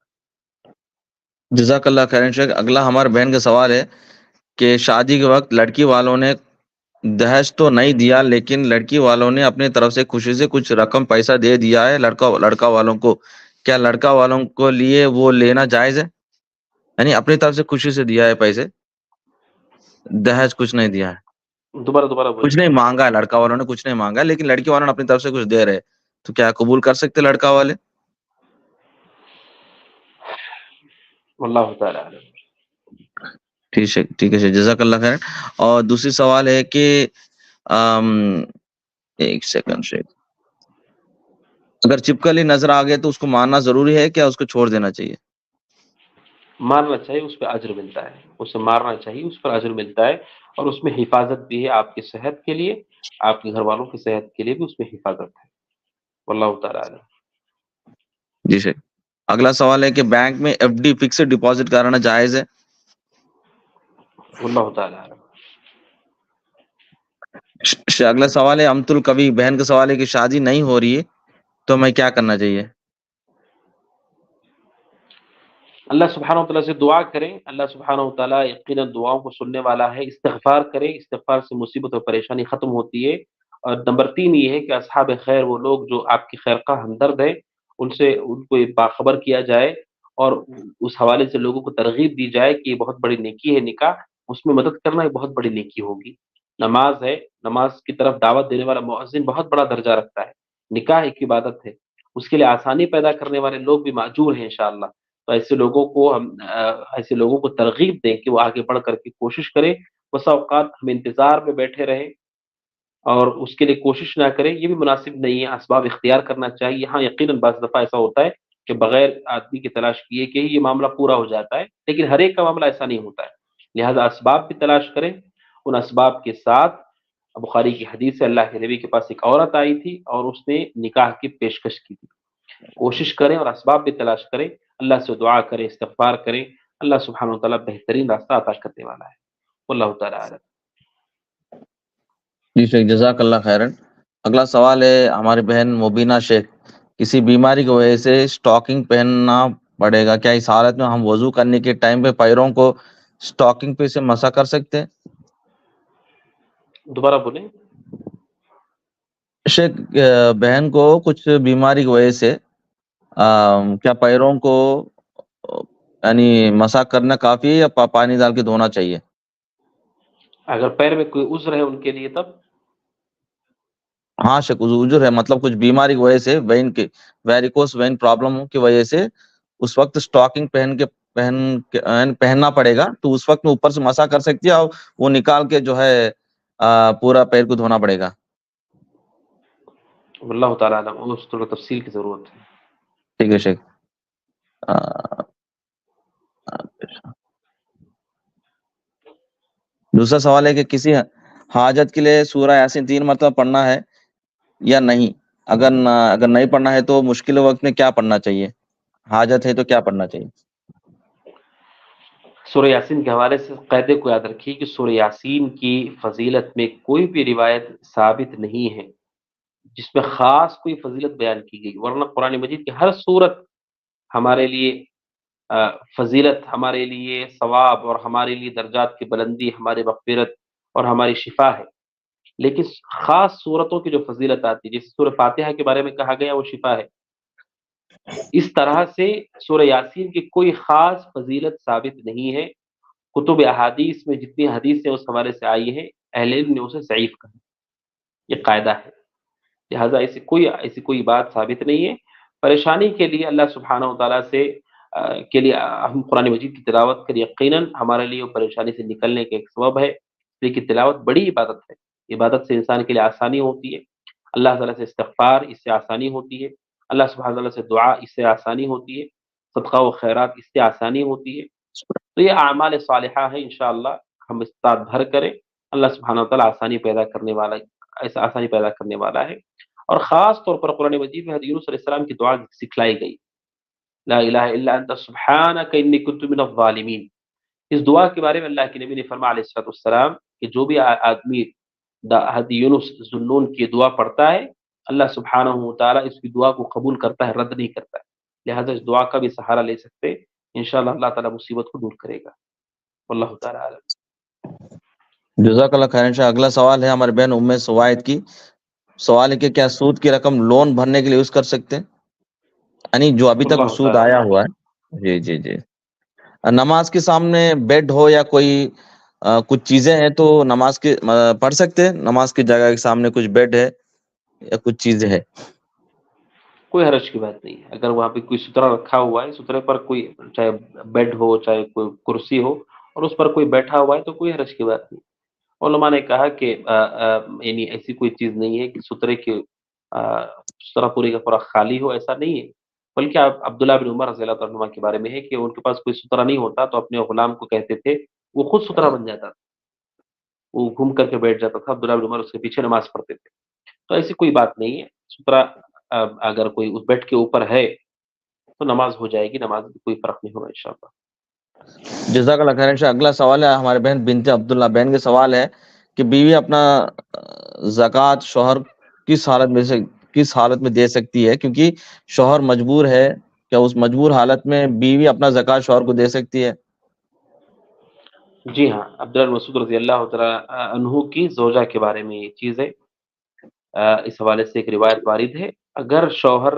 جزاک اللہ خیر شیخ. اگلا ہمارے بہن کا سوال ہے کہ شادی کے وقت لڑکی والوں نے دہیج تو نہیں دیا، لیکن لڑکی والوں نے اپنی طرف سے خوشی سے کچھ رقم پیسہ دے دیا ہے لڑکا والوں کو. کیا لڑکا والوں کو لیے وہ لینا جائز ہے؟ یعنی اپنی طرف سے خوشی سے دیا ہے پیسے، دہیج کچھ نہیں دیا ہے، دوبارہ کچھ نہیں مانگا ہے، لڑکا والوں نے کچھ نہیں مانگا لیکن لڑکی والوں نے اپنی طرف سے کچھ دے رہے، تو کیا قبول کر سکتے لڑکا والے؟ واللہ تعالیٰ. ٹھیک ہے جزاک اللہ خیر. اور دوسری سوال ہے کہ ایک سیکنڈ شیخ، اگر چپکلی نظر آ گئے تو اس کو مارنا ضروری ہے کیا اس کو چھوڑ دینا چاہیے؟ مارنا چاہیے، اس پہ اجر ملتا ہے. اسے مارنا چاہیے، اس پر اجر ملتا ہے اور اس میں حفاظت بھی ہے آپ کی صحت کے لیے، آپ کے گھر والوں کی صحت کے لیے بھی اس میں حفاظت ہے. واللہ تعالیٰ عالم. جی شیخ. اگلا سوال ہے کہ بینک میں ایف ڈی فکسڈ ڈپازٹ کرانا جائز ہے؟ واللہ تعالیٰ عالم. اگلا سوال ہے امت الکوی بہن کا سوال ہے کہ شادی نہیں ہو رہی ہے تو میں کیا کرنا چاہیے؟ اللہ سبحانہ وتعالیٰ سے دعا کریں. اللہ سبحانہ وتعالیٰ یقیناً دعاؤں کو سننے والا ہے. استغفار کریں، استغفار سے مصیبت اور پریشانی ختم ہوتی ہے. اور نمبر 3 یہ ہے کہ اصحاب خیر، وہ لوگ جو آپ کی خیر خواہ ہمدرد ہیں، ان کو باخبر کیا جائے اور اس حوالے سے لوگوں کو ترغیب دی جائے کہ یہ بہت بڑی نیکی ہے نکاح، اس میں مدد کرنا ایک بہت بڑی نیکی ہوگی. نماز ہے، نماز کی طرف دعوت دینے والا مؤذن بہت بڑا درجہ رکھتا ہے. نکاح ایک عبادت ہے، اس کے لیے آسانی پیدا کرنے والے لوگ بھی ماجور ہیں انشاءاللہ. تو ایسے لوگوں کو ترغیب دیں کہ وہ آگے بڑھ کر کے کوشش کریں. بس اوقات ہم انتظار میں بیٹھے رہیں اور اس کے لیے کوشش نہ کریں، یہ بھی مناسب نہیں ہے. اسباب اختیار کرنا چاہیے. ہاں یقیناً بعض دفعہ ایسا ہوتا ہے کہ بغیر آدمی کی تلاش کیے کہ یہ معاملہ پورا ہو جاتا ہے، لیکن ہر ایک کا معاملہ ایسا نہیں ہوتا ہے. لہذا اسباب بھی تلاش کریں. ان اسباب کے ساتھ بخاری کی حدیث سے اللہ کے نبی کے پاس ایک عورت آئی تھی اور اس نے نکاح کی پیشکش کی تھی. کوشش کریں اور اسباب بھی تلاش کریں. اللہ سے دعا کریں، استغفار کریں. اللہ سبحانہ وتعالیٰ بہترین راستہ عطا کرنے والا ہے. واللہ تعالیٰ عالم. جی شیخ جزاک اللہ خیرن. اگلا سوال ہے ہماری بہن مبینہ شیخ. کسی بیماری کی وجہ سے سٹاکنگ پہننا پڑے گا، کیا اس حالت میں ہم وضو کرنے کے ٹائم پہ پیروں کو سٹاکنگ پہ سے مسا کر سکتے ہیں؟ دوبارہ بولیں. شیخ بہن کو کچھ بیماری کی وجہ سے کیا پیروں کو یعنی مسا کرنا کافی ہے یا پانی ڈال کے دھونا چاہیے؟ اگر پیر میں کوئی عذر ہے ان کے لیے تب ہاں شیخ عذر ہے، مطلب کچھ بیماری کی وجہ سے وین کے ویریکوس وین پرابلم کی وجہ سے اس وقت سٹاکنگ پہننا پڑے گا، تو اس وقت میں اوپر سے مسا کر سکتی ہے اور وہ نکال کے جو ہے پورا پیر کو دھونا پڑے گا. واللہ تعالیٰ عالم، اس تھوڑا تفصیل کی ضرورت ہے. ٹھیک ہے شیخ. دوسرا سوال ہے کہ کسی حاجت کے لیے سورہ یاسین 3 مرتبہ پڑھنا ہے یا نہیں؟ اگر نہیں پڑھنا ہے تو مشکل وقت میں کیا پڑھنا چاہیے؟ حاجت ہے تو کیا پڑھنا چاہیے؟ سورہ یاسین کے حوالے سے قاعدے کو یاد رکھیے کہ سورہ یاسین کی فضیلت میں کوئی بھی روایت ثابت نہیں ہے جس میں خاص کوئی فضیلت بیان کی گئی، ورنہ قرآن مجید کی ہر صورت ہمارے لیے فضیلت، ہمارے لیے ثواب اور ہمارے لیے درجات کی بلندی، ہماری مغفرت اور ہماری شفا ہے، لیکن خاص صورتوں کی جو فضیلت آتی ہے، جیسے سورہ فاتحہ کے بارے میں کہا گیا وہ شفا ہے، اس طرح سے سورہ یاسین کی کوئی خاص فضیلت ثابت نہیں ہے۔ کتب احادیث میں جتنی حدیثیں اس حوالے سے آئی ہیں اہل علم نے اسے ضعیف کہا، یہ قاعدہ ہے، لہٰذا ایسی کوئی بات ثابت نہیں ہے۔ پریشانی کے لیے اللہ سبحانہ و تعالیٰ سے کے لیے ہم قرآن مجید کی تلاوت کریں، یقیناً ہمارے لیے وہ پریشانی سے نکلنے کا ایک سبب ہے، اس لیے کہ تلاوت بڑی عبادت ہے، عبادت سے انسان کے لیے آسانی ہوتی ہے، اللہ تعالیٰ سے استغفار اس سے آسانی ہوتی ہے، اللہ سبحانہ تعالیٰ سے دعا اس سے آسانی ہوتی ہے، صدقہ و خیرات اس سے آسانی ہوتی ہے، تو یہ اعمال صالحہ ہیں، انشاءاللہ ہم استطاعت بھر کریں، اللہ سبحانہ تعالیٰ آسانی پیدا کرنے والا ہے۔ اور خاص طور پر قرآن مجید میں حضرت یونس علیہ السلام کی دعا سکھلائی گئی، لا الہ الا انت سبحانک انی کنت من الظالمین۔ اس دعا کے بارے میں اللہ کے نبی نے فرمایا علیہ السلام کہ جو بھی آدمی حضرت یونس ذنون کی دعا پڑھتا ہے اللہ سبحانہ و تعالیٰ اس کی دعا کو قبول کرتا ہے، رد نہیں کرتا ہے، لہذا اس دعا کا بھی سہارا لے سکتے ہیں، انشاءاللہ اللہ تعالیٰ مصیبت کو دور کرے گا، واللہ تعالیٰ عالم۔ جزاک اللہ خیر۔ انشاءاللہ اگلا سوال ہے ہمارے بہن ام سوائد کی، سوال ہے کہ کیا سود کی رقم لون بھرنے کے لیے یوز کر سکتے ہیں، یعنی جو ابھی تک اللہ سود تعالیٰ آیا ہوا ہے؟ جی نماز کے سامنے بیڈ ہو یا کوئی کچھ چیزیں ہیں تو نماز کے پڑھ سکتے ہیں، نماز کی جگہ کے سامنے کچھ بیڈ ہے یا کچھ چیزیں ہے؟ کوئی حرج کی بات نہیں ہے، اگر وہاں پہ کوئی سترہ رکھا ہوا ہے، سترے پر کوئی چاہے بیڈ ہو چاہے کوئی کرسی ہو اور اس پر کوئی بیٹھا ہوا ہے تو کوئی حرج کی بات نہیں۔ علماء نے کہا کہ یعنی ایسی کوئی چیز نہیں ہے کہ سترے کی سترہ پورے کا پورا خالی ہو، ایسا نہیں ہے، بلکہ عبداللہ بن عمر رضی اللہ عنہ کے بارے میں ہے کہ ان کے پاس کوئی سترہ نہیں ہوتا تو اپنے غلام کو کہتے تھے، وہ خود سترہ بن جاتا تھا، وہ گھوم کر کے بیٹھ جاتا تھا، عبداللہ بن عمر اس کے پیچھے نماز پڑھتے تھے، تو ایسی کوئی بات نہیں ہے، سترہ اگر کوئی اس بیڈ کے اوپر ہے تو نماز ہو جائے گی، نماز میں کوئی فرق نہیں ہوگا انشاءاللہ۔ جزاک اللہ خیر۔ انشاءاللہ اگلا سوال ہے ہمارے بہن بنت عبداللہ بہن کے سوال ہے کہ بیوی اپنا زکوٰۃ شوہر کس حالت میں دے سکتی ہے، کیونکہ شوہر مجبور ہے، کیا اس مجبور حالت میں بیوی اپنا زکوٰۃ شوہر کو دے سکتی ہے؟ جی ہاں، عبداللہ بن مسعود رضی اللہ تعالیٰ عنہ کی زوجہ کے بارے میں یہ چیز ہے، اس حوالے سے ایک روایت وارد ہے، اگر شوہر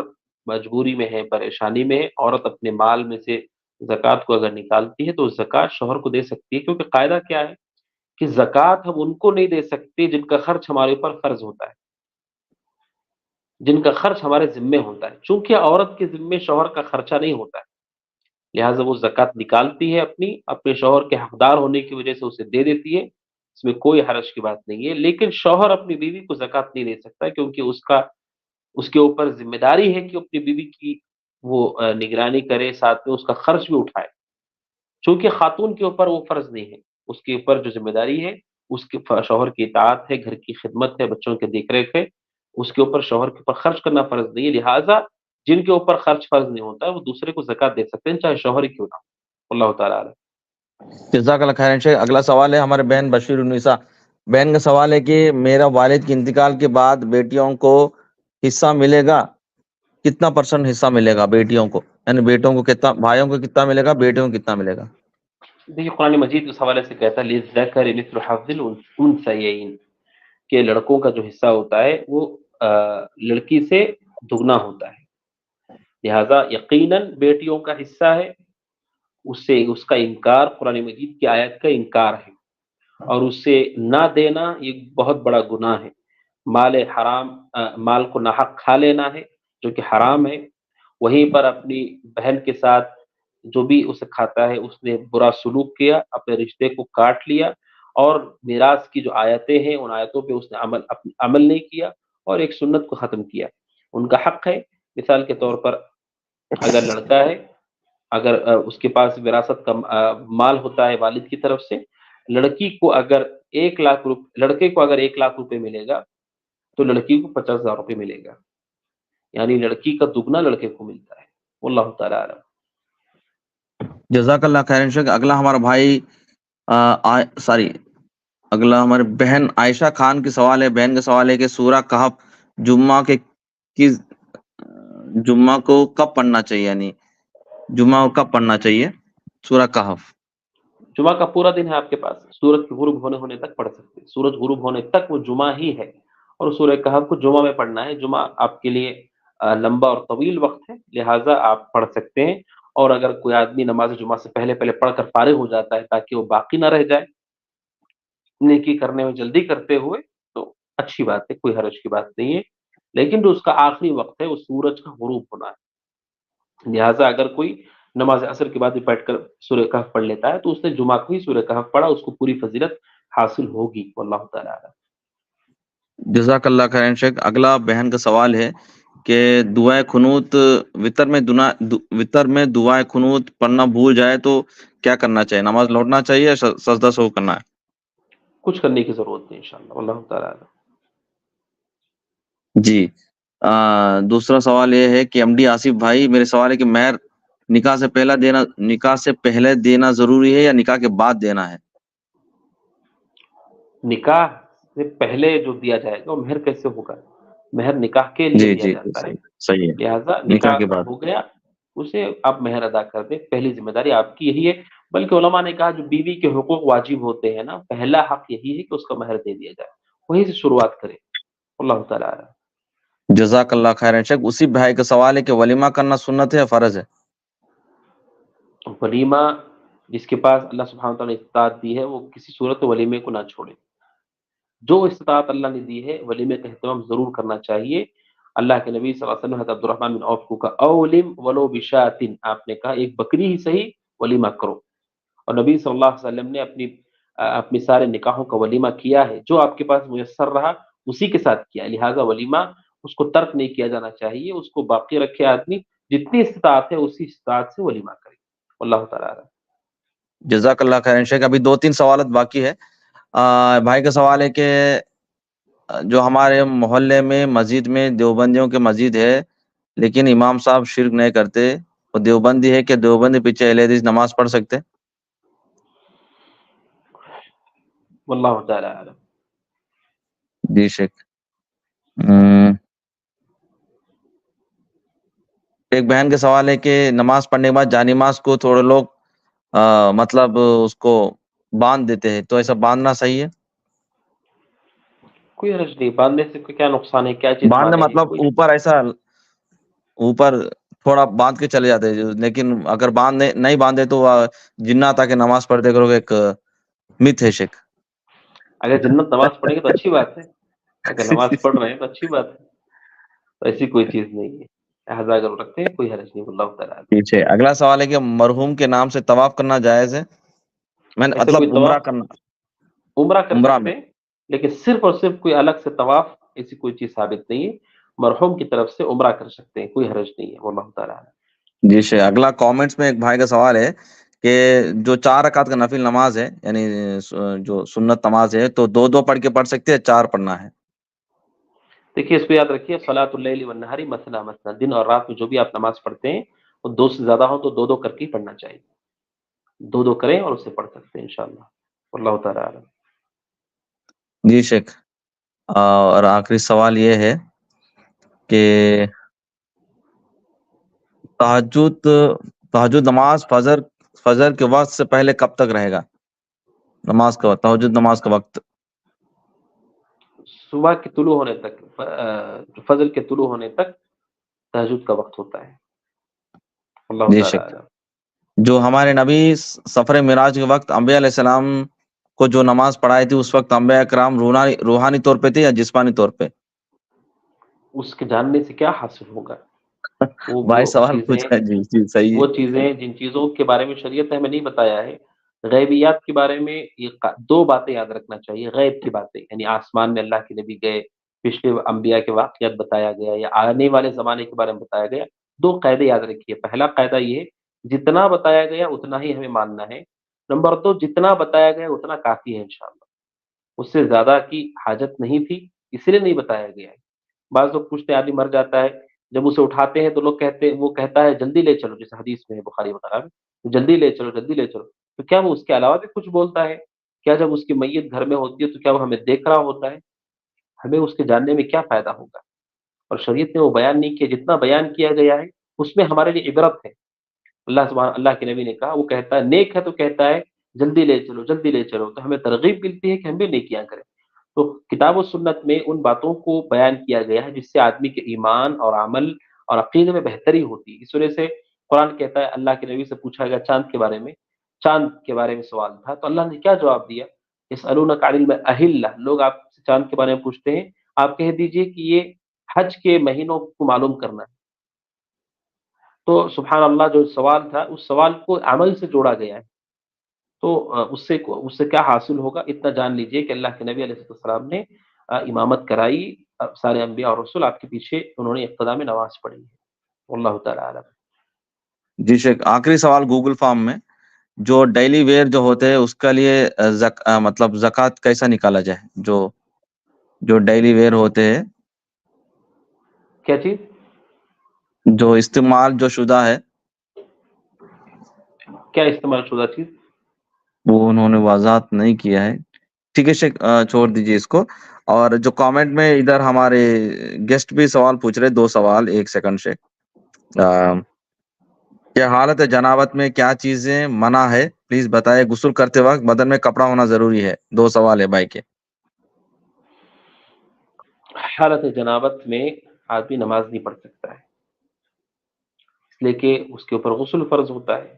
مجبوری میں ہے، پریشانی میں ہے، عورت اپنے مال میں سے زکوٰۃ کو اگر نکالتی ہے تو زکوٰۃ شوہر کو دے سکتی ہے، کیونکہ قاعدہ کیا ہے کہ زکوٰۃ ہم ان کو نہیں دے سکتے جن کا خرچ ہمارے اوپر فرض ہوتا ہے، جن کا خرچ ہمارے ذمے ہوتا ہے، چونکہ عورت کے ذمے شوہر کا خرچہ نہیں ہوتا ہے، لہٰذا وہ زکوٰۃ نکالتی ہے، اپنے شوہر کے حقدار ہونے کی وجہ سے اسے دے دیتی ہے، اس میں کوئی حرج کی بات نہیں ہے، لیکن شوہر اپنی بیوی کو زکوٰۃ نہیں دے سکتا کیونکہ اس کے اوپر ذمہ داری ہے کہ اپنی بیوی کی وہ نگرانی کرے، ساتھ میں اس کا خرچ بھی اٹھائے، چونکہ خاتون کے اوپر وہ فرض نہیں ہے، اس کے اوپر جو ذمہ داری ہے اس کے شوہر کی اطاعت ہے، گھر کی خدمت ہے، بچوں کے دیکھ ریکھ ہے، اس کے اوپر شوہر کے اوپر خرچ کرنا فرض نہیں ہے، لہٰذا جن کے اوپر خرچ فرض نہیں ہوتا ہے وہ دوسرے کو زکوٰۃ دے سکتے ہیں، چاہے شوہر ہی کیوں نہ ہو، اللہ تعالیٰ عالم۔ جزاک اللہ خیر۔ اگلا سوال ہے ہمارے بہن بشیر النساء بہن کا سوال ہے کہ میرا والد کے انتقال کے بعد بیٹیوں کو حصہ ملے گا، کتنا % حصہ ملے گا بیٹیوں کو، یعنی بیٹوں کو کتنا، بھائیوں کو کتنا ملے گا، بیٹیوں کو کتنا ملے گا؟ دیکھیے قرآن مجید اس حوالے سے کہتا ہے لِلذَّكَرِ مِثْلُ حَظِّ الْأُنثَيَيْنِ، کہ لڑکوں کا جو حصہ ہوتا ہے وہ لڑکی سے دگنا ہوتا ہے، لہٰذا یقیناً بیٹیوں کا حصہ ہے، اس کا انکار قرآن مجید کی آیت کا انکار ہے، اور اس سے نہ دینا یہ بہت بڑا گناہ ہے، مال کو ناحق کھا لینا ہے جو کہ حرام ہے، وہیں پر اپنی بہن کے ساتھ جو بھی اسے کھاتا ہے اس نے برا سلوک کیا، اپنے رشتے کو کاٹ لیا، اور میراث کی جو آیتیں ہیں ان آیتوں پہ اس نے عمل نہیں کیا اور ایک سنت کو ختم کیا، ان کا حق ہے۔ مثال کے طور پر اگر لڑکا ہے، اگر اس کے پاس وراثت کا مال ہوتا ہے والد کی طرف سے، لڑکے کو اگر 1 لاکھ روپے ملے گا تو لڑکی کو 50,000 روپے ملے گا، یعنی لڑکی کا دگنا لڑکے کو ملتا ہے. واللہ تعالی عالم. جزاک اللہ خیر شیخ. اگلا ہمارا بھائی اگلا ہمارے بہن عائشہ خان کی سوال ہے. بہن کا سوال ہے کہ سورہ کہف جمعہ کو کب پڑھنا چاہیے، یعنی جمعہ کو کب پڑھنا چاہیے سورہ کہف؟ جمعہ کا پورا دن ہے آپ کے پاس، سورج کے غروب ہونے تک پڑھ سکتے ہیں. سورج غروب ہونے تک وہ جمعہ ہی ہے، اور سورہ کہف کو جمعہ میں پڑھنا ہے. جمعہ آپ کے لیے لمبا اور طویل وقت ہے، لہٰذا آپ پڑھ سکتے ہیں. اور اگر کوئی آدمی نماز جمعہ سے پہلے پڑھ کر فارغ ہو جاتا ہے تاکہ وہ باقی نہ رہ جائے نیکی کرنے میں جلدی کرتے ہوئے، تو اچھی بات ہے، کوئی حرج کی بات نہیں ہے. لیکن جو اس کا آخری وقت ہے وہ سورج کا غروب ہونا ہے. لہٰذا اگر کوئی نماز عصر کے بعد بھی بیٹھ کر سورہ کہف پڑھ لیتا ہے تو اس نے جمعہ کو ہی سورہ کہف پڑھا، اس کو پوری فضیلت حاصل ہوگی. واللہ تعالی اعلم. جزاک اللہ خیر شیخ. اگلا بہن کا سوال ہے کہ دعائے قنوت وطر میں دعائے قنوت پڑھنا بھول جائے تو کیا کرنا چاہیے؟ نماز لوٹنا چاہیے یا سجدہ سہو کرنا ہے؟ کچھ کرنے کی ضرورت نہیں انشاءاللہ. واللہ تعالی اعلم. جی. دوسرا سوال یہ ہے کہ ایم ڈی آصف بھائی، میرے سوال ہے کہ مہر نکاح سے پہلے دینا ضروری ہے یا نکاح کے بعد دینا ہے؟ نکاح سے پہلے جو دیا جائے گا وہ مہر کیسے ہوگا؟ مہر نکاح کے لیے دیا جاتا ہے، صحیح ہے. لہٰذا نکاح نکاح کے بعد ہو گیا اسے آپ مہر ادا کر دیں. پہلی ذمہ داری آپ کی یہی ہے. بلکہ علماء نے کہا جو بیوی کے حقوق واجب ہوتے ہیں نا، پہلا حق یہی ہے کہ اس کا مہر دے دیا جائے، وہیں سے شروعات کرے. اللہ تعالیٰ عالم. جزاک اللہ خیر شیخ. اسی بھائی کا سوال ہے کہ ولیمہ کرنا سنت ہے یا فرض ہے؟ ولیمہ جس کے پاس اللہ سبحانہ وتعالیٰ نے استطاعت دی ہے وہ کسی صورت ولیمے کو نہ چھوڑے. جو استطاعت اللہ نے دی ہے ولیمے کا اہتمام ضرور کرنا چاہیے. اللہ کے نبی صلی اللہ علیہ وسلم حضرت عبد الرحمن بن عوف کو کہا اولم ولو بشاتن، آپ نے کہا ایک بکری ہی صحیح ولیمہ کرو. اور نبی صلی اللہ علیہ وسلم نے اپنی سارے نکاحوں کا ولیمہ کیا ہے، جو آپ کے پاس میسر رہا اسی کے ساتھ کیا. لہٰذا ولیمہ اس کو ترک نہیں کیا جانا چاہیے، اس کو باقی رکھے. آدمی جتنی استطاعت ہے اسی استطاعت سے ولیمہ کرے. اللہ تعالیٰ عالم. جزاک اللہ خیر شیخ. ابھی 2-3 سوالات باقی ہے. بھائی کا سوال ہے کہ جو ہمارے محلے میں مسجد میں دیوبندیوں کے مسجد ہے لیکن امام صاحب شرک نہیں کرتے، وہ دیوبندی ہے کہ دیوبندی پیچھے اہل حدیث نماز پڑھ سکتے؟ واللہ تعالی عالم. جی شیخ. ایک بہن کا سوال ہے کہ نماز پڑھنے کے بعد جانماز کو تھوڑے لوگ مطلب اس کو باندھ دیتے ہیں، تو ایسا باندھنا صحیح ہے؟ کوئی حرج نہیں. باندھنے سے کیا نقصان ہے؟ کیا چیز باندھنا باندھیں گے؟ مطلب اوپر تھوڑا باندھ کے چلے جاتے ہیں، لیکن اگر نہیں باندھے تو جنات آ کے نماز پڑھتے کرو، ایک مت ہے شیخ. اگر جنت نماز پڑھیں گے تو اچھی بات ہے، اگر نماز پڑھ رہے ہیں تو اچھی بات ہے. تو ایسی کوئی چیز نہیں ہے، لہٰذا اگر رکھتے ہیں کوئی حرج نہیں. اللہ تعالیٰ. پیچھے اگلا سوال ہے کہ مرحوم کے نام سے طواف کرنا جائز ہے؟ ایسے کوئی مطلب عمرہ کرنا، عمرہ کر عمرہ سکتے میں ہیں، لیکن صرف اور صرف کوئی الگ سے طواف ایسی کوئی چیز ثابت نہیں ہے. مرحوم کی طرف سے عمرہ کر سکتے ہیں، کوئی حرج نہیں ہے. واللہ تعالیٰ. جی شیخ. اگلا کامنٹس میں ایک بھائی کا سوال ہے کہ جو 4 رکعت کا نفل نماز ہے، یعنی جو سنت نماز ہے، تو 2 پڑھ کے پڑھ سکتے ہیں، 4 پڑھنا ہے؟ دیکھیے اس کو یاد رکھیے، صلاۃ اللیل والنہار مثنی مثنی، دن اور رات میں جو بھی آپ نماز پڑھتے ہیں وہ 2 سے زیادہ ہو تو 2 کر کے ہی پڑھنا چاہیے. 2 کریں اور اسے پڑھ سکتے ہیں انشاءاللہ. واللہ تعالیٰ عالم. جی شیخ. اور آخری سوال یہ ہے کہ تہجد نماز فجر کے وقت سے پہلے کب تک رہے گا؟ نماز کا وقت، تہجد نماز کا وقت صبح کے طلوع ہونے تک، فجر کے طلوع ہونے تک تہجد کا وقت ہوتا ہے. اللہ جی تعالیٰ شیخ. عالم. جو ہمارے نبی سفر معراج کے وقت انبیاء علیہ السلام کو جو نماز پڑھائی تھی، اس وقت انبیاء کرام روحانی طور پہ تھے یا جسمانی طور پہ؟ اس کے جاننے سے کیا حاصل ہوگا؟ بھائی سوال پوچھا. جی صحیح وہ ہے. چیزیں جن چیزوں کے بارے میں شریعت نے ہمیں نہیں بتایا ہے، غیبیات کے بارے میں یہ 2 باتیں یاد رکھنا چاہیے. غیب کی باتیں یعنی آسمان میں اللہ کے نبی گئے، پچھلے انبیاء کے واقعات بتایا گیا یا آنے والے زمانے کے بارے میں بتایا گیا. 2 قاعدے یاد رکھیے. پہلا قاعدہ یہ ہے جتنا بتایا گیا اتنا ہی ہمیں ماننا ہے. نمبر 2 جتنا بتایا گیا اتنا کافی ہے انشاءاللہ، اس سے زیادہ کی حاجت نہیں تھی، اس لیے نہیں بتایا گیا ہے. بعض لوگ پوچھتے آدمی مر جاتا ہے جب اسے اٹھاتے ہیں تو لوگ وہ کہتا ہے جلدی لے چلو، جیسے حدیث میں ہے بخاری وغیرہ میں، جلدی لے چلو جلدی لے چلو. تو کیا وہ اس کے علاوہ بھی کچھ بولتا ہے؟ کیا جب اس کی میت گھر میں ہوتی ہے تو کیا وہ ہمیں دیکھ رہا ہوتا ہے؟ ہمیں اس کے جاننے میں کیا فائدہ ہوگا؟ اور شریعت نے وہ بیان نہیں کیا. جتنا بیان کیا گیا ہے اس میں ہمارے لیے عبرت ہے. اللہ کے نبی نے کہا، وہ کہتا ہے نیک ہے تو کہتا ہے جلدی لے چلو جلدی لے چلو، تو ہمیں ترغیب ملتی ہے کہ ہم بھی نیکیاں کریں. تو کتاب و سنت میں ان باتوں کو بیان کیا گیا ہے جس سے آدمی کے ایمان اور عمل اور عقیدے میں بہتری ہوتی ہے. اس وجہ سے قرآن کہتا ہے، اللہ کے نبی سے پوچھا گیا چاند کے بارے میں، چاند کے بارے میں سوال تھا تو اللہ نے کیا جواب دیا؟ یسألونک عن الأہلہ، لوگ آپ سے چاند کے بارے میں پوچھتے ہیں، آپ کہہ دیجئے کہ یہ حج کے مہینوں کو معلوم کرنا ہے. تو سبحان اللہ، جو سوال تھا اس سوال کو عمل سے جوڑا گیا ہے. تو اس سے کیا حاصل ہوگا؟ اتنا جان لیجئے کہ اللہ کے نبی علیہ السلام نے امامت کرائی، سارے انبیاء اور رسول آپ کے پیچھے انہوں نے اقتدا میں نماز پڑھی ہے. واللہ تعالی عالم. جی شیخ، آخری سوال گوگل فارم میں، جو ڈیلی ویئر جو ہوتے ہیں اس کے لیے مطلب زکوٰۃ کیسا نکالا جائے؟ جو ڈیلی ویئر ہوتے ہیں، کیا چیز؟ جو استعمال جو شدہ ہے، کیا استعمال شدہ چیز؟ وہ انہوں نے وضاحت نہیں کیا ہے. ٹھیک ہے شیخ، چھوڑ دیجیے اس کو. اور جو کامنٹ میں ادھر ہمارے گیسٹ بھی سوال پوچھ رہے، 2 سوال. 1 سیکنڈ شیخ. کہ حالت جنابت میں کیا چیزیں منع ہے پلیز بتائے. غسل کرتے وقت بدن میں کپڑا ہونا ضروری ہے. 2 سوال ہے بھائی کے. حالت جنابت میں آدمی نماز نہیں پڑھ سکتا ہے، اس لیے کہ اس کے اوپر غسل فرض ہوتا ہے.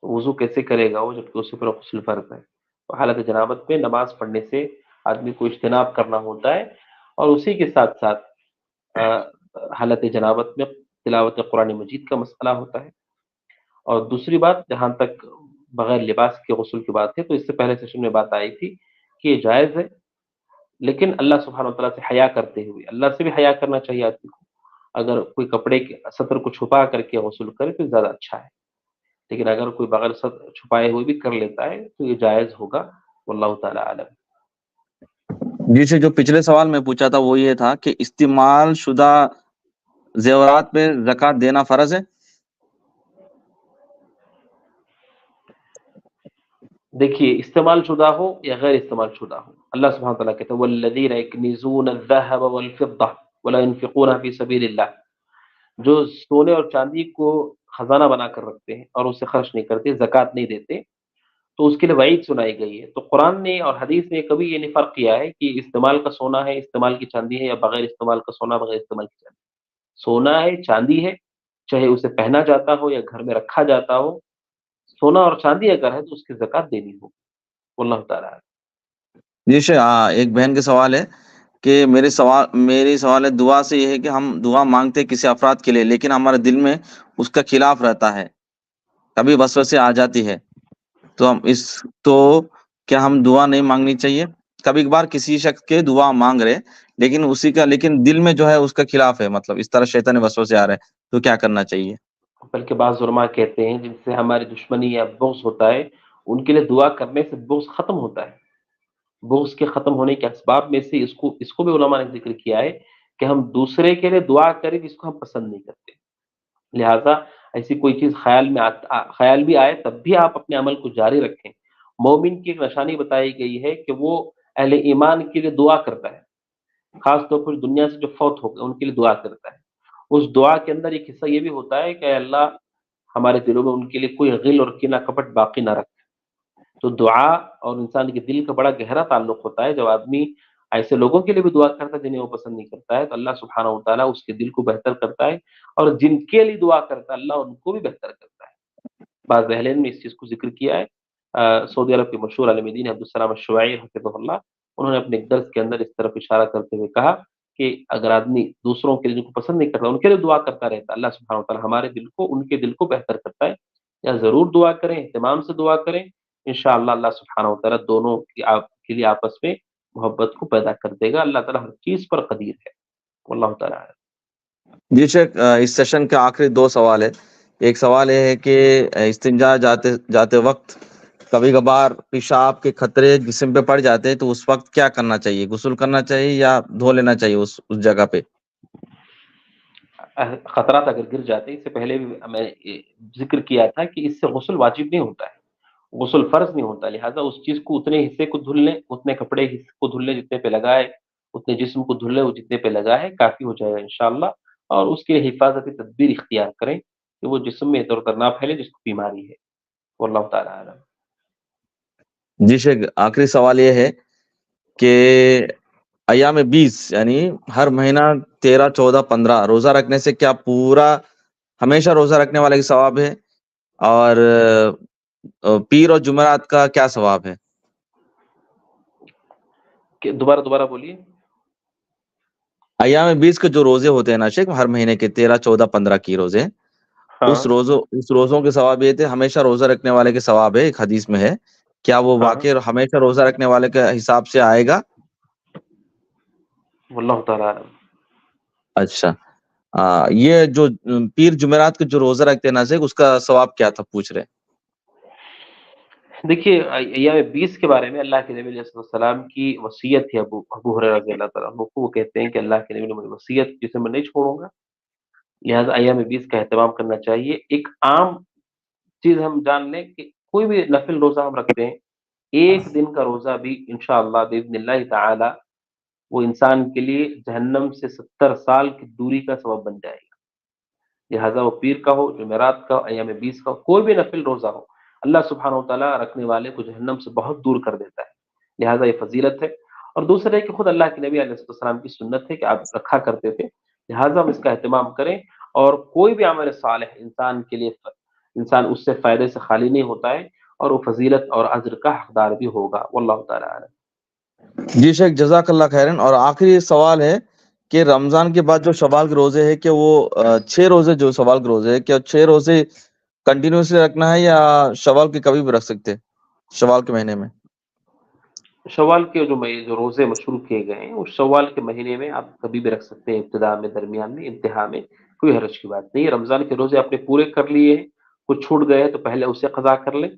وضو کیسے کرے گا وہ جبکہ اس کے اوپر غسل فرض ہے؟ تو حالت جنابت میں نماز پڑھنے سے آدمی کو اجتناب کرنا ہوتا ہے. اور اسی کے ساتھ ساتھ حالت جنابت میں تلاوت قرآن مجید کا مسئلہ ہوتا ہے. اور دوسری بات، جہاں تک بغیر لباس کے غسل کی بات ہے، تو اس سے پہلے سیشن میں بات آئی تھی کہ یہ جائز ہے، لیکن اللہ سبحانہ وتعالیٰ سے حیا کرتے ہوئے. اللہ سے بھی حیا کرنا چاہیے آدمی کو. اگر کوئی کپڑے کے سطر کو چھپا کر کے غسل کرے تو زیادہ اچھا ہے، لیکن اگر کوئی بغیر سطر چھپائے ہوئے بھی کر لیتا ہے تو یہ جائز ہوگا. واللہ تعالی عالم. جی سے جو پچھلے سوال میں پوچھا تھا وہ یہ تھا کہ استعمال شدہ زیورات پہ زکوٰۃ دینا فرض ہے؟ دیکھیے، استعمال شدہ ہو یا غیر استعمال شدہ ہو، اللہ سبحانہ وتعالیٰ کہتے ہیں والذین یکنزون الذهب والفضة ولا ينفقونها فی سبیل اللہ. جو سونے اور چاندی کو خزانہ بنا کر رکھتے ہیں اور اسے خرچ نہیں کرتے، زکوٰۃ نہیں دیتے، تو اس کے لیے وعید سنائی گئی ہے. تو قرآن نے اور حدیث نے کبھی یہ نہیں فرق کیا ہے کہ استعمال کا سونا ہے، استعمال کی چاندی ہے، یا بغیر استعمال کا سونا بغیر استعمال کی چاندی. سونا ہے، چاندی ہے، چاہے اسے پہنا جاتا ہو یا گھر میں رکھا جاتا ہو، سونا اور چاندی اگر ہے تو اس کی زکوٰۃ دینی ہوگی. واللہ تعالیٰ. جی شیخ، ایک بہن کے سوال ہے کہ میری سوال ہے، دعا سے یہ ہے کہ ہم دعا مانگتے کسی افراد کے لیے، لیکن ہمارے دل میں اس کا خلاف رہتا ہے، کبھی وسوسے آ جاتی ہے، تو کیا ہم دعا نہیں مانگنی چاہیے؟ کبھی کبھار کسی شخص کے دعا مانگ رہے لیکن دل میں جو ہے اس کا خلاف ہے، مطلب اس طرح شیطان وسوسے آ رہے، تو کیا کرنا چاہیے؟ بلکہ بعض علماء کہتے ہیں جن سے ہماری دشمنی یا بغض ہوتا ہے ان کے لیے دعا کرنے سے بغض ختم ہوتا ہے. بغض کے ختم ہونے کے اسباب میں سے اس کو بھی علماء نے ذکر کیا ہے کہ ہم دوسرے کے لیے دعا کریں جس کو ہم پسند نہیں کرتے. لہٰذا ایسی کوئی چیز خیال بھی آئے تب بھی آپ اپنے عمل کو جاری رکھیں. مومن کی ایک نشانی بتائی گئی ہے کہ وہ اہل ایمان کے لیے دعا کرتا ہے، خاص طور پر دنیا سے جو فوت ہو گئے ان کے لیے دعا کرتا ہے. اس دعا کے اندر ایک حصہ یہ بھی ہوتا ہے کہ اے اللہ ہمارے دلوں میں ان کے لیے کوئی غل اور کینہ کپٹ باقی نہ رکھ. تو دعا اور انسان کے دل کا بڑا گہرا تعلق ہوتا ہے. جب آدمی ایسے لوگوں کے لیے بھی دعا کرتا ہے جنہیں وہ پسند نہیں کرتا ہے تو اللہ سبحانہ و تعالیٰ اس کے دل کو بہتر کرتا ہے، اور جن کے لیے دعا کرتا ہے اللہ ان کو بھی بہتر کرتا ہے. بعض اہل علم نے اس چیز کو ذکر کیا ہے. سعودی عرب کے مشہور عالم دین عبدالسلام الشوائری حفظہ اللہ، انہوں نے اپنے ایک درس کے اندر اس طرف اشارہ کرتے ہوئے کہا کہ اگر آدمی دوسروں کے لیے جن کو پسند نہیں کرتا ان کے لیے دعا کرتا رہتا، اللہ سبحانہ وتعالیٰ ہمارے دل کو ان کے دل کو بہتر کرتا ہے. یا ضرور دعا کریں، اہتمام سے دعا کریں، انشاءاللہ اللہ سبحانہ وتعالیٰ دونوں کے لیے آپس میں محبت کو پیدا کر دے گا. اللہ تعالیٰ ہر چیز پر قدیر ہے. واللہ تعالیٰ. جی شیخ، اس سیشن کے آخری 2 سوال ہے. ایک سوال یہ ہے کہ استنجا جاتے وقت کبھی کبھار پیشاب کے خطرے جسم پہ پڑ جاتے ہیں، تو اس وقت کیا کرنا چاہیے؟ غسل کرنا چاہیے یا دھو لینا چاہیے اس جگہ پہ؟ خطرات اگر گر جاتے ہیں، اس سے پہلے بھی میں ذکر کیا تھا کہ اس سے غسل واجب نہیں ہوتا ہے، غسل فرض نہیں ہوتا، لہٰذا اس چیز کو اتنے حصے کو دھل لیں، اتنے کپڑے حصے کو دھل لیں جتنے پہ لگائے، اتنے جسم کو دھل لیں وہ جتنے پہ لگا ہے کافی ہو جائے گا انشاءاللہ، اور اس کے حفاظتی تدبیر اختیار کریں کہ وہ جسم میں ادھر ادھر نہ پھیلے جس کو بیماری ہے، واللہ تعالیٰ عالم۔ جی شیخ، آخری سوال یہ ہے کہ ایام 20 یعنی ہر مہینہ 13 14 15 روزہ رکھنے سے کیا پورا ہمیشہ روزہ رکھنے والے کا ثواب ہے، اور پیر اور جمعرات کا کیا ثواب ہے؟ کہ دوبارہ بولیے۔ ایام 20 کے جو روزے ہوتے ہیں نا شیخ، ہر مہینے کے 13 14 15 کی روزے، ہاں اس روزوں کے ثواب یہ تھے، ہمیشہ روزہ رکھنے والے کے ثواب ہے، ایک حدیث میں ہے، کیا وہ ہاں واقع ہمیشہ روزہ رکھنے والے کے حساب سے آئے گا؟ واللہ تعالیٰ عالم۔ اچھا، یہ جو پیر جمعرات کے جو روزہ رکھتے ہیں نا شیخ، اس کا ثواب کیا تھا پوچھ رہے؟ دیکھیے ایام 20 کے بارے میں اللہ کے نبی علیہ السلام کی وصیت ہے، ابو ہریرہ رضی اللہ تعالیٰ عنہ کو، وہ کہتے ہیں کہ اللہ کے نبی نے مجھے وصیت جسے میں نہیں چھوڑوں گا، لہٰذا ایام 20 کا اہتمام کرنا چاہیے۔ ایک عام چیز ہم جان لیں کہ کوئی بھی نفل روزہ ہم رکھتے ہیں، ایک دن کا روزہ بھی انشاءاللہ باذن اللہ تعالی وہ انسان کے لیے جہنم سے 70 سال کی دوری کا سبب بن جائے گا، لہٰذا وہ پیر کا ہو، جمعرات کا ہو، ایام 20 کا ہو، کوئی بھی نفل روزہ ہو، اللہ سبحانہ وتعالیٰ رکھنے والے کو جہنم سے بہت دور کر دیتا ہے، لہٰذا یہ فضیلت ہے۔ اور دوسرا ہے کہ خود اللہ کے نبی علیہ السلام کی سنت ہے کہ آپ رکھا کرتے تھے، لہٰذا ہم اس کا اہتمام کریں، اور کوئی بھی عمل صالح انسان کے لیے انسان اس سے فائدے سے خالی نہیں ہوتا ہے، اور وہ فضیلت اور اجر کا حقدار بھی ہوگا، واللہ تعالیٰ عالم۔ جی شیخ، جزاک اللہ خیرن۔ اور آخری سوال ہے کہ رمضان کے بعد جو شوال کے روزے ہے، کہ وہ 6 روزے جو شوال کے روزے ہے، کیا 6 روزے کنٹینیوسلی رکھنا ہے یا شوال کے کبھی بھی رکھ سکتے ہیں، شوال کے مہینے میں؟ شوال کے جو روزے مشروع کیے گئے ہیں، اس شوال کے مہینے میں آپ کبھی بھی رکھ سکتے ہیں، ابتدا میں، درمیان میں، انتہا میں، کوئی حرج کی بات نہیں ہے۔ رمضان کے روزے آپ نے پورے کر لیے ہیں، کچھ چھوٹ گئے تو پہلے اسے قضا کر لیں،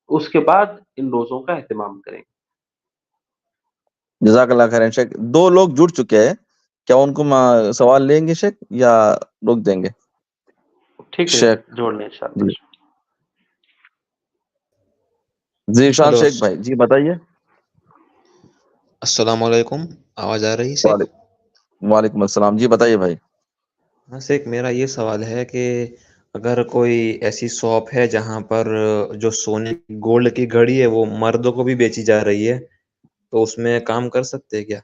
اس کے بعد ان روزوں کا اہتمام کریں۔ جزاک اللہ خیرن شیخ۔ 2 لوگ جڑ چکے ہیں، کیا ان کو سوال لیں گے شیخ یا روک دیں گے؟ ٹھیک ہے، شیخ جوڑ لیں انشاءاللہ۔ جی ذیشان ہلو، شیخ بھائی جی بتائیے۔ السلام علیکم، آواز آ رہی شیخ؟ وعلیکم السلام، جی بتائیے بھائی۔ ہاں شیخ، میرا یہ سوال ہے کہ اگر کوئی ایسی شاپ ہے جہاں پر جو سونے گولڈ کی گھڑی ہے وہ مردوں کو بھی بیچی جا رہی ہے، تو اس میں کام کر سکتے ہیں کیا؟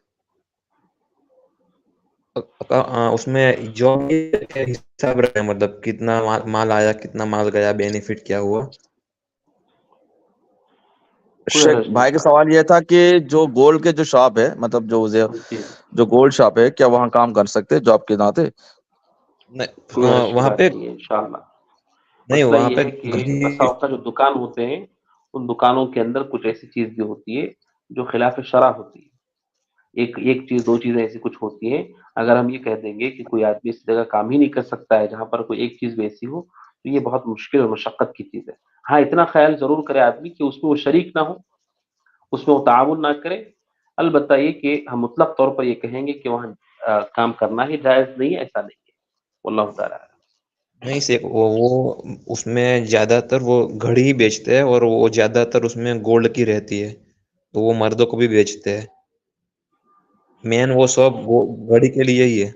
اس میں جو حساب رکھے، مطلب کتنا مال آیا، کتنا مال گیا، بینیفٹ کیا ہوا؟ شیخ بھائی کا سوال یہ تھا کہ جو گولڈ کے جو شاپ ہے، مطلب جو گولڈ شاپ ہے، کیا وہاں کام کر سکتے جاب کے ناطے؟ وہاں پہ انشاءاللہ نہیں، مسئلہ وہاں یہ پہ ہے کہ بسا اوقات جو دکان ہوتے ہیں، ان دکانوں کے اندر کچھ ایسی چیز بھی ہوتی ہے جو خلاف شرع ہوتی ہے، ایک چیز 2 چیزیں ایسی کچھ ہوتی ہیں، اگر ہم یہ کہہ دیں گے کہ کوئی آدمی اس جگہ کام ہی نہیں کر سکتا ہے جہاں پر کوئی ایک چیز بھی ایسی ہو، تو یہ بہت مشکل اور مشقت کی چیز ہے۔ ہاں، اتنا خیال ضرور کرے آدمی کہ اس میں وہ شریک نہ ہو، اس میں وہ تعاون نہ کرے، البتہ یہ کہ ہم مطلق طور پر یہ کہیں گے کہ وہاں کام کرنا ہی جائز نہیں ہے، ایسا نہیں ہے، واللہ تعالیٰ نہیں شیخ، وہ اس میں زیادہ تر وہ گھڑی ہی بیچتے ہیں، اور وہ زیادہ تر اس میں گولڈ کی رہتی ہے، تو وہ مردوں کو بھی بیچتے ہیں، مین وہ سب وہ گھڑی کے لیے ہی ہے۔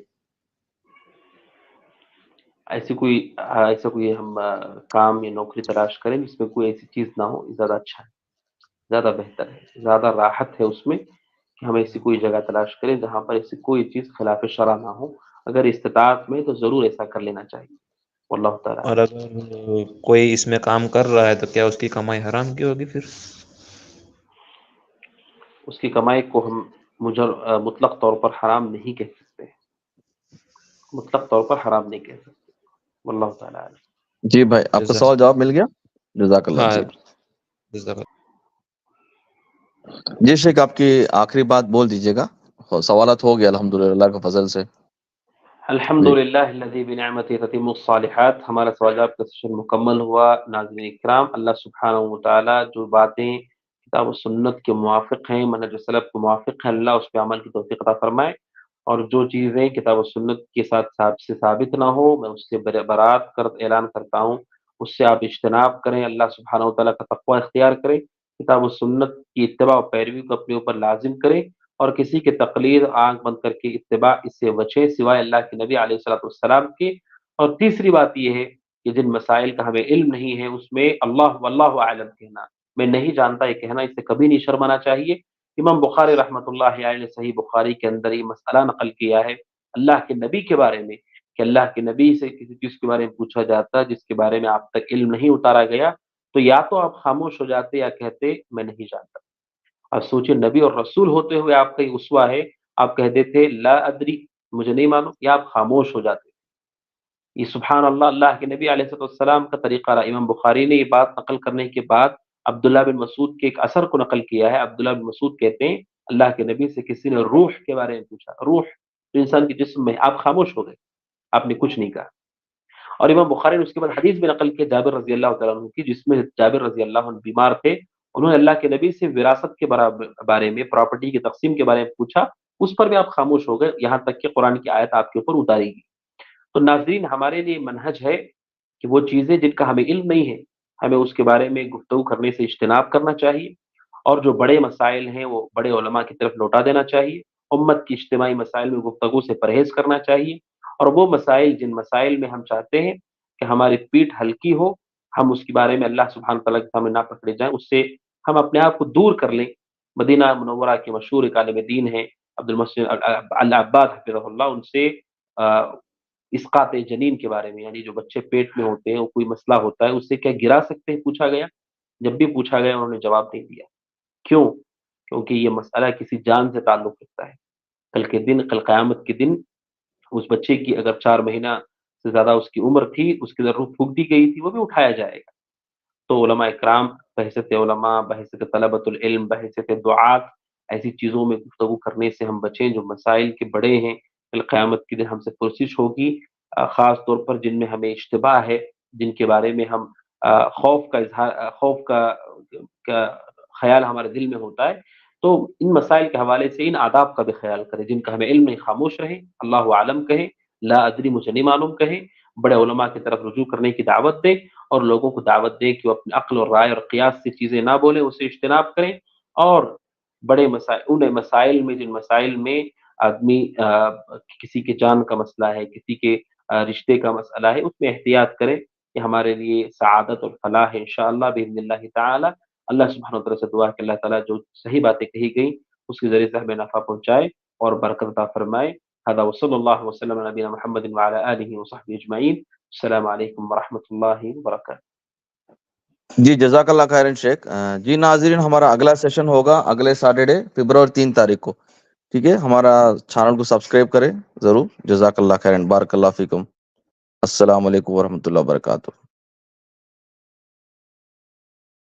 ایسا کوئی ہم کام یا نوکری تلاش کریں جس میں کوئی ایسی چیز نہ ہو، زیادہ اچھا ہے، زیادہ بہتر ہے، زیادہ راحت ہے اس میں کہ ہم ایسی کوئی جگہ تلاش کریں جہاں پر ایسی کوئی چیز خلاف شرع نہ ہو۔ اگر استطاعت میں تو ضرور ایسا کر لینا چاہیے، واللہ تعالیٰ۔ اور اگر کوئی اس میں کام کر رہا ہے تو کیا اس کی کمائی حرام کی ہوگی پھر؟ اس کی کمائی کو ہم مطلق طور پر حرام نہیں کہہ سکتے، مطلق طور پر حرام نہیں کہہ سکتے، واللہ تعالیٰ۔ جی بھائی، آپ کا سوال جواب مل گیا، جزاک اللہ۔ ہاں، جی شیخ، آپ کی آخری بات بول دیجیے گا، سوالات ہو گیا الحمدللہ اللہ کا فضل سے۔ الحمدللہ الذی بنعمتہ تتم الصالحات، ہمارا سوال جواب کا سیشن مکمل ہوا۔ ناظرین اکرام، اللہ سبحانہ وتعالی جو باتیں کتاب و سنت کے موافق ہیں، منہج سلف کے موافق ہیں، اللہ اس پہ عمل کی توفیق عطا فرمائے، اور جو چیزیں کتاب و سنت کے ساتھ سے ثابت نہ ہو میں اس سے برات اعلان کرتا ہوں، اس سے آپ اجتناب کریں، اللہ سبحانہ و تعالیٰ کا تقوی اختیار کریں، کتاب و سنت کی اتباع و پیروی کو اپنے اوپر لازم کریں، اور کسی کے تقلید آنکھ بند کر کے اتباع اس سے بچیں سوائے اللہ کے نبی علیہ الصلوۃ والسلام کے۔ اور تیسری بات یہ ہے کہ جن مسائل کا ہمیں علم نہیں ہے اس میں اللہ واللہ اعلم کہنا، میں نہیں جانتا یہ کہنا، اس سے کبھی نہیں شرمانا چاہیے۔ امام بخاری رحمۃ اللہ علیہ نے صحیح بخاری کے اندر یہ مسئلہ نقل کیا ہے اللہ کے نبی کے بارے میں کہ اللہ کے نبی سے کسی چیز کے بارے میں پوچھا جاتا جس کے بارے میں آپ تک علم نہیں اتارا گیا تو یا تو آپ خاموش ہو جاتے یا کہتے میں نہیں جانتا۔ اب سوچے نبی اور رسول ہوتے ہوئے آپ کا یہ اسوہ ہے، آپ کہتے تھے لا ادری مجھے نہیں معلوم، یا آپ خاموش ہو جاتے۔ یہ سبحان اللہ، اللہ کے نبی علیہ السلام کا طریقہ رہا۔ امام بخاری نے یہ بات نقل کرنے کے بعد عبداللہ بن مسعود کے ایک اثر کو نقل کیا ہے۔ عبداللہ بن مسعود کہتے ہیں اللہ کے نبی سے کسی نے روح کے بارے میں پوچھا، روح جو انسان کے جسم میں، آپ خاموش ہو گئے، آپ نے کچھ نہیں کہا۔ اور امام بخاری نے اس کے بعد حدیث بھی نقل کی جابر رضی اللہ تعالیٰ عنہ کی، جس میں جابر رضی اللہ عنہ بیمار تھے، انہوں نے اللہ کے نبی سے وراثت کے بارے میں، پراپرٹی کی تقسیم کے بارے میں پوچھا، اس پر بھی آپ خاموش ہو گئے یہاں تک کہ قرآن کی آیت آپ کے اوپر اتاری گئی۔ تو ناظرین، ہمارے لیے منہج ہے کہ وہ چیزیں جن کا ہمیں علم نہیں ہے ہمیں اس کے بارے میں گفتگو کرنے سے اجتناب کرنا چاہیے، اور جو بڑے مسائل ہیں وہ بڑے علماء کی طرف لوٹا دینا چاہیے۔ امت کی اجتماعی مسائل میں گفتگو سے پرہیز کرنا چاہیے، اور وہ مسائل جن مسائل میں ہم چاہتے ہیں کہ ہماری پیٹھ ہلکی ہو، ہم اس کے بارے میں اللہ سبحانہ تعالیٰ کے سامنے نہ پکڑے جائیں، اس سے ہم اپنے آپ کو دور کر لیں۔ مدینہ منورہ کے مشہور ایک عالم دین ہیں عبد المحسن العباد حفظہ اللہ، ان سے اسقاط جنین کے بارے میں، یعنی جو بچے پیٹ میں ہوتے ہیں وہ کوئی مسئلہ ہوتا ہے اس سے کیا گرا سکتے ہیں، پوچھا گیا۔ جب بھی پوچھا گیا انہوں نے جواب نہیں دیا۔ کیوں؟ کیونکہ یہ مسئلہ کسی جان سے تعلق رکھتا ہے۔ کل کے دن، کل قیامت کے دن اس بچے کی اگر 4 مہینہ سے زیادہ اس کی عمر تھی، اس کی روح پھونک دی گئی تھی، وہ بھی اٹھایا جائے گا۔ تو علماء اکرام بحیثیت علماء، بحیثیت طلبۃ العلم، بحیثیت دعات، ایسی چیزوں میں گفتگو کرنے سے ہم بچیں جو مسائل کے بڑے ہیں۔ کل قیامت کے دن ہم سے پرسش ہوگی، خاص طور پر جن میں ہمیں اشتباہ ہے، جن کے بارے میں ہم خوف کا خیال ہمارے دل میں ہوتا ہے، تو ان مسائل کے حوالے سے ان آداب کا بھی خیال کریں جن کا ہمیں علم نہیں، خاموش رہیں، اللہ عالم کہیں، لا ادری مجھے نہیں معلوم کہیں، بڑے علماء کی طرف رجوع کرنے کی دعوت دیں، اور لوگوں کو دعوت دیں کہ وہ اپنے عقل اور رائے اور قیاس سے چیزیں نہ بولیں، اسے اجتناب کریں، اور بڑے مسائل، ان مسائل میں جن مسائل میں آدمی کسی کے جان کا مسئلہ ہے، کسی کے رشتے کا مسئلہ ہے، اس میں احتیاط کریں، کہ ہمارے لیے سعادت اور فلاح ہے انشاءاللہ باذن اللہ تعالی۔ اللہ سبحانہ وتعالی سے دعا کہ اللہ تعالیٰ جو صحیح باتیں کہی گئیں اس کے ذریعے سے ہمیں نفع پہنچائے اور برکت عطا فرمائے۔ هذا وصلی اللہ وسلم علی نبینا محمد وعلی آلہ وصحبہ اجمعین۔ السلام علیکم ورحمۃ اللہ وبرکاتہ۔ جی جزاک اللہ خیرن شیخ۔ جی ناظرین، ہمارا اگلا سیشن ہوگا اگلے سیٹرڈے فبروری 3 تاریخ کو، ٹھیک ہے؟ ہمارا چینل کو سبسکرائب کریں ضرور۔ جزاک اللہ خیرن، بارک اللہ فیکم۔ السلام علیکم ورحمۃ اللہ وبرکاتہ۔